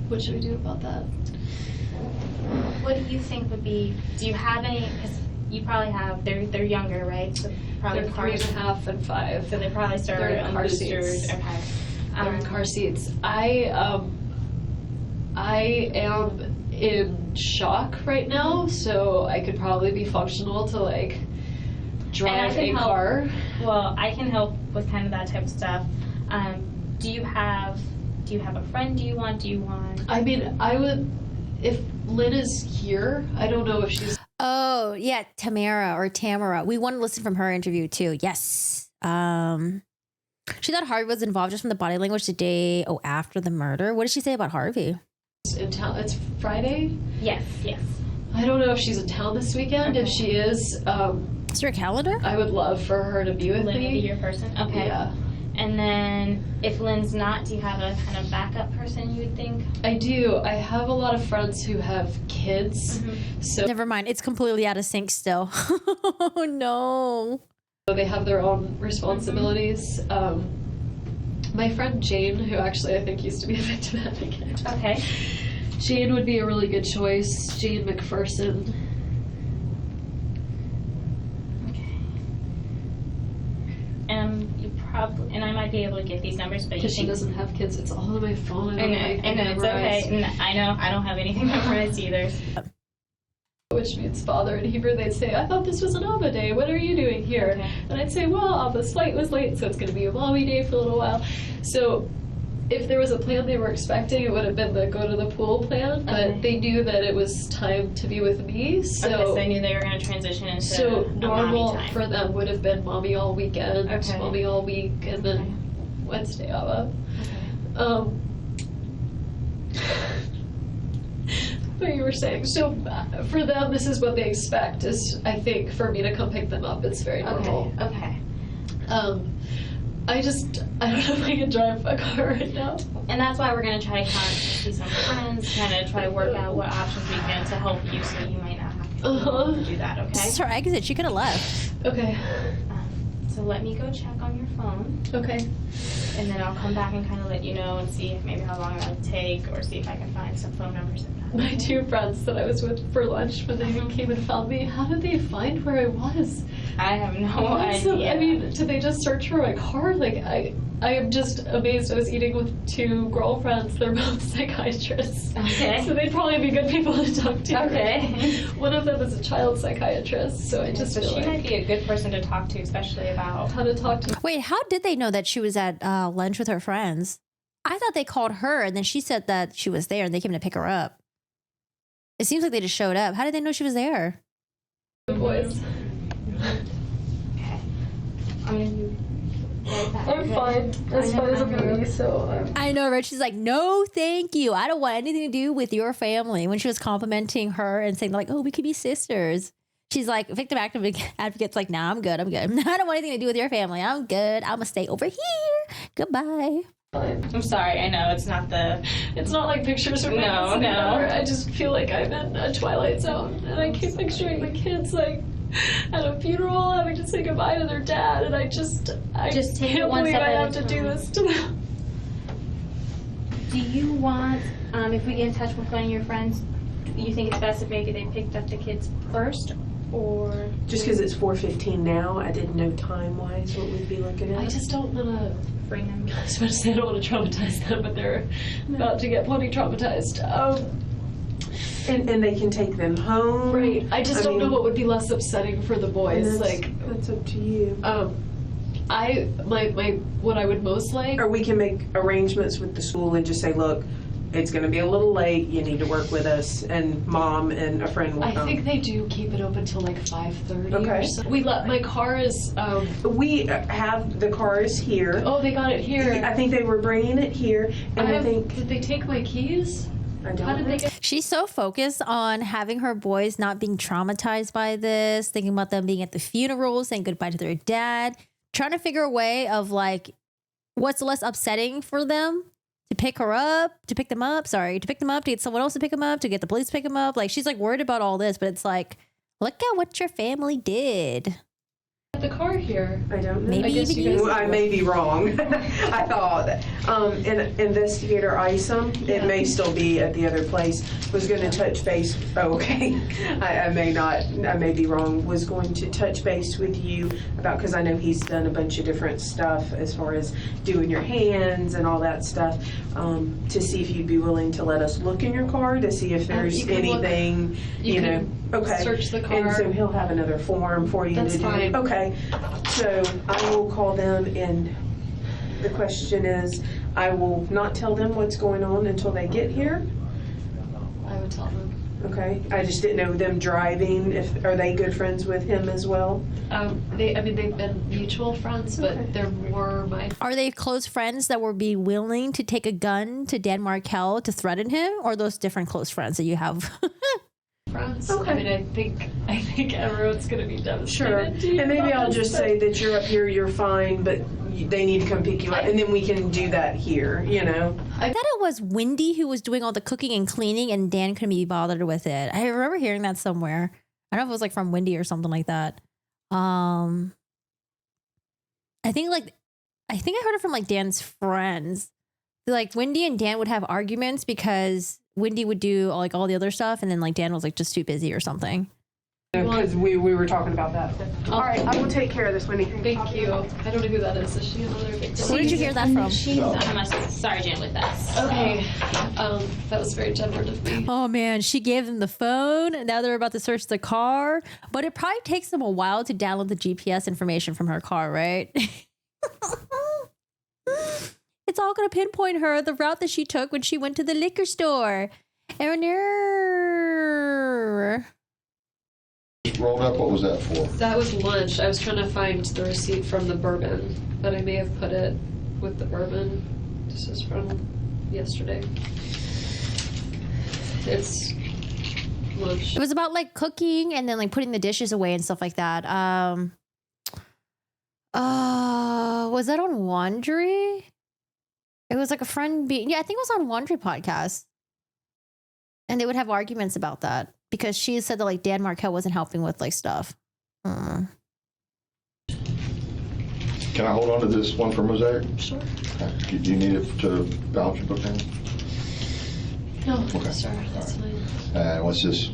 What should we do about that? What do you think would be, do you have any, because you probably have, they're younger, right? So probably They're 3.5 and 5. So they probably started They're in on car boosters. seats. Okay. They're in car seats. I am in shock right now, so I could probably be functional to like drive a car. Well, I can help with kind of that type of stuff. Do you have a friend? Do you want? I mean, I would, if Lynn is here, I don't know if she's. Oh, yeah, Tamara. We want to listen from her interview too. Yes. She thought Harvey was involved just from the body language the day after the murder. What did she say about Harvey? In town. It's Friday? Yes. I don't know if she's in town this weekend. Okay. If she is, is there a calendar? I would love for her to be with Lynn me. would be your person? Okay. Yeah. And then if Lynn's not, do you have a kind of backup person you would think? I do. I have a lot of friends who have kids. So Never mind. It's completely out of sync still. Oh, no. they have their own responsibilities. My friend Jane, who actually I think used to be a victim advocate. Okay. Jane would be a really good choice. Jane McPherson. You probably, and I might be able to get these numbers, but you Because she think, doesn't have kids. It's all on my phone. and it's okay. And I know I don't have anything memorized either. Which means father in Hebrew. They'd say, I thought this was an Abba day. What are you doing here? Okay. And I'd say, well, Abba's flight was late, so it's going to be a mommy day for a little while. So if there was a plan they were expecting, it would have been the go to the pool plan, but Okay. they knew that it was time to be with me. So, Okay, so I knew they were going to transition into so a normal mommy time. for them would have been mommy all weekend, Okay. mommy all week, and then Wednesday Abba. What you were saying. So for them, this is what they expect. Is I think for me to come pick them up, it's very normal. Okay. I don't know if I can drive a car right now. And that's why we're going to try to see some friends, kind of try to work out what options we can to help you, so you might not have to do that. This Okay. is her exit. She could have left. Okay. So let me go check on your phone. Okay. And then I'll come back and kind of let you know and see if maybe how long that would take, or see if I can find some phone numbers. My 2 friends that I was with for lunch when they came and found me, how did they find where I was? I have no idea. So, I mean, did they just search for my car? Like, I am just amazed. I was eating with 2 girlfriends. They're both psychiatrists. Okay. So they'd probably be good people to talk to. Okay. One of them is a child psychiatrist, so I just So feel she like might be a good person to talk to, especially about how to talk to. Wait, how did they know that she was at lunch with her friends? I thought they called her and then she said that she was there and they came to pick her up. It seems like they just showed up. How did they know she was there? The boys. Okay. I'm gonna do. I'm fine. As fine as I'm gonna be, so I know, right? She's like, no, thank you. I don't want anything to do with your family. When she was complimenting her and saying like, oh, we could be sisters. She's like, victim advocate's like, nah, I'm good. I don't want anything to do with your family. I'm good. I'm gonna stay over here. Goodbye. I'm sorry. I know it's not like pictures from No. I just feel like I'm in a Twilight Zone, and I keep picturing my kids like at a funeral having to say goodbye to their dad, and I just take it can't one believe step I at a have to do time. this to them. Do you want, if we get in touch with one of your friends, you think it's best if maybe they picked up the kids first, or? Just because it's 4:15 now, I didn't know time-wise what we'd be looking at. I just don't want to bring them. I was about to say I don't want to traumatize them, but they're about to get plenty traumatized. And they can take them home. Right. I just don't know what would be less upsetting for the boys. That's up to you. What I would most like. Or we can make arrangements with the school and just say, look, it's going to be a little late. You need to work with us, and mom and a friend will come. I think they do keep it open till like 5:30. Okay. Or so. My car is. We have the cars here. Oh, they got it here. I think they were bringing it here, and I think. Did they take my keys? I don't How did they get? She's so focused on having her boys not being traumatized by this, thinking about them being at the funeral, saying goodbye to their dad, trying to figure a way of like what's less upsetting for them. To pick them up, to get someone else to pick them up, to get the police to pick them up. Like, she's like worried about all this, but it's like, look at what your family did. The car here. I don't know. Maybe even Well, I may be wrong. I thought Investigator Isom, it may still be at the other place, was going to touch base. Oh, okay. I may be wrong. Was going to touch base with you about, because I know he's done a bunch of different stuff as far as doing your hands and all that stuff, to see if you'd be willing to let us look in your car to see if there's anything, you know. Okay. Search the car. And so he'll have another form for you That's to do. fine. Okay. So I will call them, and the question is, I will not tell them what's going on until they get here. I would tell them. Okay. I just didn't know them driving. Are they good friends with him as well? They've been mutual friends, but they're more my. Are they close friends that would be willing to take a gun to Dan Markel to threaten him, or are those different close friends that you have? Friends. Okay. I mean, I think everyone's gonna be devastated. Sure. And maybe I'll just say that you're up here, you're fine, but they need to come pick you up, and then we can do that here, you know? I thought it was Wendi who was doing all the cooking and cleaning, and Dan couldn't be bothered with it. I remember hearing that somewhere. I don't know if it was like from Wendi or something like that. I think I heard it from like Dan's friends. Like Wendi and Dan would have arguments because Wendi would do like all the other stuff, and then like Dan was like just too busy or something. Because we were talking about that. All right, I will take care of this, Wendy. Thank you. I don't know who that is. Is she another victim? Where did you hear that from? She's a sergeant with us. Okay. That was very gendered of me. Oh man, she gave them the phone, and now they're about to search the car. But it probably takes them a while to download the GPS information from her car, right? It's all going to pinpoint her, the route that she took when she went to the liquor store. Rolled up, what was that for? That was lunch. I was trying to find the receipt from the bourbon, but I may have put it with the bourbon. This is from yesterday. It's lunch. It was about like cooking and then like putting the dishes away and stuff like that. Was that on Wandry? It was like a friend I think it was on Wandry podcast. And they would have arguments about that because she said that like Dan Markel wasn't helping with like stuff. Can I hold on to this one for Mosaic? Sure. Okay. Do you need it to balance your book down? No, Okay. sorry, that's fine. What's this?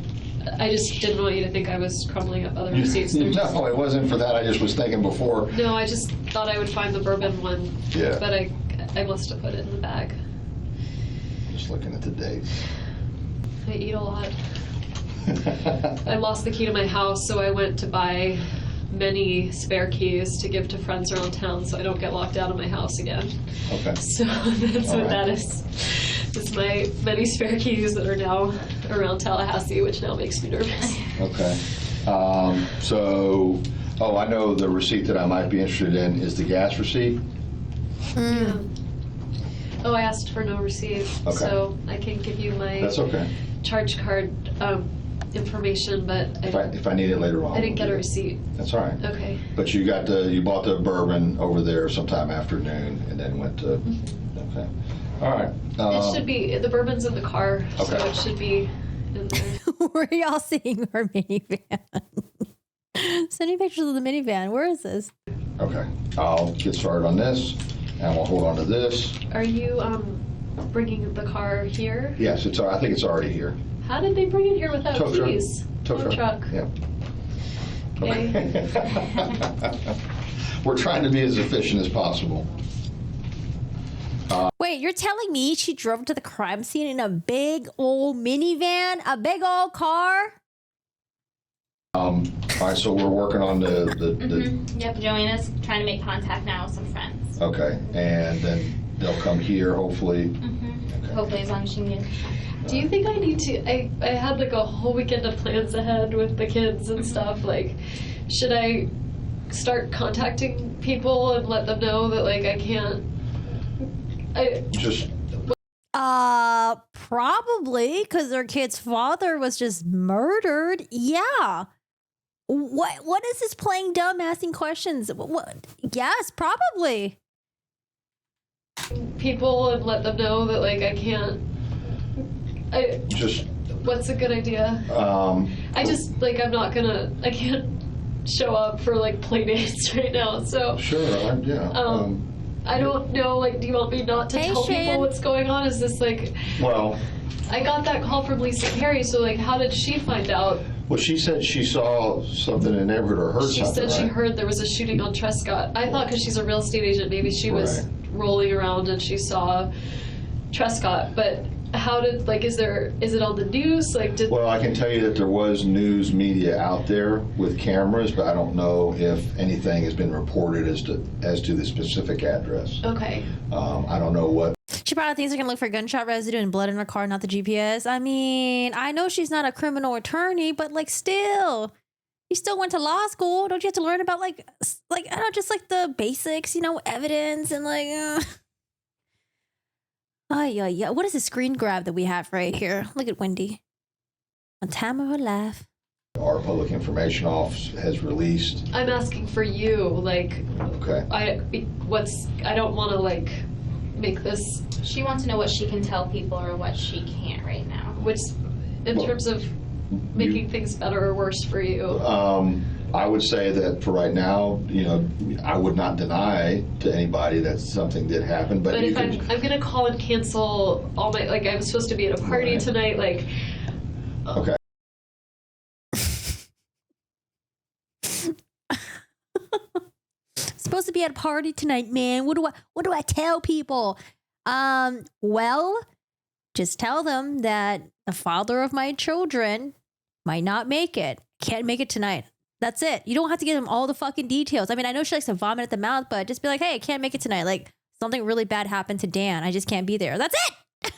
I just didn't want you to think I was crumbling up other receipts. No, it wasn't for that. I just was thinking before. No, I just thought I would find the bourbon one. Yeah. But I must have put it in the bag. Just looking at the dates. I eat a lot. I lost the key to my house, so I went to buy many spare keys to give to friends around town so I don't get locked out of my house again. Okay. So that's All what right. that is. It's my many spare keys that are now around Tallahassee, which now makes me nervous. Okay. I know the receipt that I might be interested in is the gas receipt. Yeah. Oh, I asked for no receipt, Okay. so I can give you my That's okay. charge card information, but If I need it later on. I didn't we'll get do a it. receipt. That's all right. Okay. But you bought the bourbon over there sometime afternoon and then went to, okay. All right. It should be, the bourbon's in the car, so Okay. it should be in there. Where are y'all seeing her minivan? Send me pictures of the minivan. Where is this? Okay. I'll get started on this and we'll hold on to this. Are you bringing the car here? Yes, I think it's already here. How did they bring it here without Tow truck. keys? Tow truck. Yeah. Okay. We're trying to be as efficient as possible. Wait, you're telling me she drove to the crime scene in a big old minivan? A big old car? All right, so we're working on the Yep, Joanna's trying to make contact now with some friends. okay, and then they'll come here hopefully. Hopefully, as long as she can get. Do you think I need to, I had like a whole weekend of plans ahead with the kids and stuff, like, should I start contacting people and let them know that like I can't, Probably, because their kid's father was just murdered. Yeah. What is this playing dumb, asking questions? What? Yes, probably. people and let them know that like I can't, what's a good idea? I just, like, I can't show up for like play dates right now, so. Sure, yeah. I don't know, like, do you want me not to tell people what's going on? Is this like, Well, I got that call from Lisa Perry, so like, how did she find out? well, she said she saw something in the neighborhood or heard She something, said she right? heard there was a shooting on Trescott. I thought because she's a real estate agent, maybe she was rolling around and she saw Trescott, but how did, like, is it on the news? Like, Well, I can tell you that there was news media out there with cameras, but I don't know if anything has been reported as to the specific address. Okay. I don't know what. She probably thinks they're gonna look for gunshot residue and blood in her car, not the GPS. I mean, I know she's not a criminal attorney, but like, still, you still went to law school. Don't you have to learn about like I don't know, just like the basics, evidence and like. Yeah. What is the screen grab that we have right here? Look at Wendy. On time of her life. Our public information office has released. I'm asking for you, like, Okay. I don't want to like make this. She wants to know what she can tell people or what she can't right now. Which, in terms of making things better or worse for you. I would say that for right now, I would not deny to anybody that something did happen, but if I'm going to call and cancel all my, like, I was supposed to be at a party tonight, like. Okay. Supposed to be at a party tonight, man. What do I tell people? Well, just tell them that the father of my children might not make it. Can't make it tonight. That's it. You don't have to give them all the fucking details. I mean, I know she likes to vomit at the mouth, but just be like, hey, I can't make it tonight. Like, something really bad happened to Dan. I just can't be there. That's it.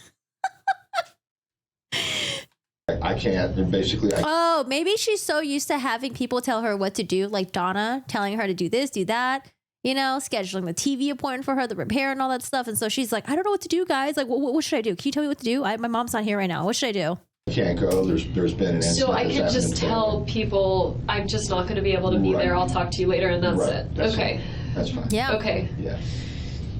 I can't. Basically, Oh, maybe she's so used to having people tell her what to do, like Donna telling her to do this, do that, scheduling the TV appointment for her, the repair and all that stuff. And so she's like, I don't know what to do, guys. Like, what should I do? Can you tell me what to do? My mom's not here right now. What should I do? I can't go. There's been an incident. So I can just tell people I'm just not going to be able to be there. I'll talk to you later, and that's it. Okay. That's fine. Yeah. Okay. Yeah.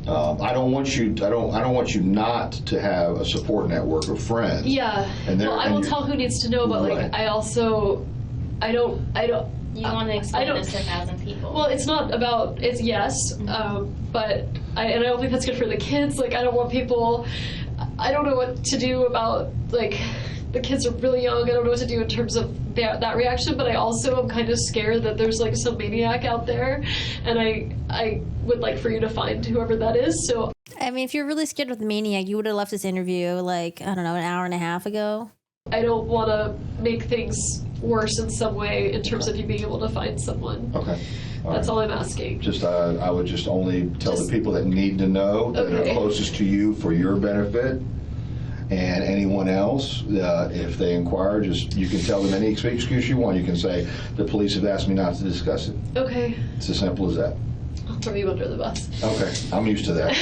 I don't want you not to have a support network of friends. Yeah. And I will tell who needs to know, but like I don't. You want to explain this to 1,000 people. Well, it's not about. It's yes, but I don't think that's good for the kids. Like, I don't want people. I don't know what to do about, like, the kids are really young. I don't know what to do in terms of that reaction, but I also am kind of scared that there's like some maniac out there, and I would like for you to find whoever that is. So I mean, if you're really scared of the maniac, you would have left this interview like, I don't know, an hour and a half ago. I don't want to make things worse in some way in terms of you being able to find someone. Okay. That's all I'm asking. Just I would just only tell the people that need to know that are closest to you for your benefit. And anyone else, if they inquire, you can tell them any excuse you want. You can say, the police have asked me not to discuss it. Okay. It's as simple as that. I'll throw you under the bus. Okay, I'm used to that.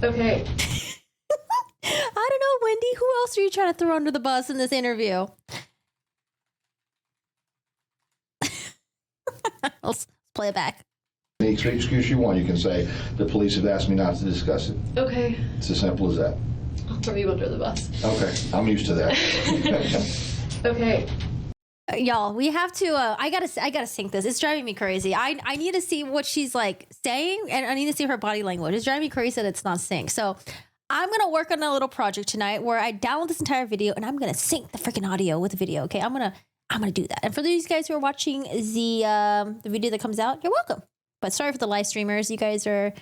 Okay. I don't know, Wendy. Who else are you trying to throw under the bus in this interview? Let's play it back. Any excuse you want, you can say, the police have asked me not to discuss it. Okay. It's as simple as that. I'll throw you under the bus. Okay, I'm used to that. Okay. Y'all, we have to. I gotta sync this. It's driving me crazy. I need to see what she's like saying, and I need to see her body language. It's driving me crazy that it's not synced. So I'm gonna work on a little project tonight where I download this entire video and I'm gonna sync the freaking audio with the video. Okay, I'm gonna do that. And for these guys who are watching the video that comes out, you're welcome. But sorry for the live streamers. You guys we're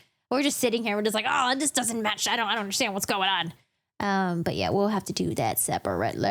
just sitting here. We're just like, oh, this doesn't match. I don't understand what's going on. But yeah, we'll have to do that separately.